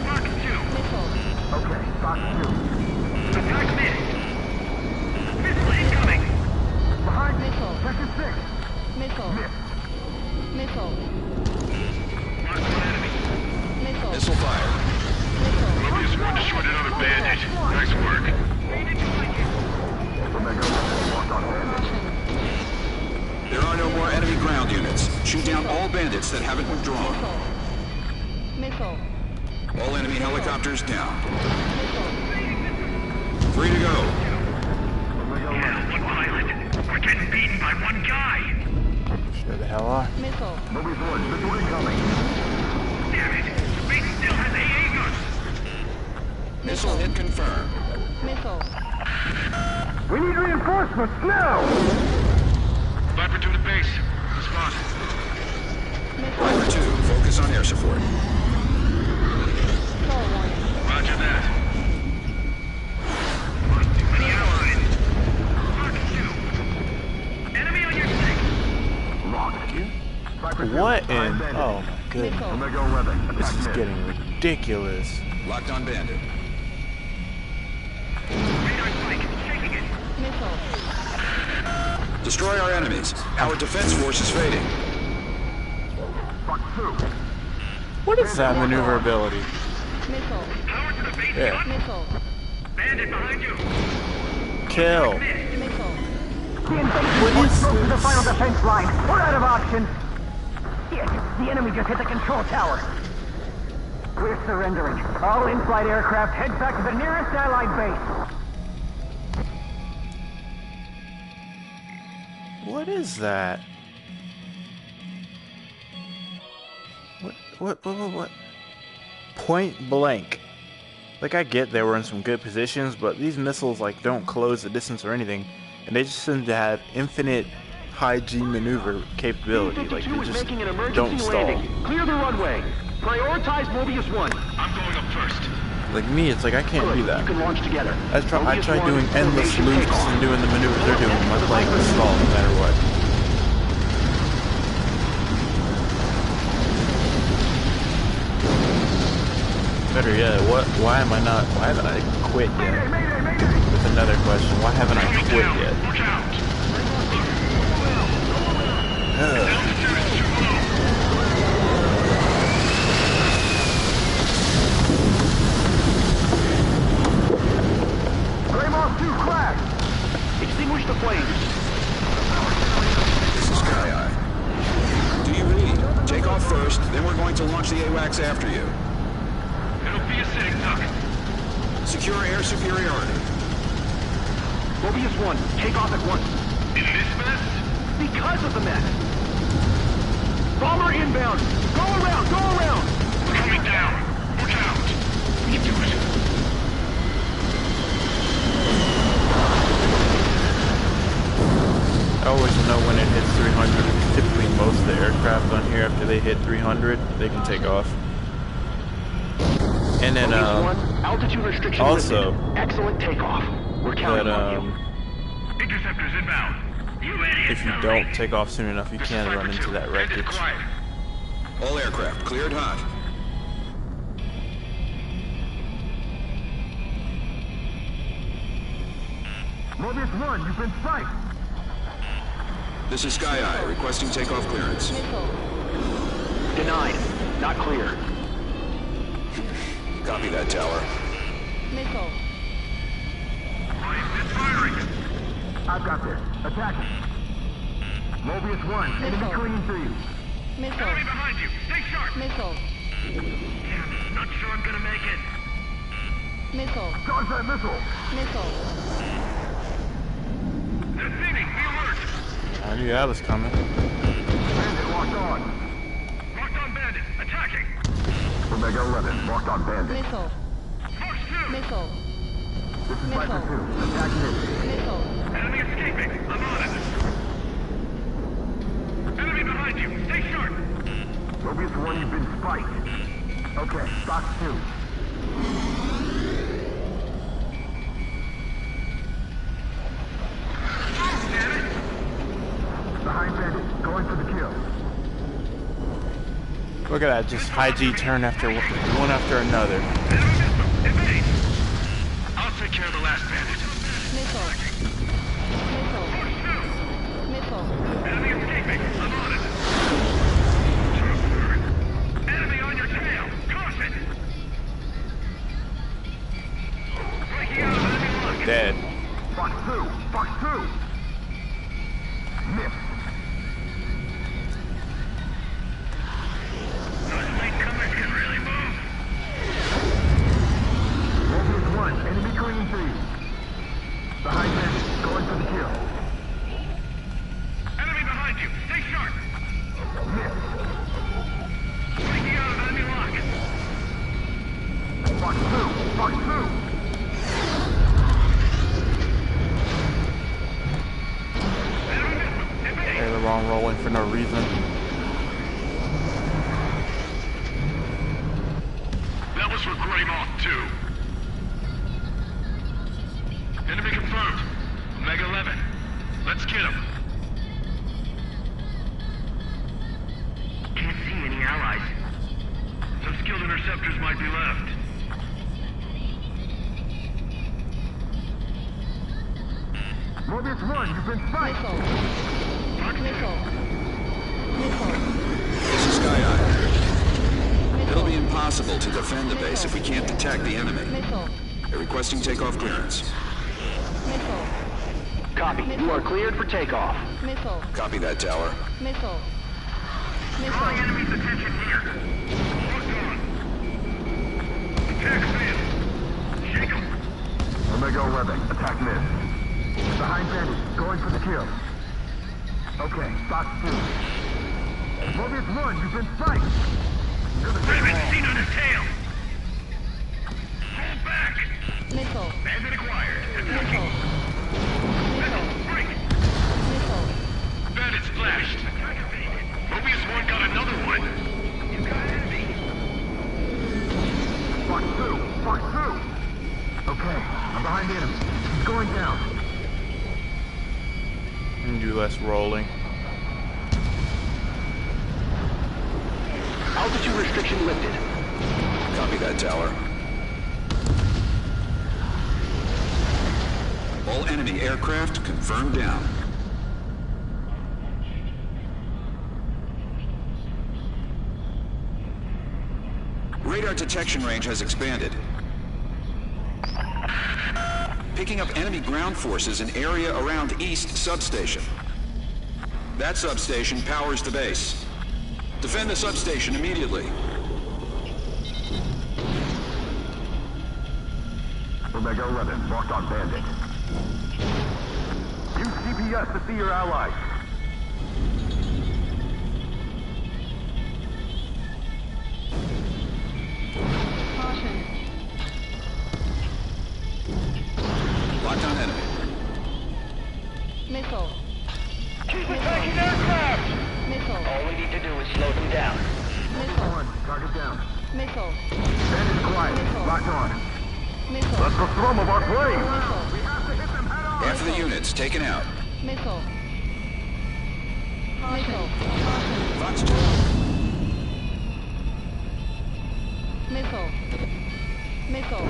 C: Fox 2.
F: Missile.
B: Okay, Fox 2.
C: Attack missed. Missile incoming.
B: Behind me.
F: Missile.
B: Sector 6.
F: Missile.
B: Missed.
F: Missile.
C: Mark one enemy.
F: Missile.
G: Missile fired.
F: Missile.
C: Mobius 1 destroyed another bandit. Nice work.
B: Omega 11, locked on bandit.
F: Caution.
G: There are no more enemy ground units. Shoot down all bandits that haven't withdrawn.
F: Missile.
G: All enemy helicopters down.
F: Missile.
G: Free to go.
B: Omega 11.
C: One pilot. We're getting beaten by one guy.
A: Sure the hell are.
F: Missile.
B: Mobius 1, missile incoming.
C: Damn it. The base still has AA guns.
G: Missile hit confirmed.
F: Missile.
B: We need reinforcements now!
C: Viper to the base. Respond.
G: Viper 2, focus on air support.
F: Control warning.
C: Roger that. Enemy allied. Fox 2. Enemy on your 6.
B: Locked. Viper 2,
A: What
B: behind
A: in?
B: bandit.
A: Oh my goodness.
F: Missile.
B: Omega 11,
A: This
B: attack
A: is
B: missed.
A: getting ridiculous.
G: Locked on bandit.
C: Radar spike. Shaking it.
F: Missile.
G: Destroy our enemies. Our defense force is fading.
B: Fox 2.
A: What is that maneuverability?
F: Missile.
C: Power to the base
A: Yeah.
C: gun.
F: Missile.
C: Bandit behind you.
A: Kill.
F: Missile.
A: What is
B: To the
A: this?
B: final defense line. We're out of options. Yes, the enemy just hit the control tower. We're surrendering. All in-flight aircraft head back to the nearest Allied base.
A: What is that? What? Point blank. Like, I get they were in some good positions, but these missiles, like, don't close the distance or anything. And they just seem to have infinite high G maneuver capability. Like,
E: B-52
A: they
E: is
A: just
E: making an
A: don't
E: emergency
A: stall.
E: landing. Clear the runway. Prioritize Mobius 1.
C: I'm going up first.
A: Like me, it's like I can't
E: Good.
A: do that.
E: You can launch together.
A: I
E: Mobius
A: tried
E: 1,
A: doing endless
E: formation
A: loops
E: takeoff.
A: and doing the maneuvers they're doing. My plane was stalled no matter what. Better yet, why haven't I quit yet? With another question, why haven't I quit yet?
C: Look out.
G: This is Sky Eye. Do you read? Take off first, then we're going to launch the AWACS after you.
C: It'll be a sitting duck.
G: Secure air superiority.
E: Mobius 1, take off at once.
C: In this mess?
E: Because of the mess. Bomber inbound. Go around, go around.
C: Coming down. Look out. We can do it.
A: I always know when it hits 300. Typically, most of the aircraft on here, after they hit 300, they can take off. And then,
E: Mobius 1, altitude restriction
A: also,
E: lifted. Excellent takeoff. We're counting on you.
C: Interceptors inbound. You idiots.
A: if you don't take off soon enough, you can run into that wreckage.
G: All aircraft cleared hot.
B: Mobius 1, you've been spiked.
G: This is Sky Eye, requesting takeoff clearance.
F: Missile.
E: Denied. Not clear.
G: Copy that, Tower.
F: Missile.
C: It's firing.
B: I've got this. Attack it. Mobius 1, enemy
F: Missile.
B: clinging to you.
F: Missile.
C: Enemy behind you. Stay sharp.
F: Missile.
C: Damn, not sure I'm gonna make it.
F: Missile.
B: Dodge that missile.
F: Missile.
C: They're thinning. Be alert.
A: I knew that was coming.
B: Bandit locked on.
C: Locked on bandit. Attacking.
B: Omega 11, locked on bandit.
F: Missile.
C: Force 2.
F: Missile.
B: This is
F: Missile.
B: Viper 2. Attack this.
F: Missile.
C: Enemy escaping. I'm on it. Enemy behind you. Stay sharp.
B: Mobius 1, you've been spiked. Okay, Fox 2.
C: Damn it.
B: Behind bandit, going for the kill.
A: Look at that, just high G turn after one after another.
C: Enemy missile. Evade. I'll take care of the last bandit.
F: Missile. Missile.
C: Force 2.
F: Missile.
C: Enemy escaping. I'm on it. Enemy on your tail. Caution. Breaking out of enemy lock.
A: Dead.
B: Fox 2, Fox 2. Miss.
C: Those latecomers can really move.
B: Mobius 1, enemy clinging to you. Behind bandit, going for the kill.
C: Enemy behind you. Stay sharp.
B: Miss.
C: Breaking out of enemy lock.
B: Fox 2, Fox 2.
C: Enemy missile. Evade.
A: They're the wrong rolling for no reason.
C: That was for Grey Moth 2. Enemy confirmed. Omega 11. Let's get him. Can't see any allies. Some skilled interceptors might be left.
B: Mobius 1, you've been spiked.
F: Missile. Missile. Missile.
G: This is Sky Eye. It'll be
F: Missile.
G: impossible to defend the base if we can't detect the enemy.
F: Missile.
G: They're requesting takeoff clearance.
F: Missile.
E: Copy. You are cleared for takeoff.
F: Missile.
G: Copy that, Tower.
F: Missile.
C: Drawing
F: Missile.
C: enemy's attention here. Locked on. Attack failed. Shake him.
B: Omega 11, attack miss. Behind bandit, going for the kill. Okay, Fox 2. Mobius 1, you've been spiked. You're the
C: Raven
B: ball.
C: seen on his tail. Hold back.
F: Missile.
C: Bandit acquired. Attacking.
F: Missile.
C: Missile. Break.
F: Missile.
C: Bandit splashed. Mobius 1 got another one. You got enemy.
B: Fox 2, Fox 2. Okay, I'm behind the enemy. He's going down.
A: And do less rolling.
E: Altitude restriction lifted.
G: Copy that, Tower. All enemy aircraft confirmed down. Radar detection range has expanded. picking up enemy ground forces in area around East Substation. That substation powers the base. Defend the substation immediately.
B: Omega 11, locked on Bandit. Use GPS to see your allies.
F: Caution.
G: Locked on enemy.
F: Missile.
C: Keep attacking aircraft!
F: Missile.
E: All we need to do is slow them down.
F: Missile.
B: Target down.
F: Missile.
B: Bandit quiet.
F: Missile.
B: Locked on.
F: Missile.
B: That's the thrum of our plane.
F: Missile.
B: We have to hit them head on.
G: Half of the units taken out.
F: Missile. Missile.
G: Fox 2.
F: Missile. Missile.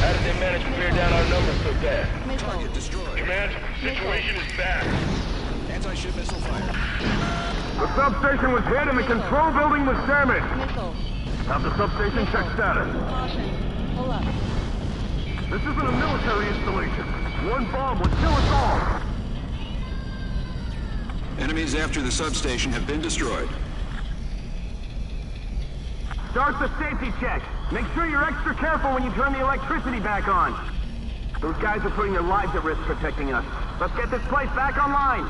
C: How did they manage to bear down our numbers so fast?
F: Missile.
G: Target destroyed.
C: Command, situation is bad.
G: Anti-ship missile fire.
B: The substation was hit and the control building was damaged.
F: Missile.
B: Have the substation check status.
F: Caution. Pull up.
B: This isn't a military installation. One bomb would kill us all.
G: Enemies after the substation have been destroyed.
B: Start the safety check. Make sure you're extra careful when you turn the electricity back on. Those guys are putting their lives at risk protecting us. Let's get this place back online.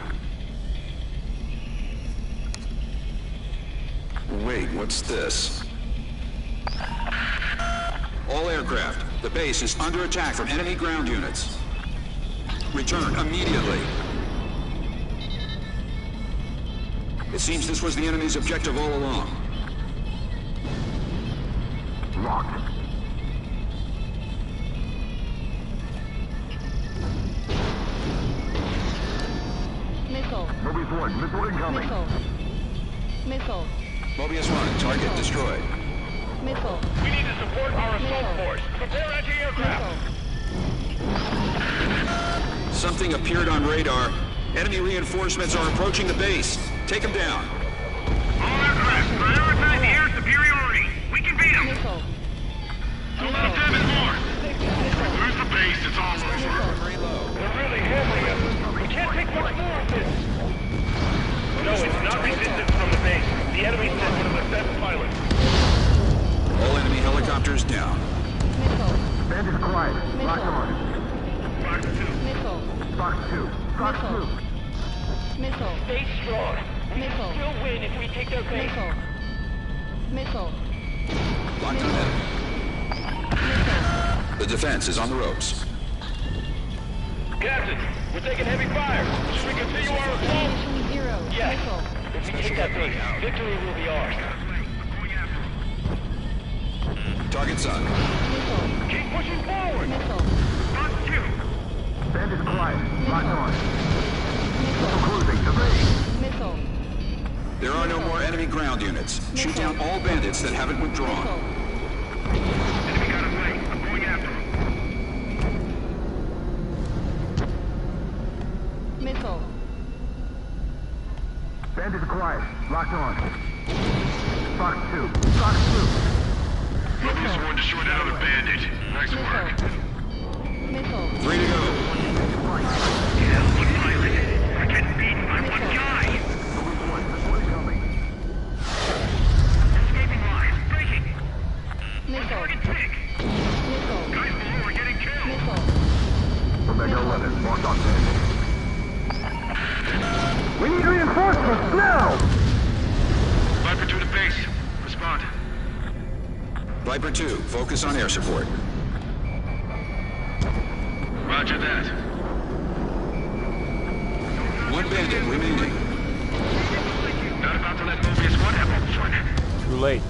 G: Wait, what's this? All aircraft, the base is under attack from enemy ground units. Return immediately. It seems this was the enemy's objective all along.
B: Locked.
F: Missile.
B: Mobius 1, missile incoming.
F: Missile. Missile.
G: Mobius 1, target destroyed.
F: Missile.
C: We need to support our assault
F: Missile.
C: force. Prepare anti-aircraft.
F: Missile.
G: Something appeared on radar. Enemy reinforcements are approaching the base. Take them down.
C: All aircraft, prioritize the air superiority. We can beat them.
F: Missile.
C: Don't let them damage more.
F: Missile.
C: Lose the base, it's all over.
F: Missile.
C: They're really hammering us. We can't take much more of this. No, it's not resistance from the base. The enemy sent one of the best pilots.
G: All enemy helicopters down.
F: Missile.
B: Bandit quiet. Locked on.
C: Fox 2.
F: Missile.
B: Fox 2. Fox 2.
F: Missile.
C: Stay strong.
F: Missile.
C: We'll win if we take their base.
F: Missile. Missile.
G: Locked on enemy.
F: Missile.
G: The defense is on the ropes.
C: Captain, we're taking heavy fire. Should we continue our assault?
F: Mission 0.
C: Yes.
F: Missile.
C: If we take that base, victory will be ours.
G: Target side.
F: Missile.
C: Keep pushing forward.
F: Missile.
C: Fox 2.
B: Bandit quiet. Locked on.
F: Missile.
B: Closing the base.
F: Missile.
G: There are no more enemy ground units. Shoot down all bandits that haven't withdrawn.
C: Enemy got us late. I'm going after him.
F: Missile.
B: Bandit quiet. Locked on. Fox 2. Fox 2.
C: Mobius 1 destroyed another bandit. Nice work.
F: Missile.
G: 3 to go.
C: Yeah, one pilot. We're getting beaten by one guy.
B: Mobius 1, missile incoming.
C: Escaping lines. Breaking.
F: Missile.
C: Target pick.
F: Missile.
C: Guys below are getting killed.
F: Missile.
B: Omega 11, locked on Bandit. We need reinforcements now!
C: Viper 2 to base. Respond.
G: Viper 2, focus on air support.
C: Roger that.
G: One bandit remaining.
C: Not about to let Mobius 1 have all the fun.
A: Too late.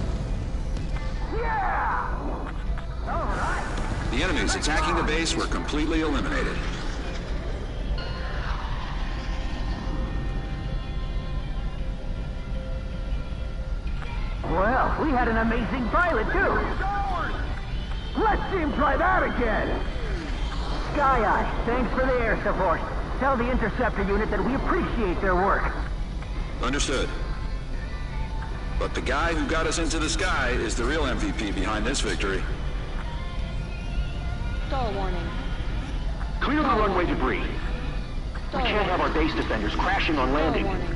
G: The enemies attacking the base were completely eliminated.
E: Well, we had an amazing pilot, too.
B: Let's see him try that again!
E: Sky Eye, thanks for the air support. Tell the interceptor unit that we appreciate their work.
G: Understood. But the guy who got us into the sky is the real MVP behind this victory.
F: Stall warning.
E: Clear the runway debris. We
F: Stall
E: can't have our
F: warning.
E: base defenders crashing on
F: Stall
E: landing.
F: warning.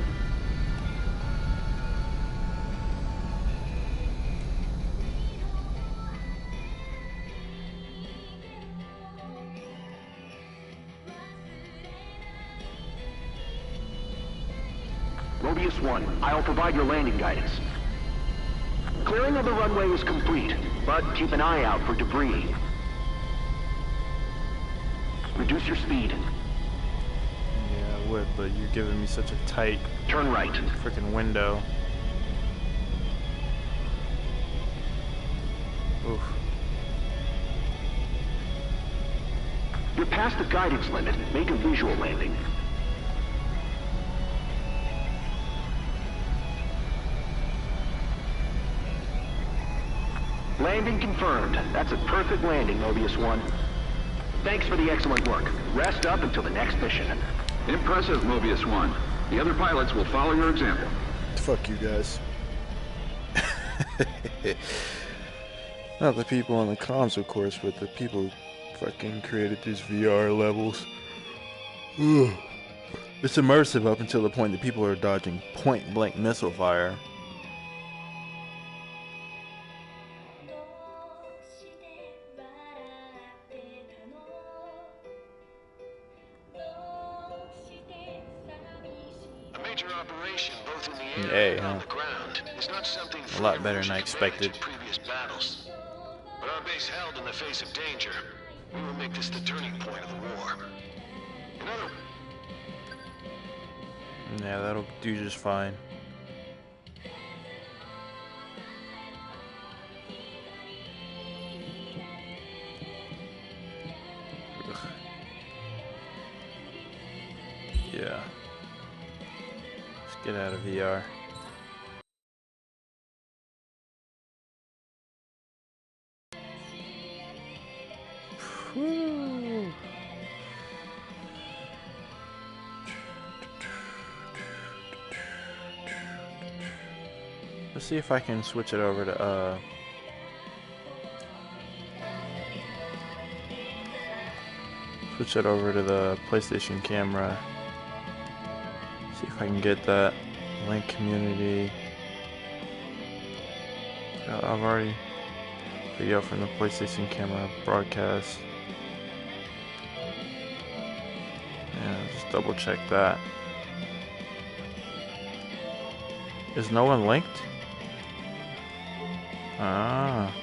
E: Mobius 1, I'll provide your landing guidance. Clearing of the runway is complete, but keep an eye out for debris. Reduce your speed.
A: Yeah, I would, but you're giving me such a tight
E: Turn right.
A: freaking window. Oof.
E: You're past the guidance limit. Make a visual landing. Landing confirmed. That's a perfect landing, Mobius 1. Thanks for the excellent work. Rest up until the next mission.
G: Impressive, Mobius 1. The other pilots will follow your example.
A: Fuck you guys. Not the people on the comms, of course, but the people who fucking created these VR levels. Ugh. It's immersive up until the point that people are dodging point-blank missile fire.
D: A major operation both in the air
A: Yay,
D: and on
A: huh?
D: the ground is not something
A: A lot
D: Free
A: better than I
D: Revolution could manage
A: expected.
D: in previous battles. But our base held in the face of danger. We will make this the turning point of the war. In other
A: Yeah, that'll do just fine. Ugh. Yeah. Let's get out of VR. Whew. Let's see if I can switch it over to switch it over to the PlayStation camera. See if I can get that link community. I've already video from the PlayStation camera broadcast. Yeah, just double check that. Is no one linked? Ah.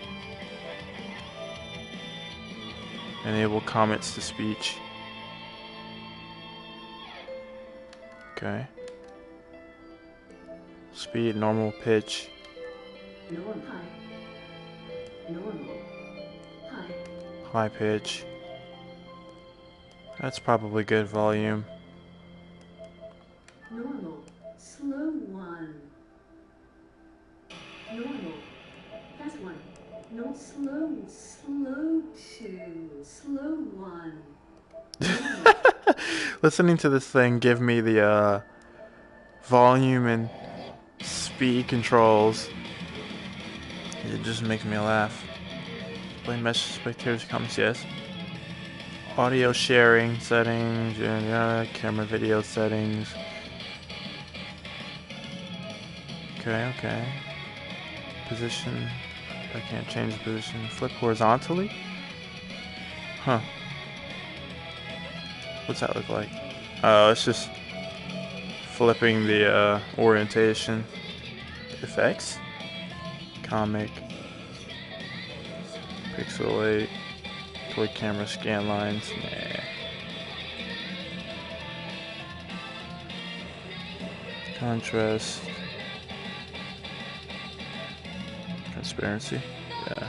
A: Enable comments to speech. Okay. Speed, normal pitch.
I: Normal, high. Normal, high.
A: High pitch. That's probably good volume.
I: Normal, slow one. Normal, fast one. No, slow, slow two. Slow one.
A: Listening to this thing give me the volume and speed controls. It just makes me laugh. Play message spectators comments, yes. Audio sharing settings, yeah, camera video settings. Okay. Position. I can't change the position. Flip horizontally? Huh. What's that look like? Oh, it's just flipping the orientation. Effects. Comic. Pixelate. Toy camera scan lines. Nah. Contrast. Transparency. Yeah.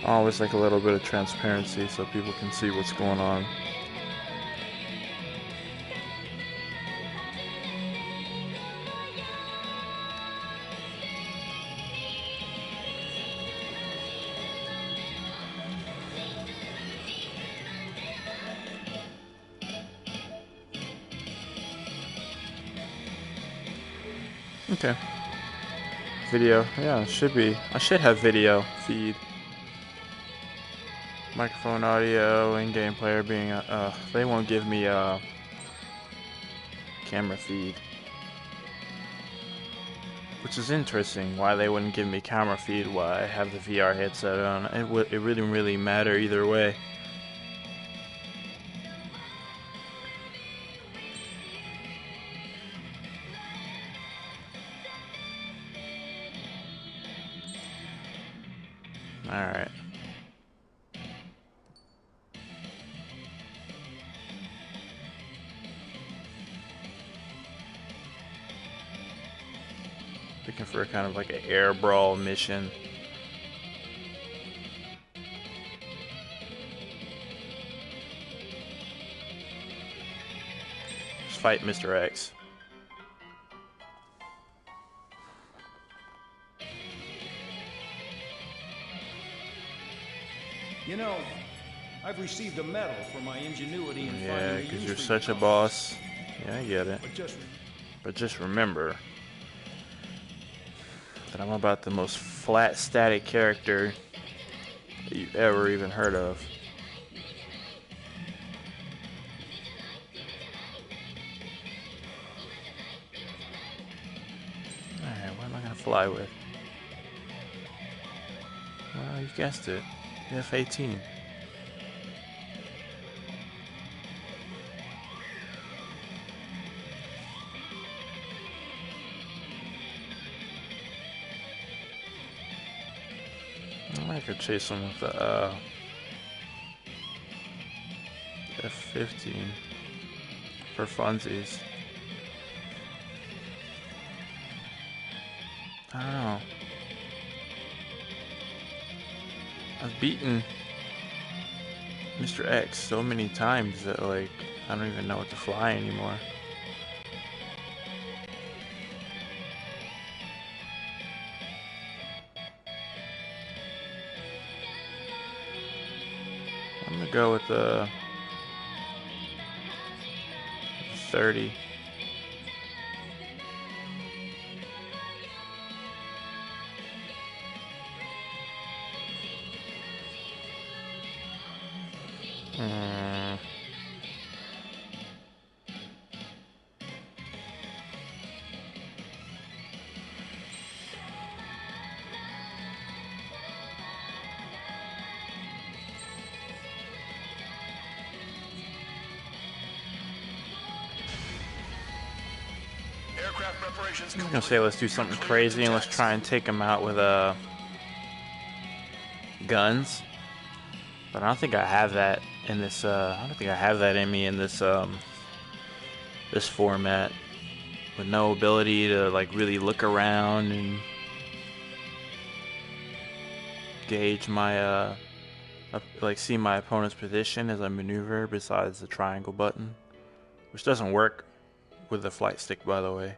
A: Always like a little bit of transparency so people can see what's going on. Okay. Video. Yeah, it should be. I should have video feed. Microphone, audio, in-game player being they won't give me camera feed, which is interesting. Why they wouldn't give me camera feed while I have the VR headset on? It wouldn't really matter either way. All right. Looking for kind of like an air brawl mission. Just fight Mr. X.
J: You know, I've received a medal for my ingenuity in
A: Yeah,
J: finding a
A: because
J: use
A: you're
J: for
A: such a
J: your
A: boss. Yeah, I get it.
J: But
A: just remember that I'm about the most flat, static character that you've ever even heard of. Alright, what am I gonna fly with? Well, you guessed it. The F-18. I could chase him with the F-15 for funsies. I don't know. I've beaten Mr. X so many times that like I don't even know what to fly anymore. I'm gonna go with the 30. I'm gonna say let's do something crazy and let's try and take him out with guns. But I don't think I have that in this. I don't think I have that in me in this this format, with no ability to like really look around and gauge my like see my opponent's position as I maneuver. Besides the triangle button, which doesn't work with the flight stick, by the way.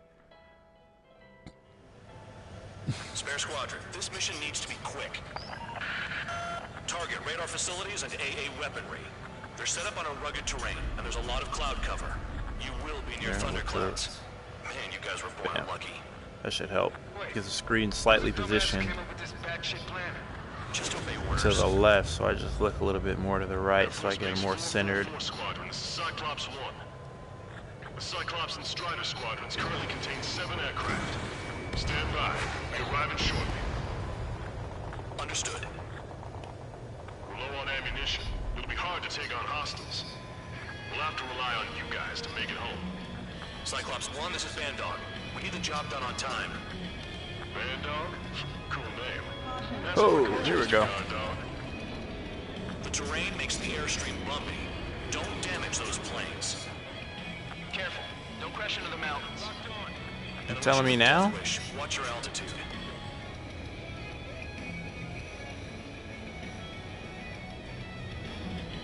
D: Spare Squadron, this mission needs to be quick. Target radar facilities and AA weaponry. They're set up on a rugged terrain, and there's a lot of cloud cover. You will be near thunderclouds. Man, you guys were born lucky.
A: That should help, because the screen's slightly positioned to the left, so I just look a little bit more to the right so I get more centered.
C: Squadron, this is Cyclops 1. The Cyclops and Strider squadrons currently contain 7 aircraft. Stand by. We're arriving shortly.
D: Understood.
C: We're low on ammunition. It'll be hard to take on hostiles. We'll have to rely on you guys to make it home.
D: Cyclops 1, this is Bandog. We need the job done on time.
C: Bandog? Cool name. That's
A: Oh,
C: what
A: here we go.
D: The terrain makes the airstream bumpy. Don't damage those planes. Careful. Don't crash into the mountains.
A: You telling me now?
D: Watch your altitude.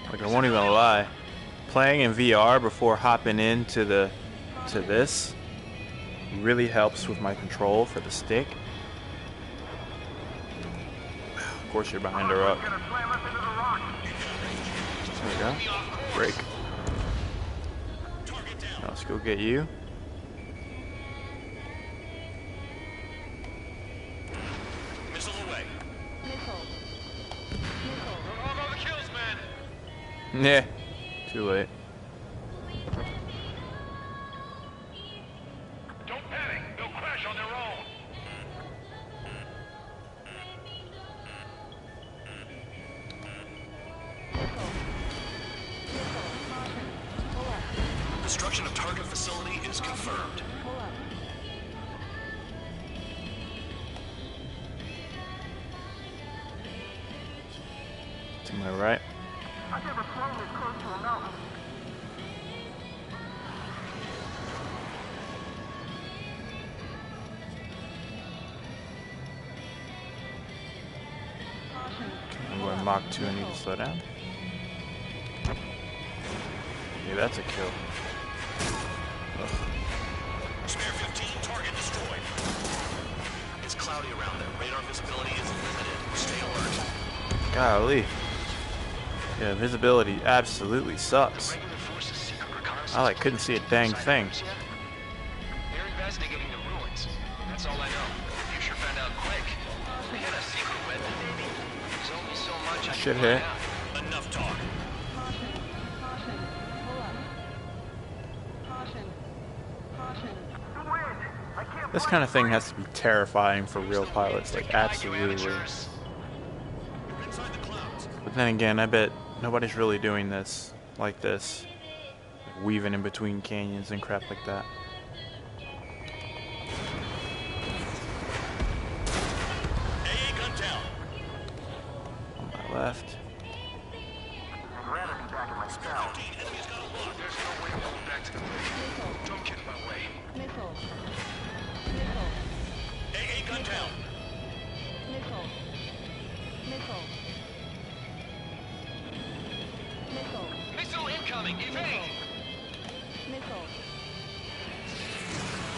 A: Like, I won't even lie. Playing in VR before hopping into this really helps with my control for the stick. Of course, you're behind her up. There we go. Break. Now let's go get you.
D: Missile away.
F: Missile.
C: Don't all go the kills, man.
A: Yeah, too late.
C: Don't panic. They'll crash on their own.
D: Destruction of target facility is confirmed.
A: To my right.
B: I've never flown this close to a mountain.
A: I'm going Mach 2, I need to slow down. Yeah, that's a kill. Ugh.
D: Spare 15, target destroyed. It's cloudy around there. Radar visibility is limited. Stay alert.
A: Golly. Yeah, visibility absolutely sucks. I like couldn't see a dang thing.
D: They're investigating the ruins. That's all I know. You sure found out quick. We had a secret weapon, maybe? There's only so much I
A: Shit
D: can
A: hit.
D: find out. Enough talk.
A: This kind of thing has to be terrifying for real pilots, like absolutely. But then again, I bet nobody's really doing this like this, like weaving in between canyons and crap like that.
D: AA gun down.
A: On my left.
B: I'd rather be back in my cell.
D: Enemy's got a lock. There's no way to go back to the base. Don't get in my way.
F: Missile.
D: AA gun down.
F: Missile. Missile. Missile.
D: Missile incoming. Evade.
F: Missile.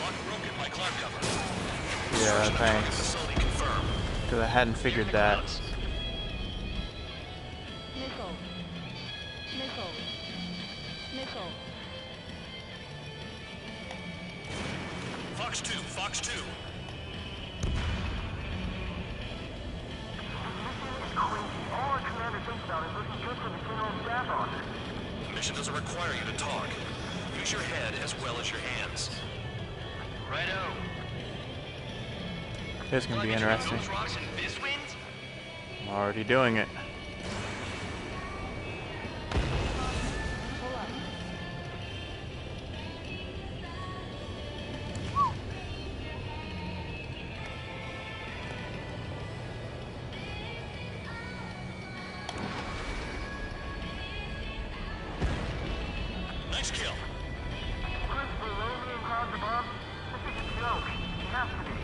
D: Lock broken by cloud cover.
A: Yeah,
D: Target
A: thanks.
D: facility confirmed.
A: Because I hadn't figured that.
F: Missile. Missile. Missile.
D: Fox 2, Fox 2.
B: All our commander thinks about is looking good for the general staff office.
D: The mission doesn't require you to talk. Use your head as well as your hands. Righto.
A: This can be interesting.
D: Those rocks and biz winds?
A: I'm already doing it.
F: Pull up.
D: Nice kill.
B: Christopher, Rosie and clouds above? This is a joke. It has to be.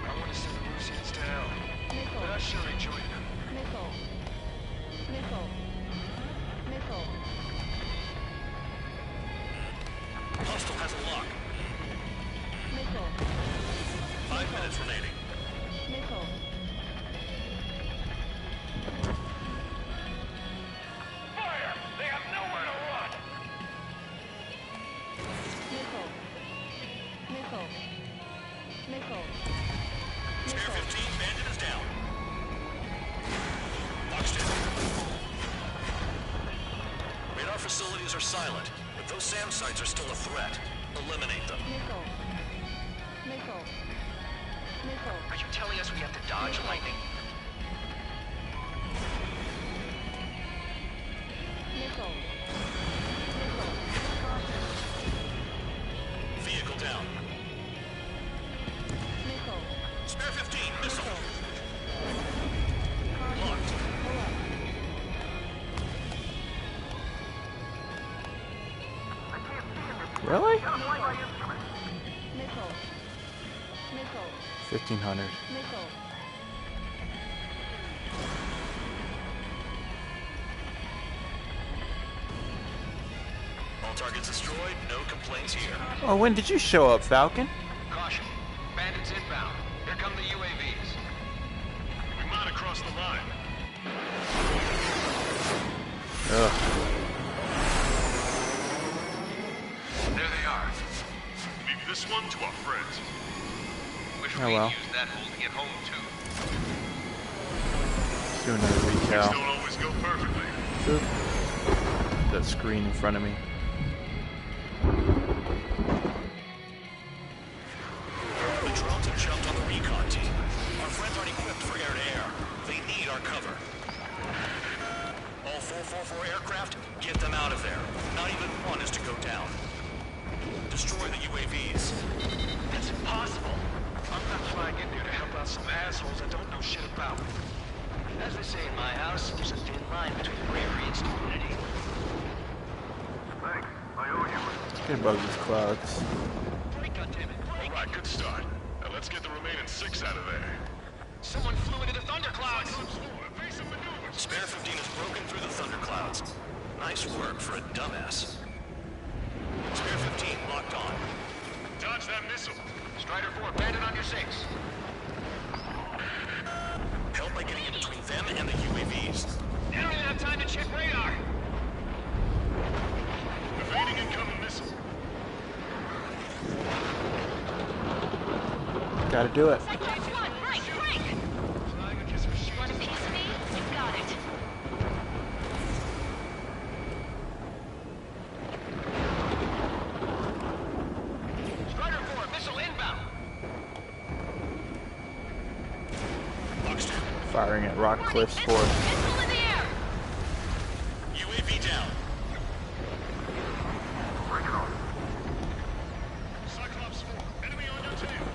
D: I want to send the Russians to hell.
F: Missile.
D: But I sure enjoyed them.
F: Missile. Missile. Missile.
D: Hostile has a lock.
F: Missile.
D: 5 minutes remaining.
F: Missile.
C: Fire! They have nowhere to run!
F: Missile. Missile. Missile.
D: Spare 15, bandit is down. Boxed in. Radar facilities are silent, but those SAM sites are still a threat. Eliminate them.
F: Missile. Missile. Missile.
D: Are you telling us we have to dodge lightning?
F: Missile.
D: Vehicle down.
F: Missile.
D: Spare 15, missile. Locked.
F: Pull up.
A: Really?
F: Missile. Missile.
A: 1500.
F: Missile.
D: All targets destroyed, no complaints here.
A: Oh, when did you show up, Falcon?
D: Caution. Bandits inbound. Here come the UAVs.
C: We might have crossed the line.
A: Ugh.
C: There they are. Leave this one to our friends.
D: Wish
A: Oh well.
D: used that hole to get home too.
A: Do another
C: Things
A: recal.
C: don't always go perfectly.
A: Boop. that screen in front of me.
D: The drones have jumped on the recon team. Our friends aren't equipped for air-to-air. They need our cover. All 444 aircraft, get them out of there. Not even one is to go down. Destroy the UAVs.
C: That's impossible. I'm not flying in there to help out some assholes I don't know shit about. As they say in my house, there's a thin line between bravery and stupidity.
B: Thanks. I owe you.
A: Get above these clouds.
C: Alright, good start. Now let's get the remaining 6 out of there. Someone flew into the thunderclouds!
D: Spare 15 has broken through the thunderclouds. Nice work for a dumbass. Spare 15 locked on.
C: Dodge that missile. Strider 4, bandit on your 6.
D: Help by getting in between them and the UAVs.
C: They don't even have time to check radar. Evading incoming missile.
A: Gotta do it.
K: Cyclops 1, break! Want a piece of me? You got it.
C: Strider 4, missile inbound.
D: Box 2.
A: Firing at Rock Cliffs Fort.
K: Missile in the air!
D: UAV down.
C: Cyclops 4, enemy on your tail.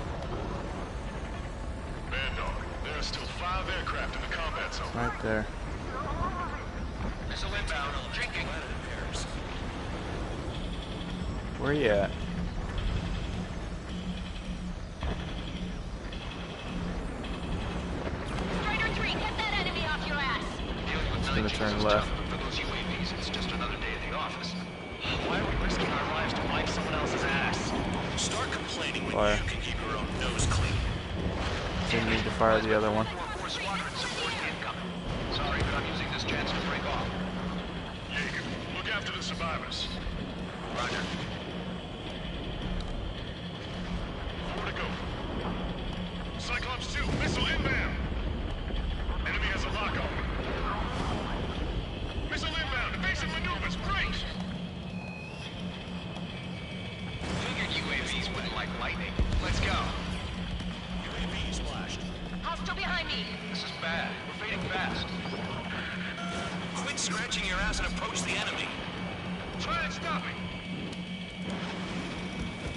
C: Bad dog, there are still 5 aircraft in the combat zone.
A: Right there.
C: Missile inbound, drinking.
A: Where you at?
K: Strider 3, get that enemy off your ass!
A: It's gonna turn left.
C: For those UAVs, it's just another day at the office. Why are we risking our lives to wipe someone else's ass?
D: Start complaining when
A: Fire.
D: you can keep your own nose clean.
A: Didn't need to fire the other one.
C: 4 squadron support incoming. Sorry, but I'm using this chance to break off. Jaeger, look after the survivors. Roger. 4 to go. Cyclops 2, missile inbound. Enemy has a lock on. Missile inbound, evasive maneuvers, break! Figured UAVs wouldn't like lightning. Let's go.
D: UAV splashed.
K: Hostile behind me!
C: This is bad. We're fading fast.
D: Quit scratching your ass and approach the enemy.
C: Try and stop me.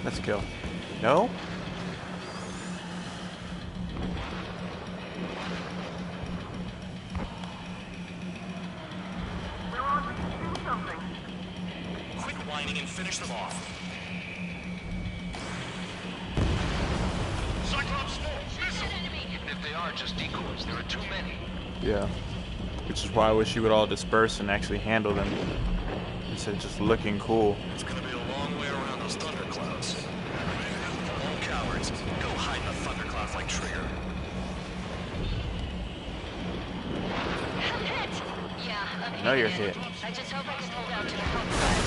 A: Let's kill. No?
D: Quit whining and finish them off.
C: Cyclops 4, missile! Even if they are just decoys, there are too many.
A: Yeah. Which is why I wish you would all disperse and actually handle them. Instead of just looking cool.
D: It's gonna be a long way around those thunderclouds. All cowards, go hide in the thunderclouds like Trigger.
K: I'm hit! Yeah, I'm hit.
A: I know you're hit.
K: I just hope I can hold out to the front side.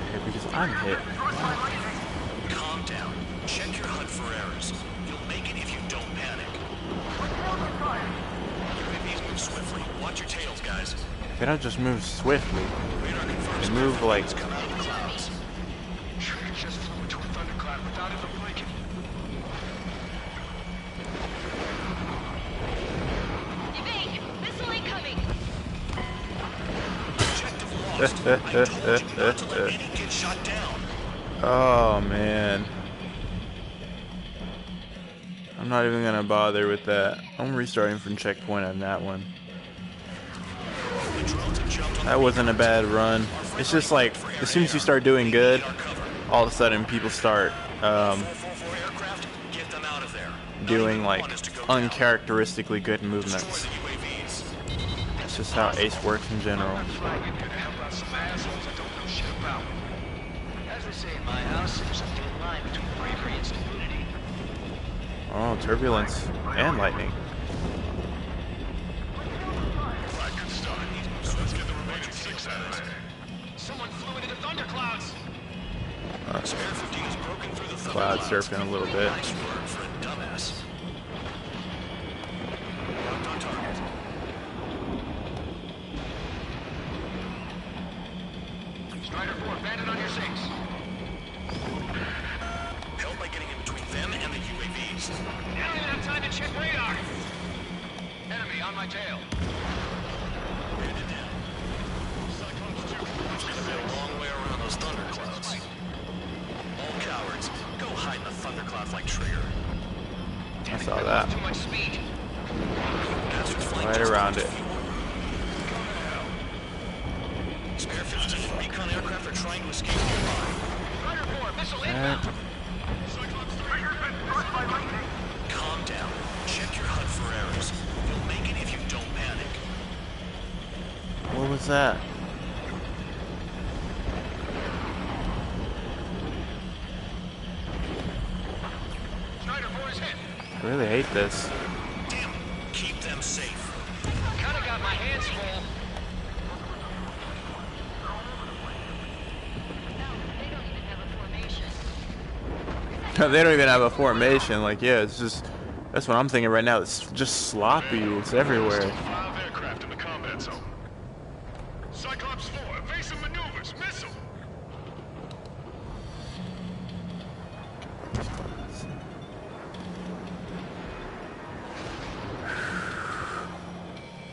A: Okay, because I'm hit.
D: Calm down. Check your HUD for errors. You'll make it if you don't panic. UAVs move swiftly. Watch your tails, guys.
A: They don't just move swiftly.
D: Radar confirms
A: They move like...
D: come out of the clouds.
C: Trigger just flew into a thundercloud without even blinking.
K: Evade! Missile incoming!
D: Objective lost. I told you not to let any get shot down.
A: Oh, man. I'm not even gonna bother with that. I'm restarting from checkpoint on that one.
D: The drones have jumped on
A: That wasn't a bad run. It's just like, as soon as you start doing good, all of a sudden people start
D: 444 aircraft, get them out of there.
A: doing like uncharacteristically good movements.
D: Destroy the UAVs.
A: That's just how Ace works in general.
C: I'm flying in here to help out some assholes I don't know shit about. As they say in my house, there's a thin line between bravery and stupidity.
A: Oh, turbulence and lightning.
C: Right, good start. So let's get the remaining 6 out of there. Someone flew into the thunderclouds.
D: Spare 15 has broken through the
A: Cloud
D: thunderclouds.
A: surfing a little bit.
D: Nice work for a dumbass. Locked on target.
C: Now I don't have time to check radar. Enemy on my tail. Cyclops 2.
D: It's gonna be a long way around those thunderclouds. All cowards, go hide in the thundercloud like Trigger.
A: I saw that.
C: Too much speed.
A: Right around it.
D: Spare 15 recon aircraft are trying to escape nearby.
C: Rider 4, missile
A: And
C: inbound. Cyclops 3, you've been struck by lightning.
D: Calm down. Check your HUD for errors. You'll make it if you don't panic.
A: what was that?
C: Schneider 4 is hit.
A: I really hate this.
D: Damn it. Keep them safe.
C: Kinda got my hands full.
A: They don't even have a formation. Like, yeah, it's just, that's what I'm thinking right now. It's just sloppy. It's everywhere.
C: 5 aircraft in the combat zone. Cyclops 4, evasive maneuvers, missile.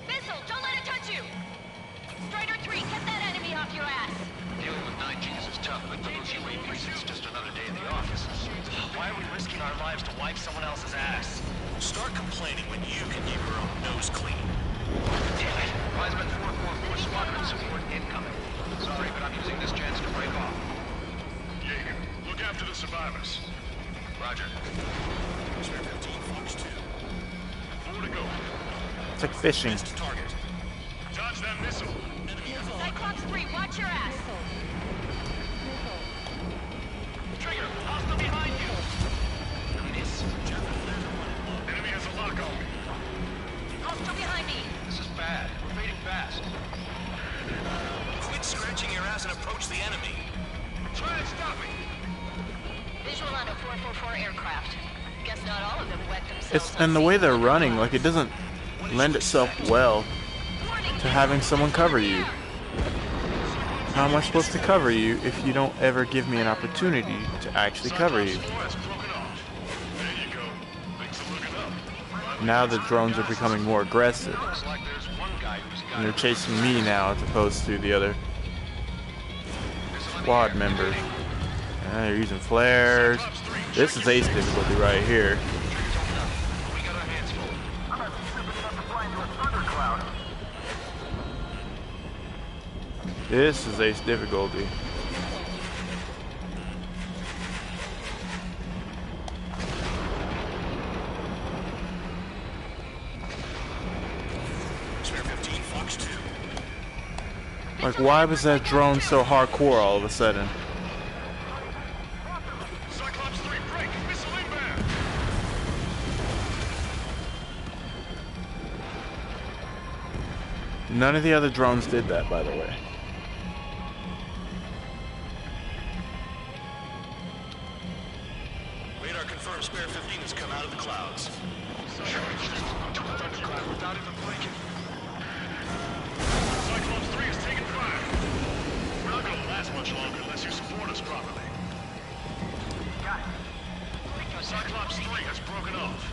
K: Missile, don't let it touch you! Strider 3, get that enemy off your ass!
D: Dealing with 9Gs is tough, but for those UAVs, it's just another day in the office. Why are we risking our lives to wipe someone else's ass? Start complaining when you can keep your own nose clean.
C: Damn it. Wiseman 444 squadron support incoming. Sorry, but I'm using this chance to break off. Jaeger, look after the survivors. Roger.
D: Spare 15, Fox 2.
C: 4 to go.
A: It's like fishing.
D: Missed target.
C: Dodge that missile.
K: Cyclops 3, watch your ass!
C: Trigger, hostile behind you.
D: Miss.
C: Enemy has a lock on me.
K: Hostile behind me!
C: This is bad. We're fading fast.
D: Quit scratching your ass and approach the enemy.
C: Try and stop me.
K: Visual on a 444 aircraft. Guess not all of them wet themselves.
A: It's, and the way they're running, like, it doesn't lend itself well to having someone cover you. How am I supposed to cover you if you don't ever give me an opportunity to actually cover you?
C: Cyclops 4 has broken off. There you go. Things are looking up.
A: Now the drones are becoming more aggressive.
C: Looks like there's one guy who's got
A: And they're chasing me now as opposed to the other squad members. And they're using flares. This is ace difficulty right here.
C: We got our hands full. I'm not stupid enough to fly into a thundercloud.
A: This is ace difficulty.
D: Spare 15, Fox 2.
A: Like, why was that drone so hardcore all of a sudden?
C: Cyclops 3, break. Missile inbound.
A: None of the other drones did that, by the way.
D: Radar confirms Spare 15 has come out of the clouds.
C: Thundercloud without even blinking. Cyclops 3 is taking fire. We're not gonna last much longer unless you support us properly. Got it. Cyclops 3 has broken off.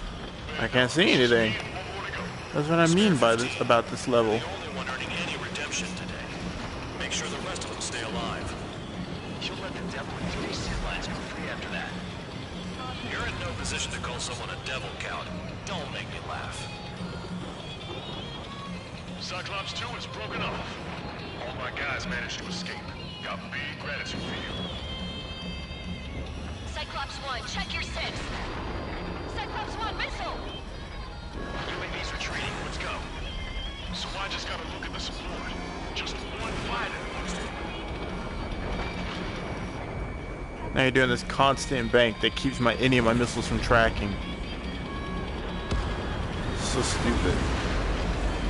A: I can't see anything.
C: One more to go.
A: That's what I mean by this, about this level.
D: The only one earning any redemption today. Make sure the rest of them stay alive. You'll let the devil in 3 sin lines go free after that. You're in no position to call someone a devil, Count. Don't make me laugh.
C: Cyclops 2 is broken off. All my guys managed to escape. Got big gratitude for you.
K: Cyclops 1, check your 6. Cyclops 1, missile!
C: UAV's retreating. Let's go. So I just gotta look at the support. Just one fighter.
A: Now you're doing this constant bank that keeps any of my missiles from tracking. So stupid.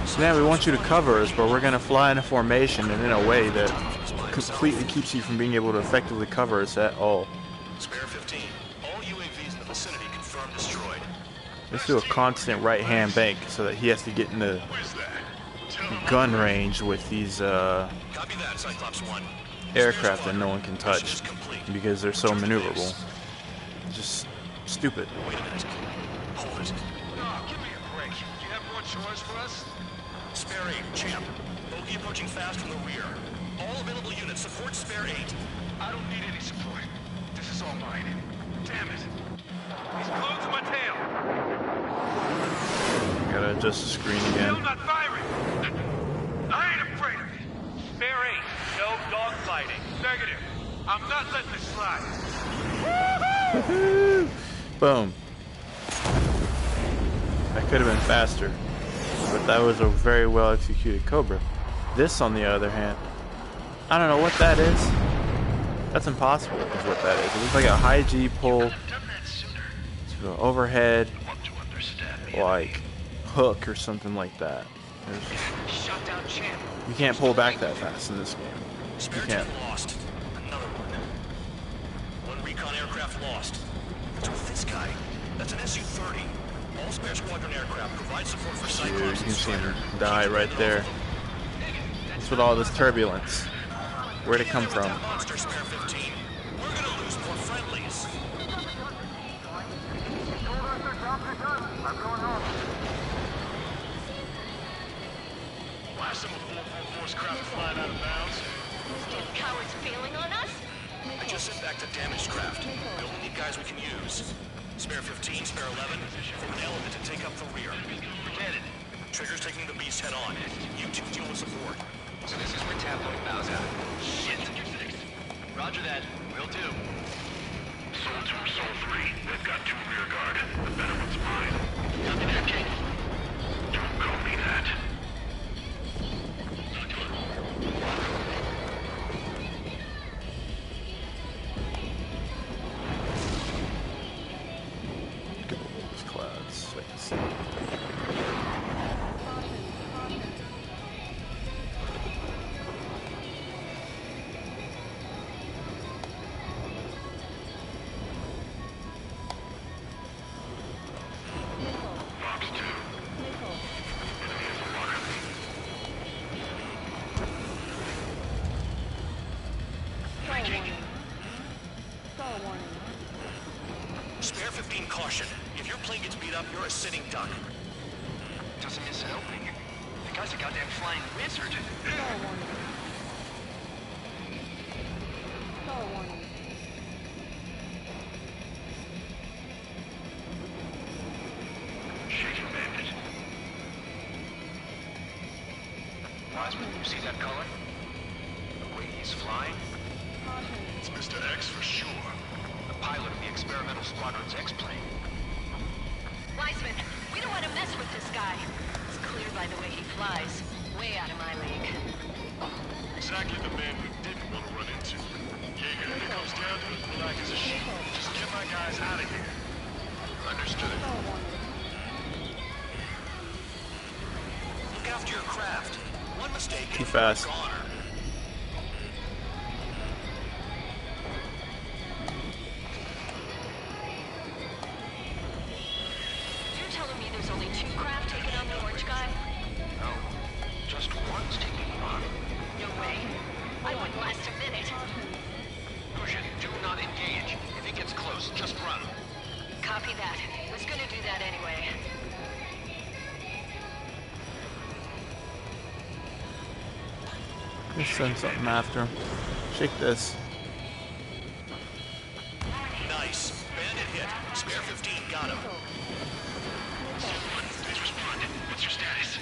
A: So now we want you to cover us, but we're gonna fly in a formation and in a way that completely keeps you from being able to effectively cover us at all.
D: Spare 15. All UAVs in the vicinity confirmed destroyed.
A: Let's do a constant right-hand bank so that he has to get in the
C: Where's that?
A: gun range with these
D: Copy that, Cyclops 1.
A: aircraft that no one can
D: Mission is
A: touch
D: complete.
A: because they're so maneuverable. Just Stupid.
D: Wait a minute. Hold it. No, give me a break. Do you have more chores for us? Spare 8, champ. Bogey approaching fast from the rear. All available units support Spare 8.
C: I don't need any support. This is all mine. Damn it. He's glued to my tail.
A: Gotta adjust the screen
C: Still
A: again.
C: not firing. I ain't afraid of it. Spare 8. No dog fighting. Negative. I'm not letting this slide.
A: Boom. That could have been faster, but that was a very well executed Cobra. This, on the other hand, I don't know what that is. That's impossible, is what that is. It looks like a high G pull, sort of overhead, like hook or something like that.
D: Shut down, champ.
A: You can't pull back that fast in this game.
D: Spare
A: You can't.
D: 10 lost. Another one. One recon aircraft lost. What's with this guy? That's an Su-30. All spare squadron aircraft provide support for
A: Dude, you
D: Cyclops
A: can
D: and
A: see him
D: Striker.
A: die right there. What's with all this turbulence? Where'd it come from?
D: Monster Spare 15. We're gonna lose more friendlies. Blast them with 444's craft flying out of bounds.
K: These cowards bailing on us?
D: I just sent back the damaged craft. We only need guys we can use. Spare 15, Spare 11, from an element to take up the rear. Forget it. Trigger's taking the beast head on. You two deal with support. So this is where Tabloid bows out. Shit. Roger that. Will do.
C: Soul 2, Soul 3. They've got 2 rear guard. The better one's mine.
D: Copy that, King.
C: Don't call me that.
A: Get over these clouds so I can see.
C: Fox 2. Enemy has a lock on me.
F: Star warning.
D: Spare 15, caution. If your plane gets beat up, you're a sitting duck. Doesn't miss an opening. The guy's a goddamn flying wizard.
F: Star warning. Star warning.
C: Shaking bandit.
D: Wiseman, you see that color? The way he's flying?
F: Caution.
C: It's Mr. X for sure.
D: The pilot of the experimental squadron's X-plane.
K: Wiseman, we don't want to mess with this guy. It's clear by the way he flies. Way out of my league.
C: Exactly the man we didn't want to run into. Jaeger, if it comes down to it, we'll act as a shield. Just get my guys out of here.
D: Understood.
F: Star warning.
D: Look after your craft. One mistake.
A: Too fast.
D: Goner.
K: You're telling me there's only 2 craft taking on the orange guy?
D: No. Just one's taking him on.
K: No way. I wouldn't last a minute.
D: Cushion, do not engage. If he gets close, just run.
K: Copy that. Was gonna do that anyway.
A: Just send something after him. Shake this.
D: Nice. Bandit hit. Spare 15 got him.
C: Please respond. What's your status?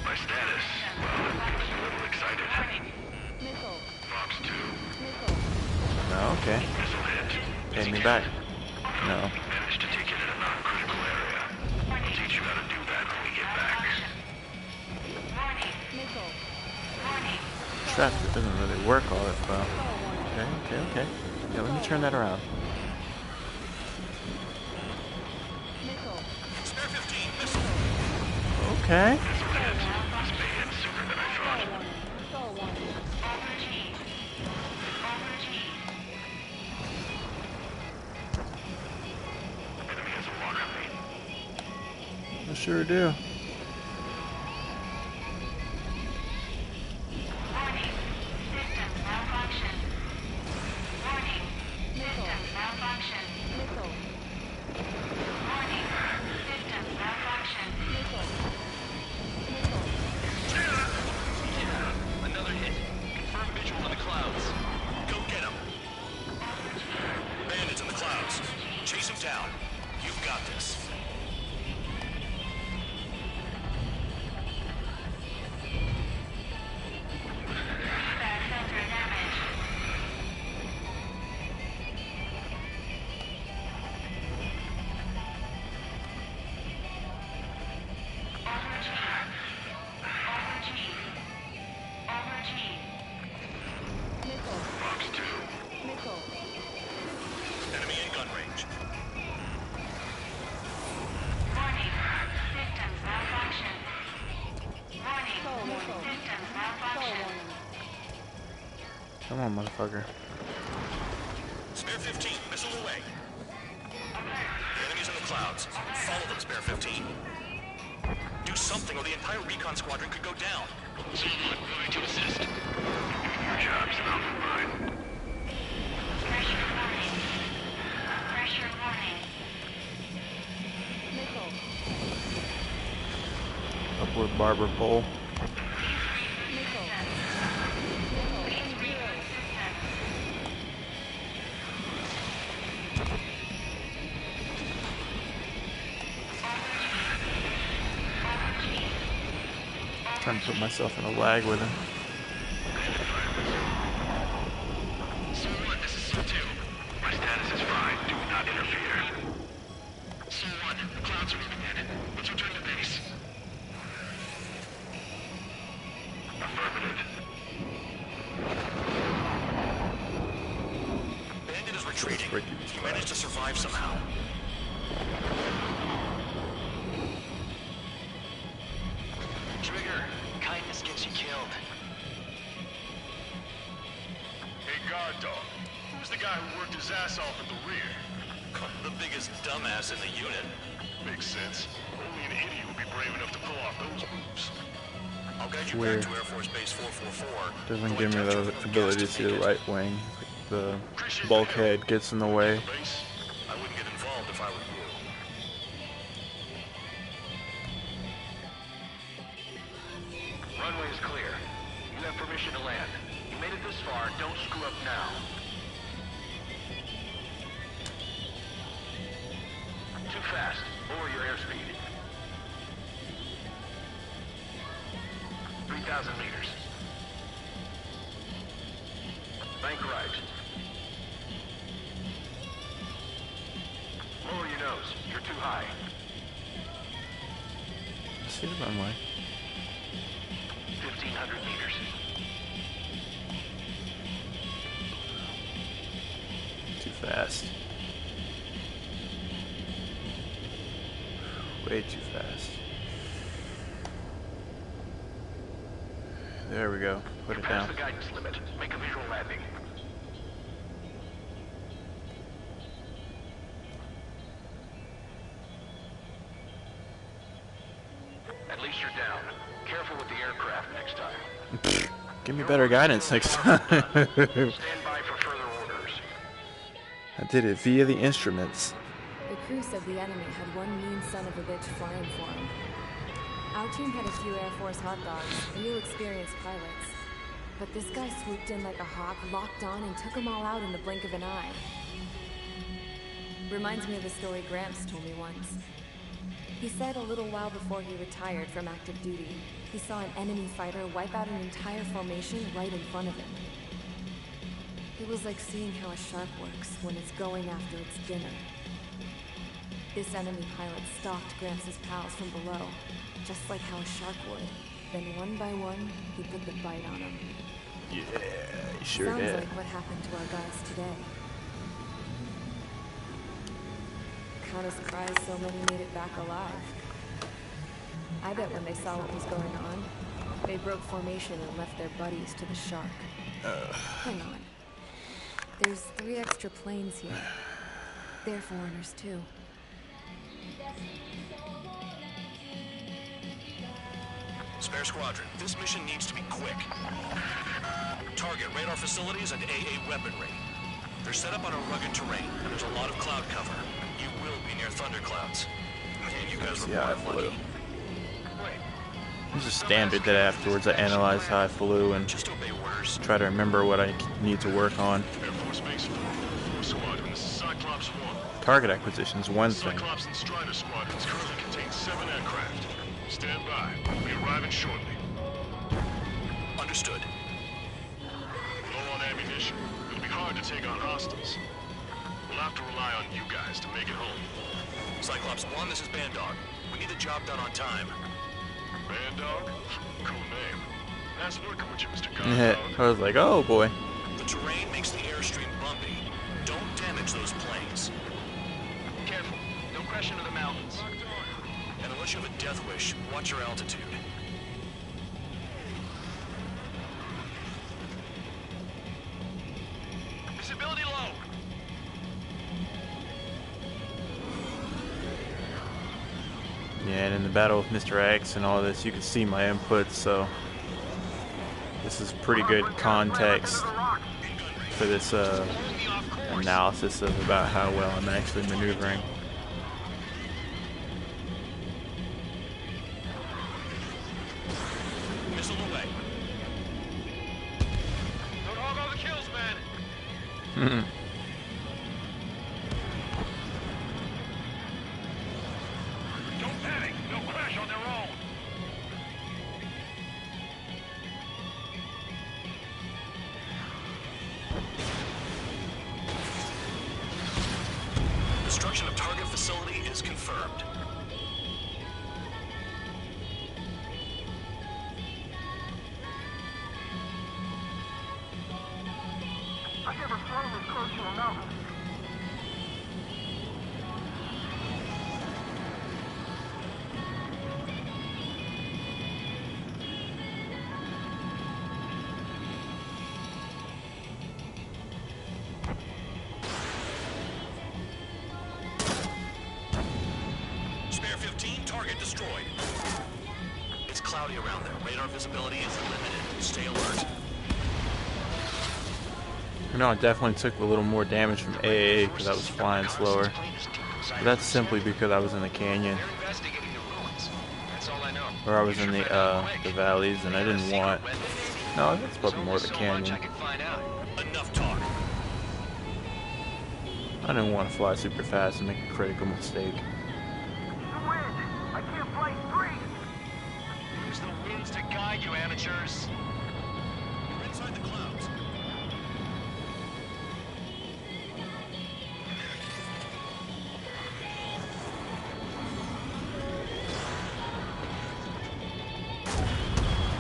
C: My status? Well, I'm a little excited.
F: Missile.
C: Fox 2.
F: Missile.
A: No, okay.
C: Missile hit.
A: Pay me back. No.
C: Managed to take it in a non-critical area. I'll teach you how to do that when we get back.
F: Missile.
A: Trap, it doesn't really work all that well. Okay. Yeah, let me turn that around.
F: Missile.
D: Spare 15, missile.
A: Okay.
C: This may end sooner than I
F: Star
C: thought.
F: warning. Star warning.
C: Enemy has a lock on me.
A: I sure do.
F: Missile.
D: town. You've got this. Enemy in gun range.
K: Warning. Systems malfunction. Warning. Systems malfunction.
A: Come on, motherfucker.
D: Spare 15, missiles away. The enemy's in the clouds. Follow them, Spare 15. Do something or the entire recon squadron could go down.
C: Someone moving to assist. Your job's about mine.
K: Pressure warning. Pressure warning.
F: Missile.
A: Upward barber pole.
F: Missile. Missile.
A: Trying to put myself in a lag with him.
C: Someone, this is SU-2. My status is fine. Do not interfere. SU-1, the clouds are moving in. Let's return to base. Affirmative.
D: Bandit is retreating.
A: Break these
D: He managed to survive somehow. Trigger, kindness gets you killed.
C: Hey, guard dog. Who's the guy who worked his ass off at the rear?
D: The biggest dumbass in the unit.
C: Makes sense. Only an idiot would be brave enough to pull off those moves.
D: I'll guide you
A: Weird.
D: back to Air Force Base 444.
A: Doesn't give me the ability to see the right wing. The bulkhead gets in the way.
D: I wouldn't get involved if I were you.
E: Runway is clear. You have permission to land. You made it this far. Don't screw up now. Too fast. Lower your airspeed. 3,000 meters. Bank right. Lower your nose. You're too high.
A: See the runway.
E: 1,500 meters.
A: Too fast. Way too fast. There we go. Put it
E: Pass
A: down.
E: the guidance limit. Make a visual landing. At least you're down. Careful with the aircraft next time.
A: Give me better guidance next time.
E: Stand by for further orders.
A: I did it via the instruments.
L: The crew said the enemy had one mean son of a bitch flying for him. Our team had a few Air Force hot dogs, real experienced pilots. But this guy swooped in like a hawk, locked on, and took them all out in the blink of an eye. Reminds me of a story Gramps told me once. He said a little while before he retired from active duty, he saw an enemy fighter wipe out an entire formation right in front of him. It was like seeing how a shark works when it's going after its dinner. This enemy pilot stalked Gramps' pals from below, just like how a shark would. Then one by one, he put the bite on them.
A: Yeah, you sure
L: Sounds
A: did.
L: like what happened to our guys today. Count us cries so many made it back alive. I bet when they saw what was going on, they broke formation and left their buddies to the shark. Hang on. There's 3 extra planes here. They're foreigners too.
D: Spare Squadron, this mission needs to be quick. Target radar facilities and AA weaponry. They're set up on a rugged terrain, and there's a lot of cloud cover. You will be near thunderclouds. And you guys were
A: Yeah, I
D: born
A: flew.
D: lucky.
A: It's just standard that afterwards I analyze how I flew and
D: Just obey orders.
A: try to remember what I need to work on.
C: Air Force Base 444 Squadron, this is Sergeant Cyclops 1.
A: Target acquisition is one thing.
C: Cyclops and Strider squadrons currently contain 7 aircraft. Stand by. We'll be arriving shortly.
D: Understood.
C: Low on ammunition. It'll be hard to take on hostiles. We'll have to rely on you guys to make it home.
D: Cyclops 1, this is Bandog. We need the job done on time.
C: Bandog? Cool name. Nice working with you, Mr.
A: Yeah,
C: Godfather.
A: I was like, oh boy.
D: The terrain makes the airstream bumpy. Don't damage those planes.
B: Careful. Don't crash into the mountains.
D: And unless you have a death wish, watch your altitude.
B: Visibility low.
A: Yeah, and in the battle with Mr. X and all this, you can see my inputs, so this is pretty good context for this analysis of about how well I'm actually maneuvering.
D: Missile away.
C: Don't hog all the kills, man. Don't panic. They'll crash on their own.
D: Destruction of target facility is confirmed.
B: I've never flown this close to a mountain.
D: Spare 15, target destroyed. It's cloudy around there. Radar visibility is limited. Stay alert.
A: You know, I definitely took a little more damage from AAA because I was flying slower. But that's simply because I was in the canyon. Or I was in the valleys and I didn't want... No, that's probably more the canyon.
D: Enough talk.
A: I didn't want to fly super fast and make a critical mistake.
B: The wind. I can't fly straight.
C: Use the winds to guide you, amateurs.
D: We're inside the clouds.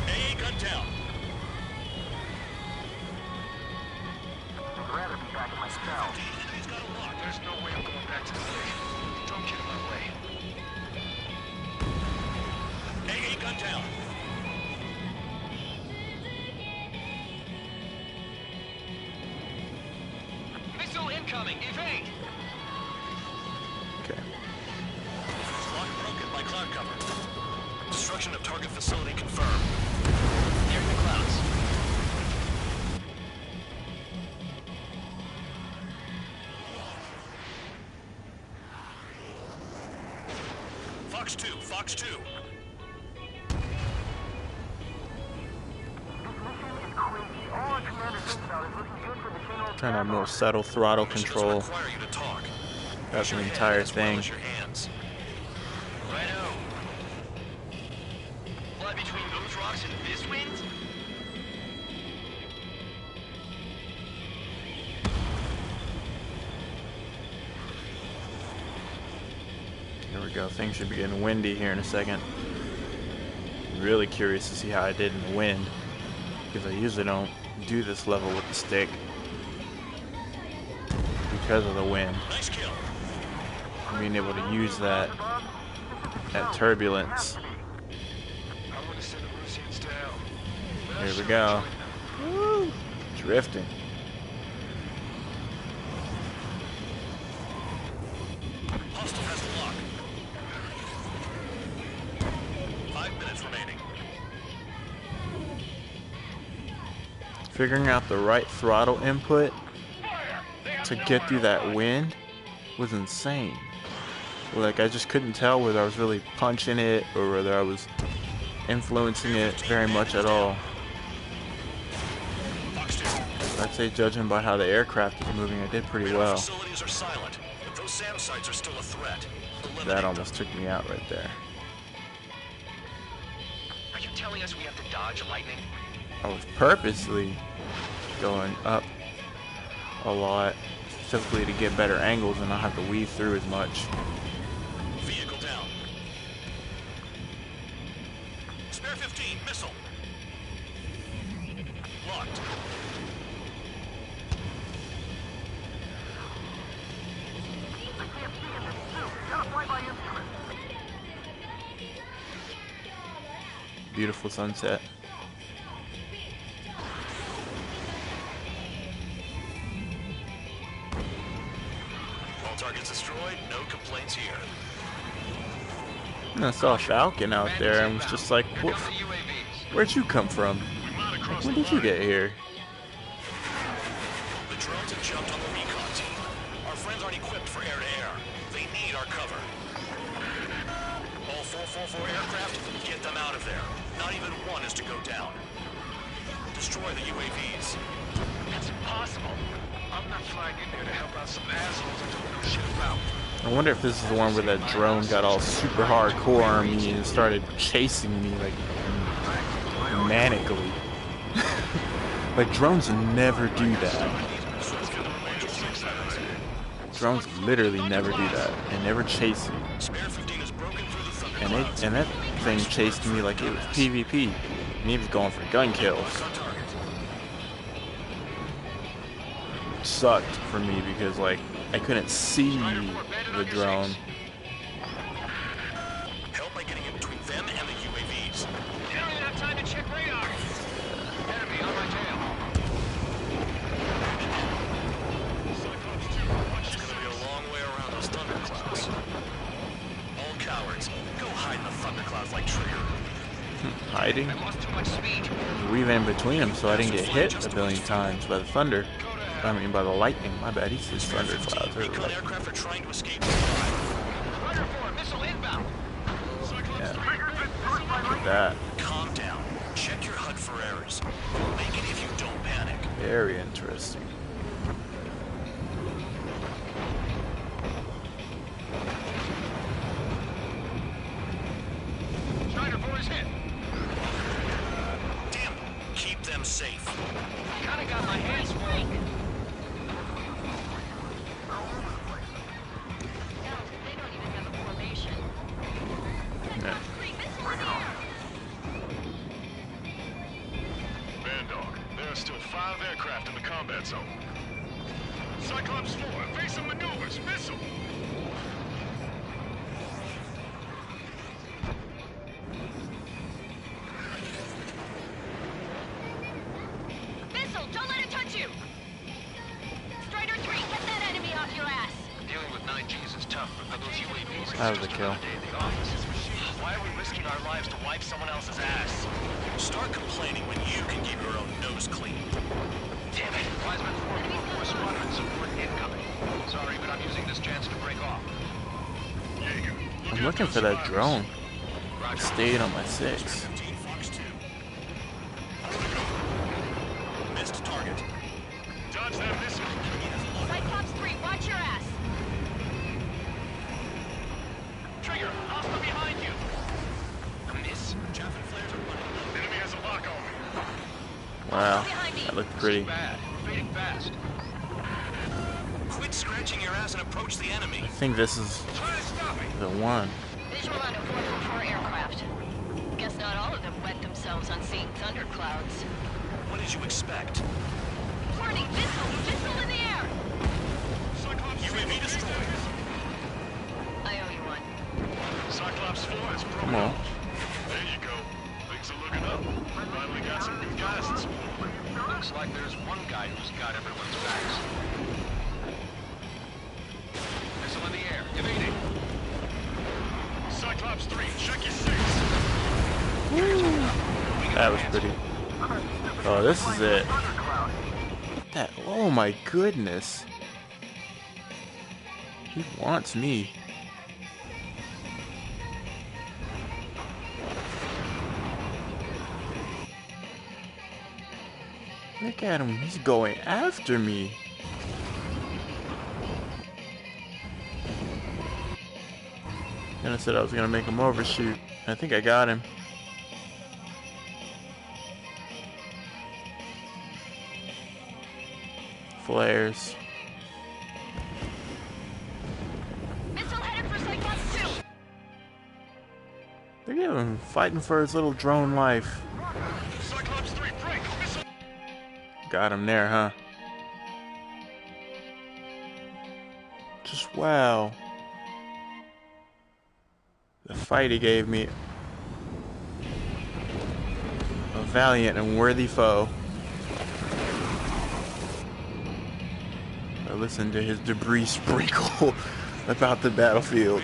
D: AA gun down.
B: I'd rather be back in my cell.
D: Enemy's got a lock.
C: There's no way I'm going back to the base. Don't get in my way.
D: AA gun down.
B: Missile incoming. Evade.
A: Okay.
D: Lock broken by cloud cover. Destruction of target facility confirmed.
B: Nearing the clouds.
D: Fox 2, Fox 2.
A: Trying to have more subtle throttle control.
D: Require you to talk.
A: That's an entire thing.
D: Your hands.
B: Righto. Fly between those rocks and this wind?
A: Here we go. Things should be getting windy here in a second. Really curious to see how I did in the wind, because I usually don't do this level with the stick because of the wind.
D: Nice kill.
A: Being able to use that turbulence.
C: I want to send the Russians to hell.
A: Here we go. Woo! Drifting.
D: Hostile has the lock. 5 minutes remaining.
A: Figuring out the right throttle input to get through that wind was insane. Like, I just couldn't tell whether I was really punching it or whether I was influencing it very much at all.
D: Fox 2.
A: I'd say judging by how the aircraft is moving, I did pretty well.
D: Facilities are silent, but those SAM sites are still a threat.
A: That almost took me out right there.
D: Are you telling us we have to dodge lightning?
A: I was purposely going up a lot, specifically to get better angles and not have to weave through as much.
D: Vehicle down. Spare 15, missile. Locked.
A: Beautiful sunset.
D: All targets destroyed, no complaints here.
A: And I saw a Falcon out there and was just like, where'd you come from? Like, when did you get here?
D: The drones have jumped on the recon team. Our friends aren't equipped for air-to-air. They need our cover. All 444 aircraft, get them out of there. Not even one is to go down. Destroy the UAVs.
C: That's impossible. I'm not flying in there to help out some assholes I don't know shit about.
A: I wonder if this is the one where that drone got all super hardcore on me and started chasing me like manically. Like drones never do that. Drones literally never do that. They never chase you. And that thing chased me like it was PvP. And he was going for gun kills. Sucked for me because like I couldn't see the drone.
D: Help by getting in between them and the UAVs.
C: You don't even have time to check radar. Enemy on my tail.
D: It's gonna be a long way around those thunderclouds. All cowards, go hide in the thunderclouds like Trigger.
A: Hiding?
C: I lost too much speed.
A: Weaving in between them so I didn't get hit a billion times by the thunder. I mean by the lightning. My bad. He says thunderclouds.
D: Recon aircraft are trying to escape.
C: Rider 4, missile inbound.
A: Yeah. Look at that.
D: Calm down. Check your HUD for errors. Make it if you don't panic.
A: Very interesting.
C: Strider 4 is hit.
D: Damn. Keep them safe.
C: Kinda got my hands full. Aircraft in the combat zone. Cyclops 4, evasive maneuvers, missile!
K: Missile, don't let it touch you! Strider 3, get that enemy off your ass!
C: Dealing with 9Gs is tough, but those UAVs...
A: That was a kill.
C: Why are we risking our lives to wipe someone else's ass?
D: Start complaining when you can keep your own nose clean.
C: Damn it. Wiseman 444 squadron support incoming. Sorry, but I'm using this chance to break off.
A: I'm looking for that drone. It stayed on my 6.
D: Missed target.
C: Dodge that missile.
K: Cyclops 3, watch your ass!
C: Trigger, hostile behind you. A miss.
D: Chaff and flares are running.
C: Enemy has a lock on me.
A: Wow, that looked pretty.
C: Bad. Fading fast.
D: Quit scratching your ass and approach the enemy.
A: I think this is the one.
K: Visual on a 444 aircraft. Guess not all of them wet themselves on seeing thunderclouds.
D: What did you expect?
K: Warning, missile in the air!
D: UAV destroyed.
K: I owe you one.
C: Cyclops 4 is broken.
A: Come on.
C: There you go. Things are looking up. Finally got some new guys this morning. Looks like there's one guy who's got everyone's backs. Missile in the air. Evading. Cyclops 3, check your 6.
A: That was pretty. Oh, this is it. That. Oh my goodness. He wants me. Look at him, he's going after me. And I said I was gonna make him overshoot. I think I got him. Flares.
K: Missile headed for Cyclops 2.
A: They're giving fighting for his little drone life.
C: Cyclops 3, break! Missile!
A: Got him there, huh? Just wow. The fight he gave me. A valiant and worthy foe. I listened to his debris sprinkle about the battlefield.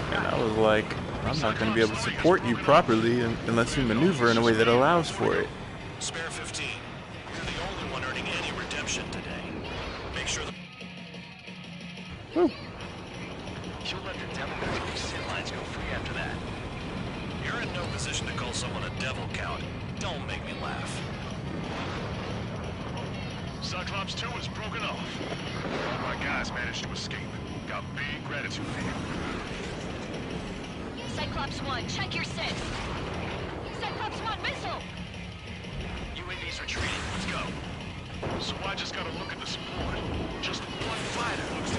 A: And I was like, I'm not going to be able to support you properly unless you maneuver in a way that allows for it.
D: Spare 15. You're the only one earning any redemption today. Make sure the...
A: Woo.
D: You'll let the devil guys with sin lines go free after that. You're in no position to call someone a devil, Count. Don't make me laugh.
C: Cyclops 2 is broken off. All my guys managed to escape. Got big gratitude for you.
K: Cyclops 1, check your 6. Cyclops 1, missile!
C: UAV's retreating. Let's go. So I just gotta look at the support. Just one fighter looks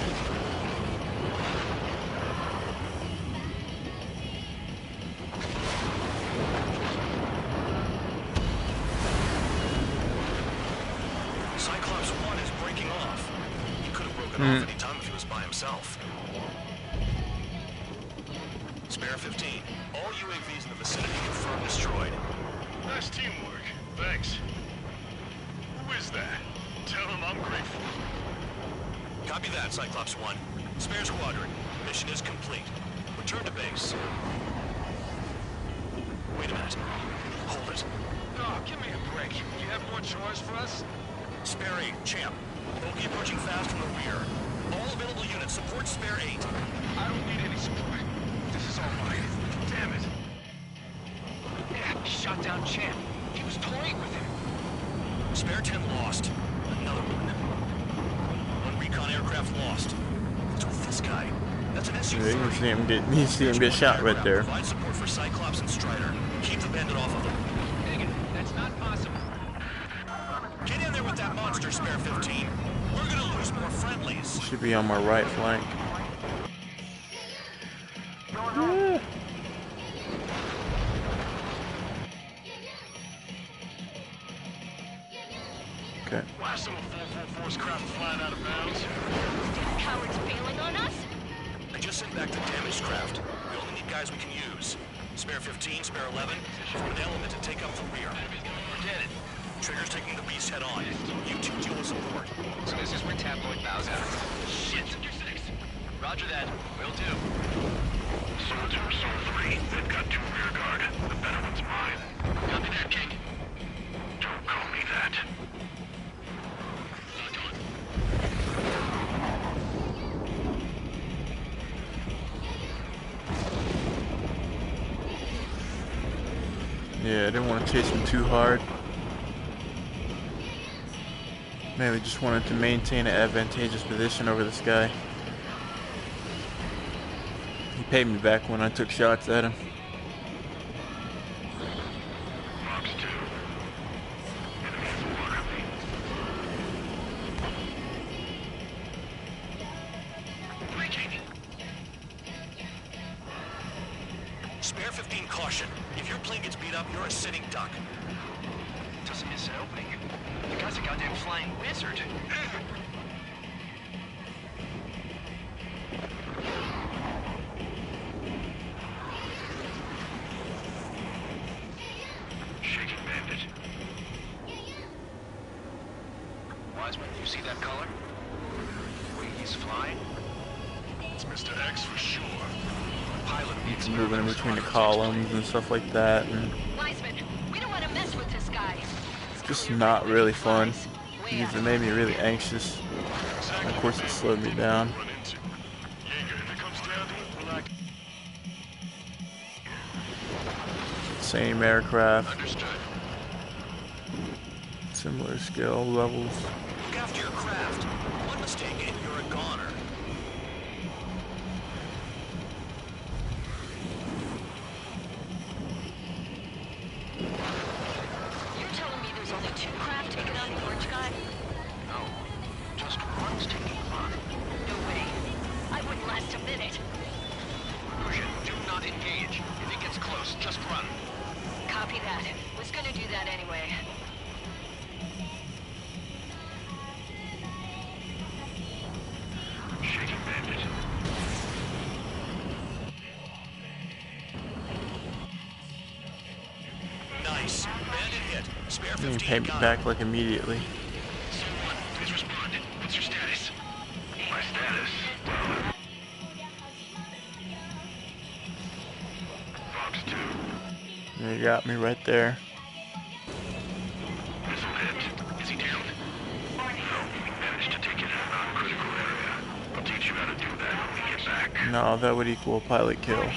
D: Cyclops 1 is breaking off. He could have broken off any time if he was by himself. Spare 15. All UAVs in the vicinity confirmed destroyed.
C: nice teamwork. Thanks. Who is that? Tell him I'm grateful.
D: Copy that, Cyclops 1. Spare Squadron. Mission is complete. Return to base. Wait a minute. Hold it.
C: Oh, give me a break. You have more chores for us?
D: Spare 8, Champ. Bogey approaching fast from the rear. All available units support Spare 8.
C: I don't need any support. This is all mine. Damn it. Yeah, he shot down Champ. He was toying with him.
D: Spare 10 lost. Another one. One recon aircraft lost. What's with this guy? That's an SU-30.
A: Yeah, you see him get shot right there.
D: Provide support for Cyclops and Strider. Keep the bandit off of them.
C: Dang it, that's not possible.
D: Get in there with that monster, Spare 15. We're gonna lose more friendlies.
A: Should be on my right flank. Yeah. Okay.
C: Why some of 444's craft flying out of bounds?
K: Cowards bailing on us?
D: I just sent back the damaged craft. We only need guys we can use. Spare 15, Spare 11, form an element to take up the rear.
C: Forget it.
D: Trigger's taking the beast head on. You two deal with support.
C: So this is where Tabloid bows out. Shit. Roger that. Will do. Soul 2, Soul 3. They've got 2 rear guard. The better one's mine. Copy that, King. Don't call me that.
A: Yeah, I didn't want to chase him too hard. Maybe just wanted to maintain an advantageous position over this guy. He paid me back when I took shots at him.
C: Fox 2. Enemy is water me. Breaking.
D: Spare 15, caution. If your plane gets beat up, you're a sitting duck.
C: Doesn't miss an opening. The guy's a goddamn flying wizard. Shaking bandit. Wiseman, you see that color? The way he's flying? It's Mr. X for sure. Pilot needs
A: Moving in between the columns and stuff like that, and
K: Wiseman, we don't want to mess with this guy.
A: just not really fun. because it made me really anxious. And of course, it slowed me down. Same aircraft. Similar skill levels.
D: Look after your craft. One mistake and you're a goner.
K: You're telling me there's only 2 craft taking on the orange guy?
D: No, just one's taking him on.
K: No way. I wouldn't last a minute.
D: Lucian, do not engage. If he gets close, just run.
K: Copy that. Was gonna do that anyway.
D: Shaking bandit. Nice. Bandit hit. Spare
A: You
D: 15
A: pay me
D: got
A: back like immediately.
D: Someone, please respond. What's your status? My status? Fox 2.
A: You got me right there.
D: Missile hit. Is he down? No, we managed to take it in a non-critical area. I'll teach you how to do that when we get back.
A: No, that would equal a pilot kill.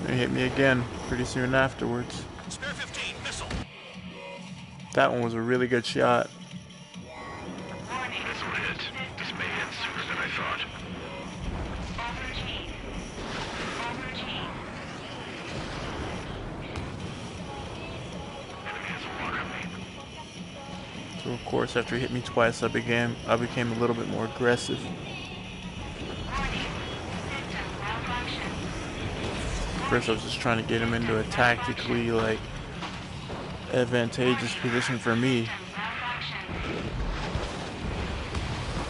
A: They hit me again pretty soon afterwards.
D: Spare 15, missile.
A: That one was a really good shot.
D: Missile hit. This may hit sooner than I thought. Enemy has a lock on me.
A: So of course, after he hit me twice, I became a little bit more aggressive. First, I was just trying to get him into a tactically advantageous position for me.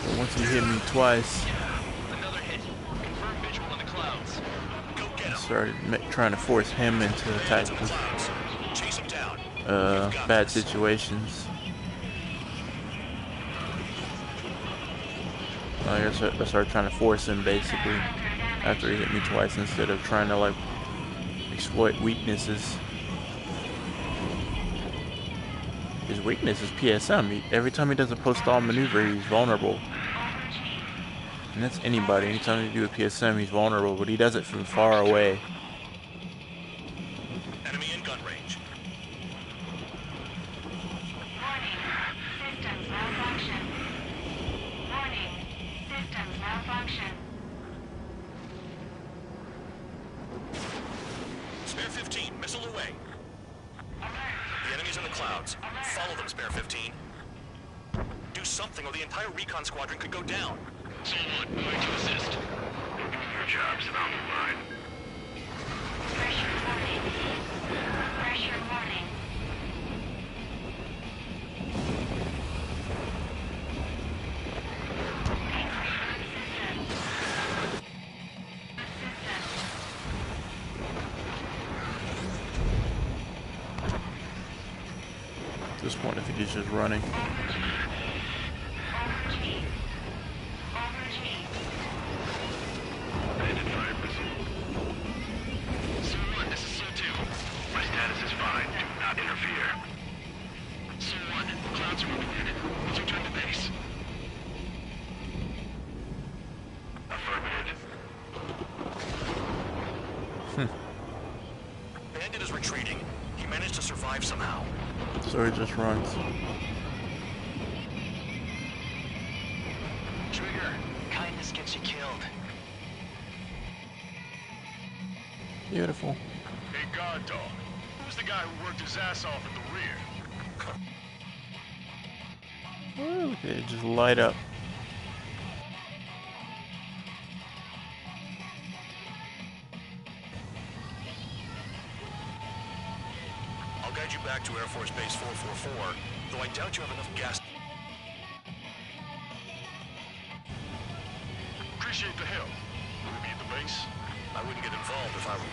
A: But once he hit me twice, I started trying to force him into tactical bad situations. I guess I started trying to force him basically after he hit me twice instead of trying to exploit weaknesses. His weakness is PSM. Every time he does a post-stall maneuver, he's vulnerable. And that's anybody. Anytime you do a PSM, he's vulnerable, but he does it from far away.
D: Enemy in gun range.
M: Systems malfunction. Warning. Systems malfunction.
D: Spare 15, missile away. The enemy's in the clouds. Follow them, Spare 15. Do something or the entire recon squadron could go down. Someone, going to assist. You're doing your jobs and I'll do mine.
M: Pressure warning. Pressure warning.
A: At this point, I think he's just running.
D: Bandit fired missile. Su-1, this is Su-2. My status is fine. Do not interfere. Su-1, clouds are reported. Let's return to base. Affirmative. Bandit is retreating. He managed to survive somehow.
A: So he just runs.
D: Trigger, kindness gets you killed.
A: Beautiful.
C: Hey, guard dog. Who's the guy who worked his ass off in the rear?
A: Ooh, they just light up.
D: I'll guide you back to Air Force Base 444, though I doubt you have enough gas.
C: Appreciate the help. Will we be at the base?
D: I wouldn't get involved if I were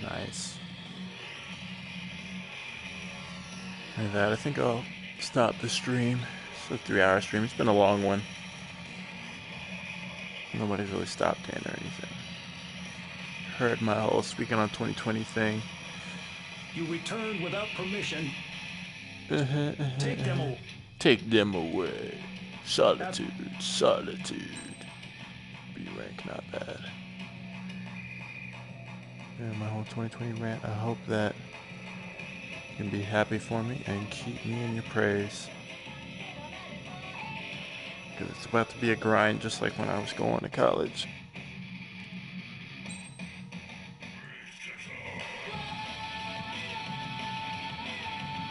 D: you.
A: Nice. Like that, I think I'll stop the stream. It's a 3-hour stream. It's been a long one. Nobody's really stopped in or anything. Heard my whole speaking on 2020 thing.
J: You returned without permission.
A: Take them away. Take them away. Solitude, solitude. B rank, not bad. Yeah, my whole 2020 rant. I hope that you can be happy for me and keep me in your praise. Because it's about to be a grind, just like when I was going to college.